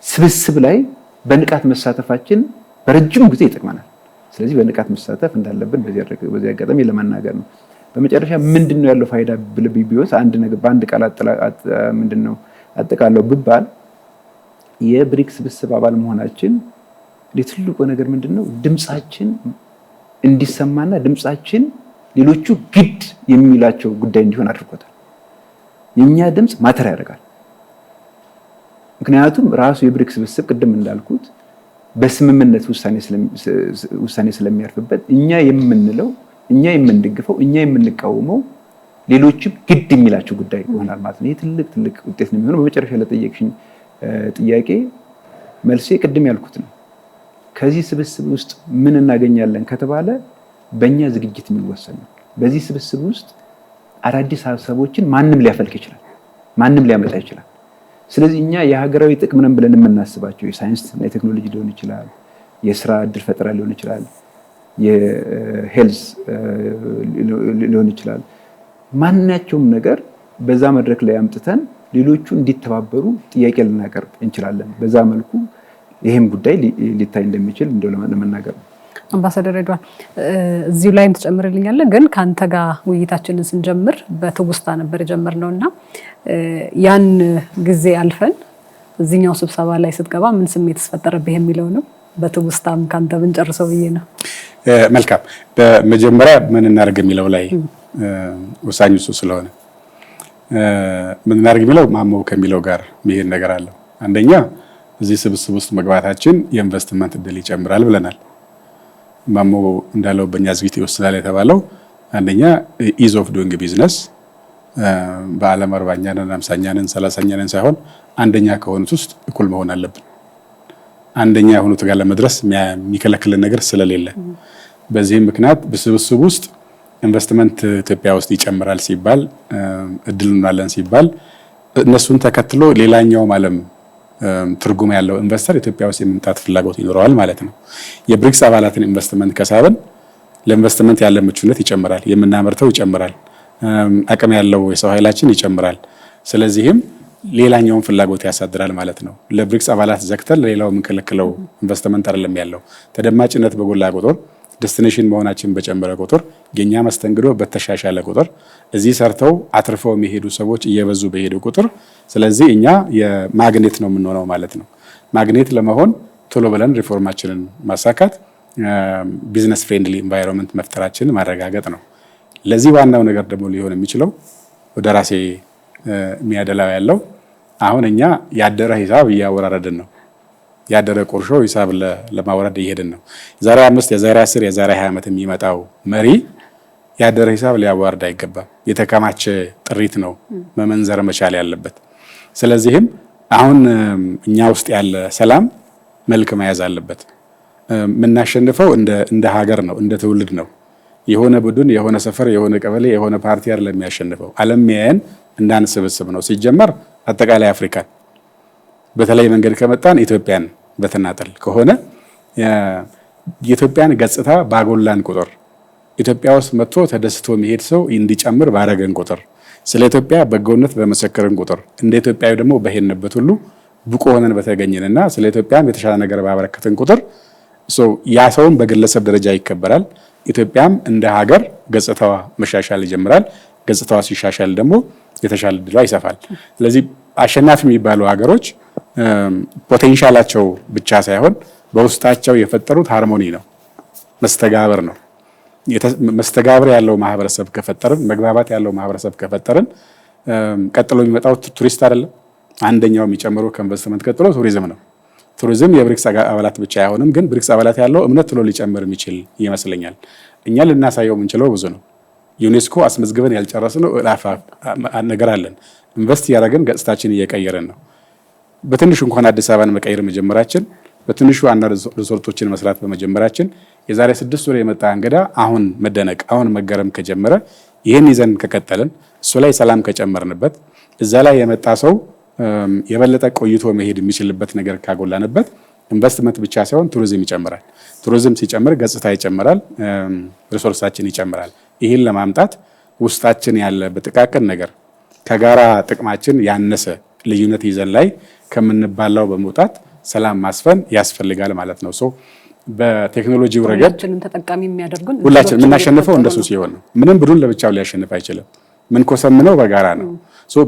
ስብስብ ላይ በንቃት መሳተፋችን በረጅም ጊዜ ይጠቅመናል። ስለዚህ በንቃት መሳተፍ እንዳለብን በዚህ አጋጣሚ ለመናገር ነው። በመጨረሻ ምንድነው ያለው ፋይዳ ቢሆን አንድ ነገር በአንድ ቃል ምንድነው አጠቃለው ብባል የብሪክስ ስብስብ አባል መሆናችን ለትልቁ ነገር ምንድነው ድምጻችን እንዲሰማና ድምጻችን ሌሎቹ ግድ የሚላቸው ጉዳይ እንዲሆን አድርጎታል። የኛ ድምጽ ማተር ያደርጋል። ምክንያቱም ራሱ የብሪክስ ስብስብ ቅድም እንዳልኩት በስምምነት ውሳኔ ስለሚያርፍበት እኛ የምንለው እኛ የምንደግፈው እኛ የምንቃወመው ሌሎችም ግድ የሚላቸው ጉዳይ ይሆናል ማለት ነው። ይህ ትልቅ ውጤት ነው የሚሆነው። በመጨረሻ ለጠየቅሽኝ ጥያቄ መልሴ ቅድም ያልኩት ነው። ከዚህ ስብስብ ውስጥ ምን እናገኛለን ከተባለ በእኛ ዝግጅት የሚወሰን ነው። በዚህ ስብስብ ውስጥ አዳዲስ ሀሳቦችን ማንም ሊያፈልቅ ይችላል፣ ማንም ሊያመጣ ይችላል። ስለዚህ እኛ የሀገራዊ ጥቅም ነን ብለን የምናስባቸው የሳይንስ እና የቴክኖሎጂ ሊሆን ይችላል፣ የስራ እድል ፈጠራ ሊሆን ይችላል፣ የሄልዝ ሊሆን ይችላል። ማናቸውም ነገር በዛ መድረክ ላይ አምጥተን ሌሎቹ እንዲተባበሩ ጥያቄ ልናቀርብ እንችላለን። በዛ መልኩ ይህም ጉዳይ ሊታይ እንደሚችል እንደው ለመናገር ነው።
አምባሳደር ሬድዋን እዚሁ ላይም ትጨምርልኛለህ። ግን ከአንተ ጋር ውይይታችንን ስንጀምር በትውስታ ነበር የጀመርነው እና ያን ጊዜ አልፈን እዚህኛው ስብሰባ ላይ ስትገባ ምን ስሜት ተፈጠረብህ የሚለውንም በትውስታም ከአንተ ብንጨርሰው ብዬ ነው።
መልካም። በመጀመሪያ ምን እናደርግ የሚለው ላይ ወሳኝ እሱ ስለሆነ ምን እናደርግ የሚለው ማሞ ከሚለው ጋር የሚሄድ ነገር አለው። አንደኛ እዚህ ስብስብ ውስጥ መግባታችን የኢንቨስትመንት እድል ይጨምራል ብለናል። ማሞ እንዳለው በእኛ ዝግጅት ይወስናል የተባለው አንደኛ ኢዝ ኦፍ ዱይንግ ቢዝነስ በዓለም 40ኛ ነን 50ኛ ነን 30ኛ ነን ሳይሆን አንደኛ ከሆኑት ውስጥ እኩል መሆን አለብን። አንደኛ የሆኑት ጋር ለመድረስ የሚከለክልን ነገር ስለሌለ በዚህም ምክንያት በስብስብ ውስጥ ኢንቨስትመንት ኢትዮጵያ ውስጥ ይጨምራል ሲባል እድል እንላለን ሲባል እነሱን ተከትሎ ሌላኛው ዓለም ትርጉም ያለው ኢንቨስተር ኢትዮጵያ ውስጥ የመምጣት ፍላጎት ይኖረዋል ማለት ነው። የብሪክስ አባላትን ኢንቨስትመንት ከሳበን ለኢንቨስትመንት ያለ ምቹነት ይጨምራል፣ የምናመርተው ይጨምራል፣ አቅም ያለው የሰው ኃይላችን ይጨምራል። ስለዚህም ሌላኛውን ፍላጎት ያሳድራል ማለት ነው። ለብሪክስ አባላት ዘግተን ለሌላው የምንከለክለው ኢንቨስትመንት አይደለም ያለው። ተደማጭነት በጎላ ቁጥር ዴስቲኔሽን መሆናችን በጨመረ ቁጥር የኛ መስተንግዶ በተሻሻለ ቁጥር እዚህ ሰርተው አትርፈው የሚሄዱ ሰዎች እየበዙ በሄዱ ቁጥር ስለዚህ እኛ የማግኔት ነው የምንሆነው ማለት ነው። ማግኔት ለመሆን ቶሎ ብለን ሪፎርማችንን ማሳካት ቢዝነስ ፍሬንድሊ ኢንቫይሮንመንት መፍጠራችንን ማረጋገጥ ነው። ለዚህ ዋናው ነገር ደግሞ ሊሆን የሚችለው ወደ ራሴ የሚያደላው ያለው አሁን እኛ ያደረ ሂሳብ እያወራረድን ነው። ያደረ ቁርሾ ሂሳብ ለማውረድ እየሄድን ነው። የዛሬ 5 የዛሬ 10 የዛሬ 20 ዓመት የሚመጣው መሪ ያደረ ሂሳብ ሊያዋርድ አይገባም። የተከማቸ ጥሪት ነው መመንዘር መቻል ያለበት። ስለዚህም አሁን እኛ ውስጥ ያለ ሰላም መልክ መያዝ አለበት። የምናሸንፈው እንደ ሀገር ነው፣ እንደ ትውልድ ነው። የሆነ ቡድን፣ የሆነ ሰፈር፣ የሆነ ቀበሌ፣ የሆነ ፓርቲ አይደለም የሚያሸንፈው። ዓለም ያየን እንዳንሰበስብ ነው። ሲጀመር አጠቃላይ አፍሪካን በተለይ መንገድ ከመጣን ኢትዮጵያን በተናጠል ከሆነ የኢትዮጵያን ገጽታ ባጎላን ቁጥር ኢትዮጵያ ውስጥ መጥቶ ተደስቶ የሚሄድ ሰው እንዲጨምር ባረገን ቁጥር ስለ ኢትዮጵያ በጎነት በመሰከርን ቁጥር እንደ ኢትዮጵያዊ ደግሞ በሄድንበት ሁሉ ብቁ ሆነን በተገኘንና ስለ ኢትዮጵያም የተሻለ ነገር ባበረከትን ቁጥር ያ ሰውን በግለሰብ ደረጃ ይከበራል። ኢትዮጵያም እንደ ሀገር ገጽታዋ መሻሻል ይጀምራል። ገጽታዋ ሲሻሻል ደግሞ የተሻለ ድሏ ይሰፋል። ስለዚህ አሸናፊ የሚባሉ ሀገሮች ፖቴንሻላቸው ብቻ ሳይሆን በውስጣቸው የፈጠሩት ሃርሞኒ ነው፣ መስተጋብር ነው። መስተጋብር ያለው ማህበረሰብ ከፈጠርን፣ መግባባት ያለው ማህበረሰብ ከፈጠርን ቀጥሎ የሚመጣው ቱሪስት አይደለም። አንደኛው የሚጨምረው ከኢንቨስትመንት ቀጥሎ ቱሪዝም ነው። ቱሪዝም የብሪክስ አባላት ብቻ አይሆንም፣ ግን ብሪክስ አባላት ያለው እምነት ቶሎ ሊጨምር የሚችል ይመስለኛል። እኛ ልናሳየው የምንችለው ብዙ ነው። ዩኔስኮ አስመዝግበን ያልጨረስነው እላፋ ነገር አለን። ኢንቨስት ያደረግን ገጽታችን እየቀየረን ነው። በትንሹ እንኳን አዲስ አበባን መቀየር መጀመራችን፣ በትንሹ አንዳንድ ሪዞርቶችን መስራት በመጀመራችን የዛሬ 6 ወር የመጣ እንግዳ አሁን መደነቅ አሁን መገረም ከጀመረ ይህን ይዘን ከቀጠልን እሱ ላይ ሰላም ከጨመርንበት እዛ ላይ የመጣ ሰው የበለጠ ቆይቶ መሄድ የሚችልበት ነገር ካጎላንበት ኢንቨስትመንት ብቻ ሳይሆን ቱሪዝም ይጨምራል። ቱሪዝም ሲጨምር ገጽታ ይጨምራል፣ ሪሶርሳችን ይጨምራል። ይህን ለማምጣት ውስጣችን ያለ በጥቃቅን ነገር ከጋራ ጥቅማችን ያነሰ ልዩነት ይዘን ላይ ከምንባላው በመውጣት ሰላም ማስፈን ያስፈልጋል ማለት ነው። በቴክኖሎጂው ረገድ
ተጠቃሚ የሚያደርጉን
ሁላችን የምናሸንፈው እንደሱ ሲሆን ነው። ምንም ቡድን ለብቻው ሊያሸንፍ አይችልም። ምን ኮሰምነው በጋራ ነው።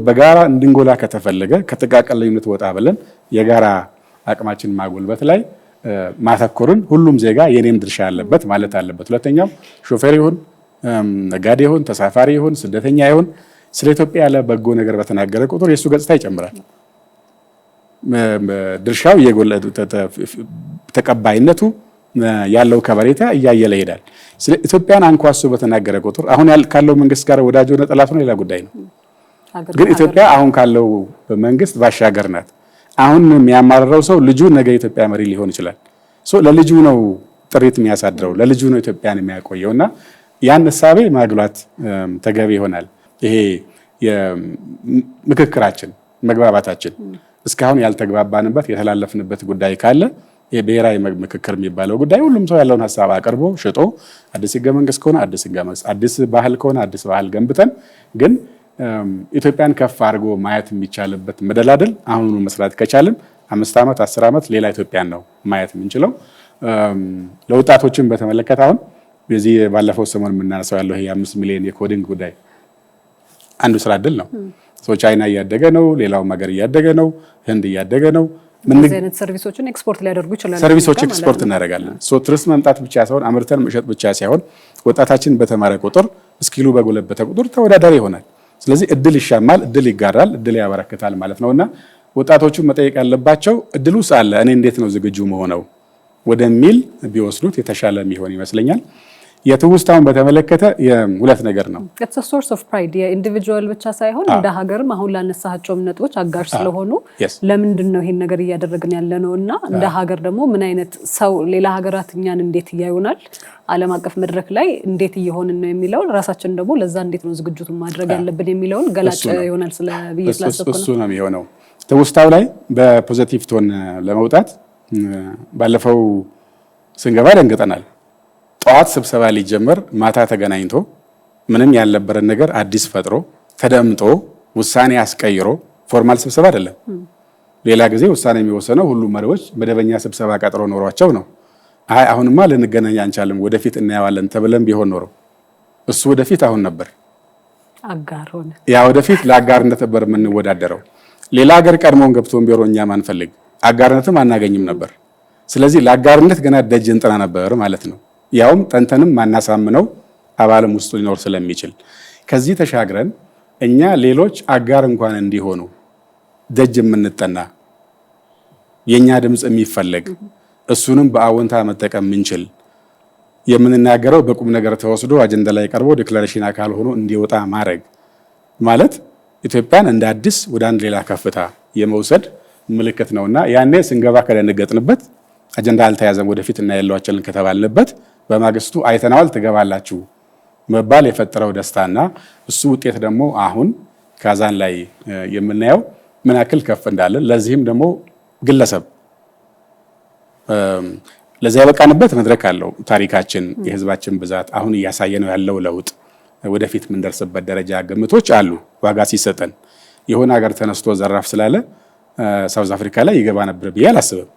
በጋራ እንድንጎላ ከተፈለገ ከጥቃቅን ልዩነት ወጣ ብለን የጋራ አቅማችን ማጎልበት ላይ ማተኮርን ሁሉም ዜጋ የኔም ድርሻ ያለበት ማለት አለበት። ሁለተኛው ሾፌር ይሁን ነጋዴ ይሁን ተሳፋሪ ይሁን ስደተኛ ይሁን ስለ ኢትዮጵያ ያለ በጎ ነገር በተናገረ ቁጥር የሱ ገጽታ ይጨምራል። ድርሻው ተቀባይነቱ ያለው ከበሬታ እያየለ ይሄዳል። ስለ ኢትዮጵያን አንኳሶ በተናገረ ቁጥር አሁን ካለው መንግስት ጋር ወዳጅ ሆነ ጠላት ነው ሌላ ጉዳይ ነው። ግን ኢትዮጵያ አሁን ካለው መንግስት ባሻገር ናት። አሁን የሚያማርረው ሰው ልጁ ነገ የኢትዮጵያ መሪ ሊሆን ይችላል። ለልጁ ነው ጥሪት የሚያሳድረው፣ ለልጁ ነው ኢትዮጵያን የሚያቆየውና ያን እሳቤ ማግሏት ተገቢ ይሆናል። ይሄ የምክክራችን መግባባታችን እስካሁን ያልተግባባንበት የተላለፍንበት ጉዳይ ካለ የብሔራዊ ምክክር የሚባለው ጉዳይ ሁሉም ሰው ያለውን ሀሳብ አቅርቦ ሽጦ አዲስ ህገ መንግስት ከሆነ አዲስ ህገ መንግስት፣ አዲስ ባህል ከሆነ አዲስ ባህል ገንብተን ግን ኢትዮጵያን ከፍ አድርጎ ማየት የሚቻልበት መደላደል አሁኑ መስራት ከቻልን 5 ዓመት 10 ዓመት ሌላ ኢትዮጵያን ነው ማየት የምንችለው። ለወጣቶችን በተመለከተ አሁን በዚህ ባለፈው ሰሞን የምናነሳው ያለው ይሄ 5 ሚሊዮን የኮዲንግ ጉዳይ አንዱ ስራ እድል ነው። ቻይና እያደገ ነው፣ ሌላውም ሀገር እያደገ ነው፣ ህንድ እያደገ ነው።
እነዚህ አይነት ሰርቪሶችን ኤክስፖርት ሊያደርጉ ይችላሉ።
ሰርቪሶች ኤክስፖርት እናደርጋለን። ቱሪስት መምጣት ብቻ ሳይሆን አምርተን መሸጥ ብቻ ሳይሆን ወጣታችን በተማረ ቁጥር ስኪሉ በጎለበተ ቁጥር ተወዳዳሪ ይሆናል። ስለዚህ እድል ይሻማል፣ እድል ይጋራል፣ እድል ያበረክታል ማለት ነውና ወጣቶቹ መጠየቅ ያለባቸው እድሉ ሳለ እኔ እንዴት ነው ዝግጁ መሆነው ወደሚል ቢወስዱት የተሻለ የሚሆን ይመስለኛል። የትውስታውን በተመለከተ ሁለት ነገር ነው።
it's a source of pride የኢንዲቪጁዋል ብቻ ሳይሆን እንደ ሀገርም አሁን ላነሳቸውም ነጥቦች አጋር ስለሆኑ ለምንድን ነው ይሄን ነገር እያደረግን ያለ ነው እና እንደ ሀገር ደግሞ ምን አይነት ሰው ሌላ ሀገራት እኛን እንዴት ያዩናል፣ ዓለም አቀፍ መድረክ ላይ እንዴት እየሆንን ነው የሚለውን ራሳችን ደግሞ ለዛ እንዴት ነው ዝግጁቱን ማድረግ ያለብን የሚለውን ገላጭ ይሆናል ስለብዬ ስላሰብኩ ነው።
እሱ ነው የሚሆነው። ትውስታው ላይ በፖዚቲቭ ቶን ለመውጣት ባለፈው ስንገባ ደንግጠናል። ጠዋት ስብሰባ ሊጀመር ማታ ተገናኝቶ ምንም ያልነበረን ነገር አዲስ ፈጥሮ ተደምጦ ውሳኔ አስቀይሮ ፎርማል ስብሰባ አይደለም። ሌላ ጊዜ ውሳኔ የሚወሰነው ሁሉ መሪዎች መደበኛ ስብሰባ ቀጥሮ ኖሯቸው ነው። አሁንማ ልንገናኝ አንቻልም ወደፊት እናየዋለን ተብለን ቢሆን ኖሮ እሱ ወደፊት አሁን ነበር
አጋር ሆነ።
ያ ወደፊት ለአጋርነት ነበር የምንወዳደረው። ሌላ ሀገር ቀድሞን ገብቶን ቢሮ እኛም አንፈልግ አጋርነትም አናገኝም ነበር። ስለዚህ ለአጋርነት ገና ደጅ እንጥና ነበር ማለት ነው። ያውም ጠንተንም ማናሳምነው አባልም ውስጡ ሊኖር ስለሚችል ከዚህ ተሻግረን እኛ ሌሎች አጋር እንኳን እንዲሆኑ ደጅ የምንጠና የኛ ድምጽ የሚፈለግ እሱንም በአዎንታ መጠቀም ምንችል የምንናገረው በቁም ነገር ተወስዶ አጀንዳ ላይ ቀርቦ ዲክላሬሽን አካል ሆኖ እንዲወጣ ማድረግ ማለት ኢትዮጵያን እንደ አዲስ ወደ አንድ ሌላ ከፍታ የመውሰድ ምልክት ነውና ያኔ ስንገባ ከደነገጥንበት አጀንዳ አልተያዘም ወደፊት እና ያለዋቸልን ከተባልንበት በማግስቱ አይተናል ትገባላችሁ መባል የፈጠረው ደስታና እሱ ውጤት ደግሞ አሁን ካዛን ላይ የምናየው ምን ያክል ከፍ እንዳለ ለዚህም ደግሞ ግለሰብ ለዛ ያበቃንበት መድረክ አለው። ታሪካችን፣ የህዝባችን ብዛት፣ አሁን እያሳየ ነው ያለው ለውጥ፣ ወደፊት ምን ደርስበት ደረጃ ግምቶች አሉ። ዋጋ ሲሰጠን የሆነ ሀገር ተነስቶ ዘራፍ ስላለ ሳውዝ አፍሪካ ላይ ይገባ ነበር ብዬ አላስብም።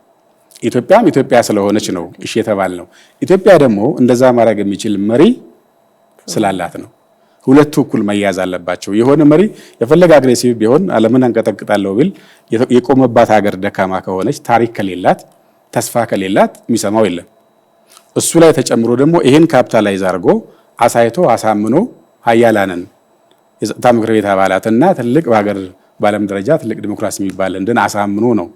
ኢትዮጵያም ኢትዮጵያ ስለሆነች ነው እሺ የተባለ ነው። ኢትዮጵያ ደግሞ እንደዛ ማድረግ የሚችል መሪ ስላላት ነው። ሁለቱ እኩል መያዝ አለባቸው። የሆነ መሪ የፈለገ አግሬሲቭ ቢሆን ዓለምን አንቀጠቅጣለሁ ቢል የቆመባት ሀገር ደካማ ከሆነች ታሪክ ከሌላት ተስፋ ከሌላት የሚሰማው የለም። እሱ ላይ ተጨምሮ ደግሞ ይሄን ካፒታላይዝ አድርጎ አሳይቶ አሳምኖ ሀያላንን የጸጥታ ምክር ቤት አባላትና ትልቅ በሀገር በዓለም ደረጃ ትልቅ ዲሞክራሲ የሚባል እንደን አሳምኖ ነው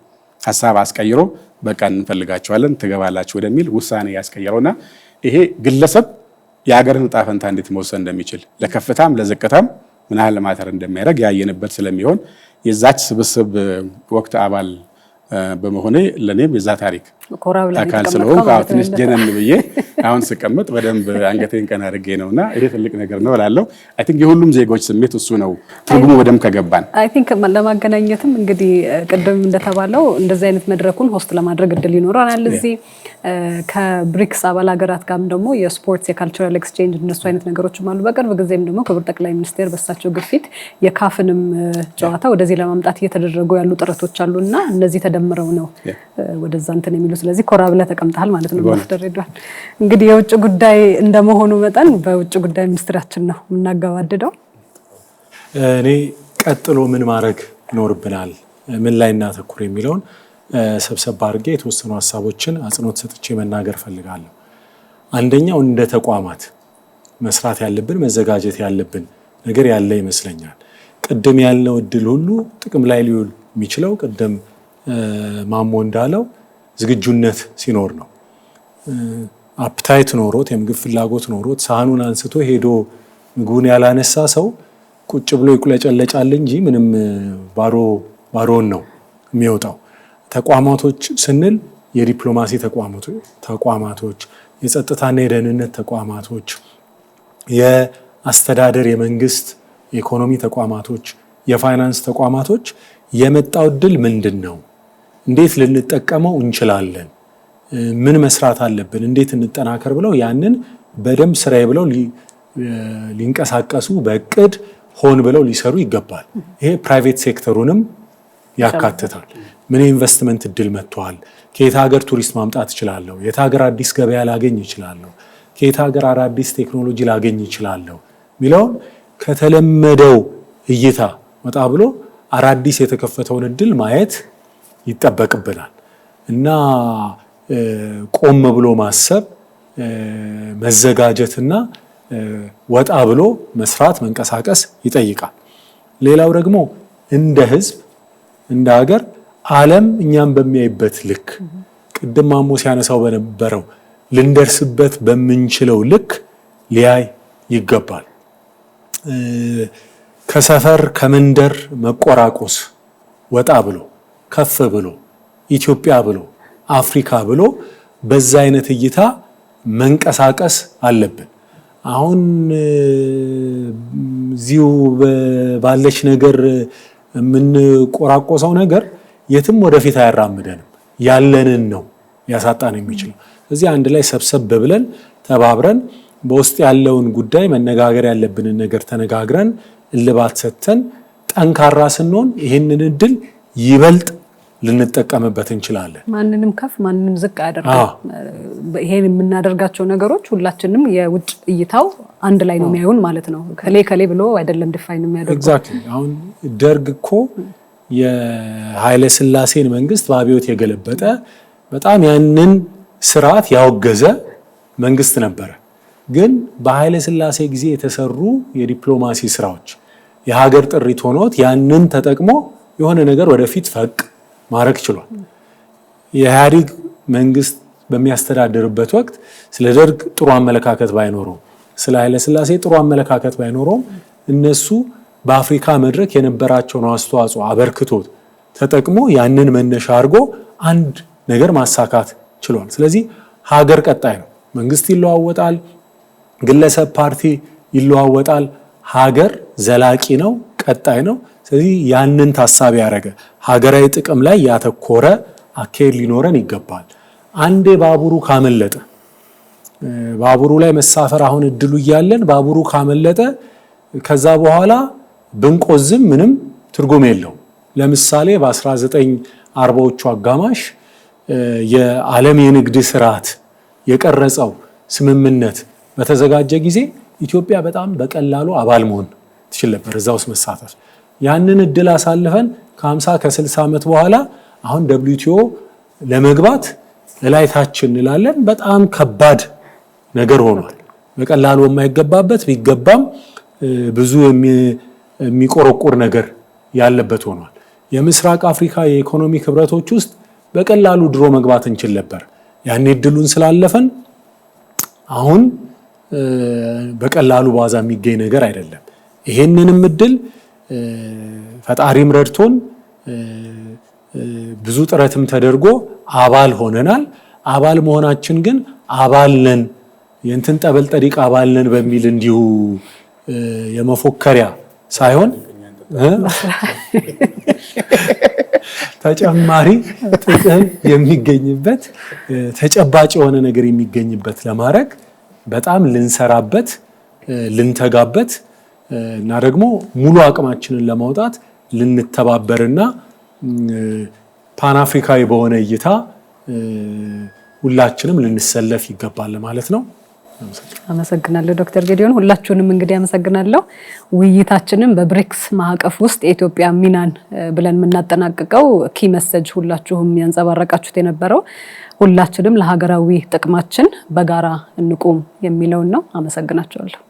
ሐሳብ አስቀይሮ በቃ እንፈልጋቸዋለን ትገባላችሁ ወደሚል ውሳኔ ያስቀየረውና ይሄ ግለሰብ የሀገርን ዕጣ ፈንታ እንዴት መወሰን እንደሚችል ለከፍታም ለዝቅታም ምን ያህል ማተር እንደሚያደርግ ያየንበት ስለሚሆን የዛች ስብስብ ወቅት አባል በመሆኔ ለኔም የዛ ታሪክ አካል ስለሆንኩ ትንሽ ጀነን ብዬ አሁን ስቀመጥ በደንብ አንገቴን ቀና አድርጌ ነውና ይሄ ትልቅ ነገር ነው እላለሁ። አይ ቲንክ የሁሉም ዜጎች ስሜት እሱ ነው ትርጉሙ በደንብ ከገባን።
አይ ቲንክ ለማገናኘትም እንግዲህ ቅድም እንደተባለው እንደዚህ አይነት መድረኩን ሆስት ለማድረግ እድል ይኖራል። እዚህ ከብሪክስ አባል ሀገራት ጋርም ደግሞ የስፖርትስ የካልቸራል ኤክስቼንጅ እነሱ አይነት ነገሮችም አሉ። በቅርብ ጊዜም ደግሞ ክቡር ጠቅላይ ሚኒስቴር በሳቸው ግፊት የካፍንም ጨዋታ ወደዚህ ለማምጣት እየተደረጉ ያሉ ጥረቶች አሉና እነዚህ ተደምረው ነው ወደዛ እንትን የሚሉ ስለዚህ ኮራ ብለህ ተቀምጠሃል ማለት ነው። ማስተዳደር እንግዲህ የውጭ ጉዳይ እንደመሆኑ መጠን በውጭ ጉዳይ ሚኒስትራችን ነው የምናገባድደው።
እኔ ቀጥሎ ምን ማድረግ ይኖርብናል፣ ምን ላይ እናተኩር የሚለውን ሰብሰብ አድርጌ የተወሰኑ ሀሳቦችን አጽንኦት ሰጥቼ መናገር ፈልጋለሁ። አንደኛው እንደ ተቋማት መስራት ያለብን መዘጋጀት ያለብን ነገር ያለ ይመስለኛል። ቅድም ያልነው እድል ሁሉ ጥቅም ላይ ሊውል የሚችለው ቅድም ማሞ እንዳለው ዝግጁነት ሲኖር ነው። አፕታይት ኖሮት የምግብ ፍላጎት ኖሮት ሳህኑን አንስቶ ሄዶ ምግቡን ያላነሳ ሰው ቁጭ ብሎ ይቁለጨለጫል እንጂ ምንም ባዶን ነው የሚወጣው። ተቋማቶች ስንል የዲፕሎማሲ ተቋማቶች፣ የጸጥታና የደህንነት ተቋማቶች፣ የአስተዳደር የመንግስት የኢኮኖሚ ተቋማቶች፣ የፋይናንስ ተቋማቶች የመጣው እድል ምንድን ነው? እንዴት ልንጠቀመው እንችላለን? ምን መስራት አለብን? እንዴት እንጠናከር ብለው ያንን በደንብ ስራዬ ብለው ሊንቀሳቀሱ በእቅድ ሆን ብለው ሊሰሩ ይገባል። ይሄ ፕራይቬት ሴክተሩንም ያካትታል። ምን ኢንቨስትመንት እድል መጥቷል? ከየት ሀገር ቱሪስት ማምጣት እችላለሁ? የት ሀገር አዲስ ገበያ ላገኝ እችላለሁ? ከየት ሀገር አዳዲስ ቴክኖሎጂ ላገኝ እችላለሁ ሚለውን ከተለመደው እይታ ወጣ ብሎ አዳዲስ የተከፈተውን እድል ማየት ይጠበቅብናል እና ቆም ብሎ ማሰብ፣ መዘጋጀትና ወጣ ብሎ መስራት መንቀሳቀስ ይጠይቃል። ሌላው ደግሞ እንደ ህዝብ እንደ ሀገር ዓለም እኛም በሚያይበት ልክ ቅድም ማሞ ሲያነሳው በነበረው ልንደርስበት በምንችለው ልክ ሊያይ ይገባል። ከሰፈር ከመንደር መቆራቆስ ወጣ ብሎ ከፍ ብሎ ኢትዮጵያ ብሎ አፍሪካ ብሎ በዛ አይነት እይታ መንቀሳቀስ አለብን። አሁን እዚሁ ባለች ነገር የምንቆራቆሰው ነገር የትም ወደፊት አያራምደንም፣ ያለንን ነው ሊያሳጣን የሚችለው። እዚህ አንድ ላይ ሰብሰብ ብለን ተባብረን በውስጥ ያለውን ጉዳይ መነጋገር ያለብንን ነገር ተነጋግረን እልባት ሰጥተን ጠንካራ ስንሆን ይህንን እድል ይበልጥ ልንጠቀምበት እንችላለን።
ማንንም ከፍ ማንንም ዝቅ አያደርግም። ይሄን የምናደርጋቸው ነገሮች ሁላችንም የውጭ እይታው አንድ ላይ ነው የሚያዩን ማለት ነው። ከሌ ብሎ አይደለም ዲፋይን የሚያደርገው። ኤግዛክትሊ። አሁን ደርግ እኮ የኃይለ ሥላሴን መንግስት በአብዮት የገለበጠ በጣም ያንን ስርዓት ያወገዘ መንግስት ነበረ። ግን በኃይለ ሥላሴ ጊዜ የተሰሩ የዲፕሎማሲ ስራዎች የሀገር ጥሪት ሆኖት ያንን ተጠቅሞ የሆነ ነገር ወደፊት ፈቅ ማድረግ ችሏል። የኢህአዴግ መንግስት በሚያስተዳድርበት ወቅት ስለ ደርግ ጥሩ አመለካከት ባይኖረው፣ ስለ ኃይለ ሥላሴ ጥሩ አመለካከት ባይኖረውም እነሱ በአፍሪካ መድረክ የነበራቸውን አስተዋጽኦ አበርክቶት ተጠቅሞ ያንን መነሻ አድርጎ አንድ ነገር ማሳካት ችሏል። ስለዚህ ሀገር ቀጣይ ነው። መንግስት ይለዋወጣል፣ ግለሰብ ፓርቲ ይለዋወጣል። ሀገር ዘላቂ ነው፣ ቀጣይ ነው። ስለዚህ ያንን ታሳቢ ያደረገ ሀገራዊ ጥቅም ላይ ያተኮረ አካሄድ ሊኖረን ይገባል። አንዴ ባቡሩ ካመለጠ ባቡሩ ላይ መሳፈር አሁን እድሉ እያለን ባቡሩ ካመለጠ ከዛ በኋላ ብንቆዝም ምንም ትርጉም የለውም። ለምሳሌ በ1940ዎቹ አጋማሽ የዓለም የንግድ ስርዓት የቀረጸው ስምምነት በተዘጋጀ ጊዜ ኢትዮጵያ በጣም በቀላሉ አባል መሆን ትችል ነበር፣ እዛ ውስጥ መሳተፍ። ያንን እድል አሳልፈን ከ50 ከ60 ዓመት በኋላ አሁን WTO ለመግባት እላይታች እንላለን። በጣም ከባድ ነገር ሆኗል። በቀላሉ የማይገባበት ቢገባም ብዙ የሚቆረቁር ነገር ያለበት ሆኗል። የምስራቅ አፍሪካ የኢኮኖሚ ህብረቶች ውስጥ በቀላሉ ድሮ መግባት እንችል ነበር። ያኔ እድሉን ስላለፈን አሁን በቀላሉ ባዛ የሚገኝ ነገር አይደለም። ይሄንንም እድል ፈጣሪም ረድቶን ብዙ ጥረትም ተደርጎ አባል ሆነናል። አባል መሆናችን ግን አባል ነን የእንትን ጠበል ጠዲቅ አባል ነን በሚል እንዲሁ የመፎከሪያ ሳይሆን ተጨማሪ ጥቅም የሚገኝበት ተጨባጭ የሆነ ነገር የሚገኝበት ለማድረግ በጣም ልንሰራበት ልንተጋበት እና ደግሞ ሙሉ አቅማችንን ለማውጣት ልንተባበርና ፓን አፍሪካዊ በሆነ እይታ ሁላችንም ልንሰለፍ ይገባል ማለት ነው። አመሰግናለሁ ዶክተር ጌዲዮን። ሁላችሁንም እንግዲህ አመሰግናለሁ። ውይይታችንን በብሪክስ ማዕቀፍ ውስጥ የኢትዮጵያ ሚናን ብለን የምናጠናቅቀው ኪ መሰጅ ሁላችሁም ያንጸባረቃችሁት የነበረው ሁላችንም ለሀገራዊ ጥቅማችን በጋራ እንቁም የሚለውን ነው። አመሰግናችኋለሁ።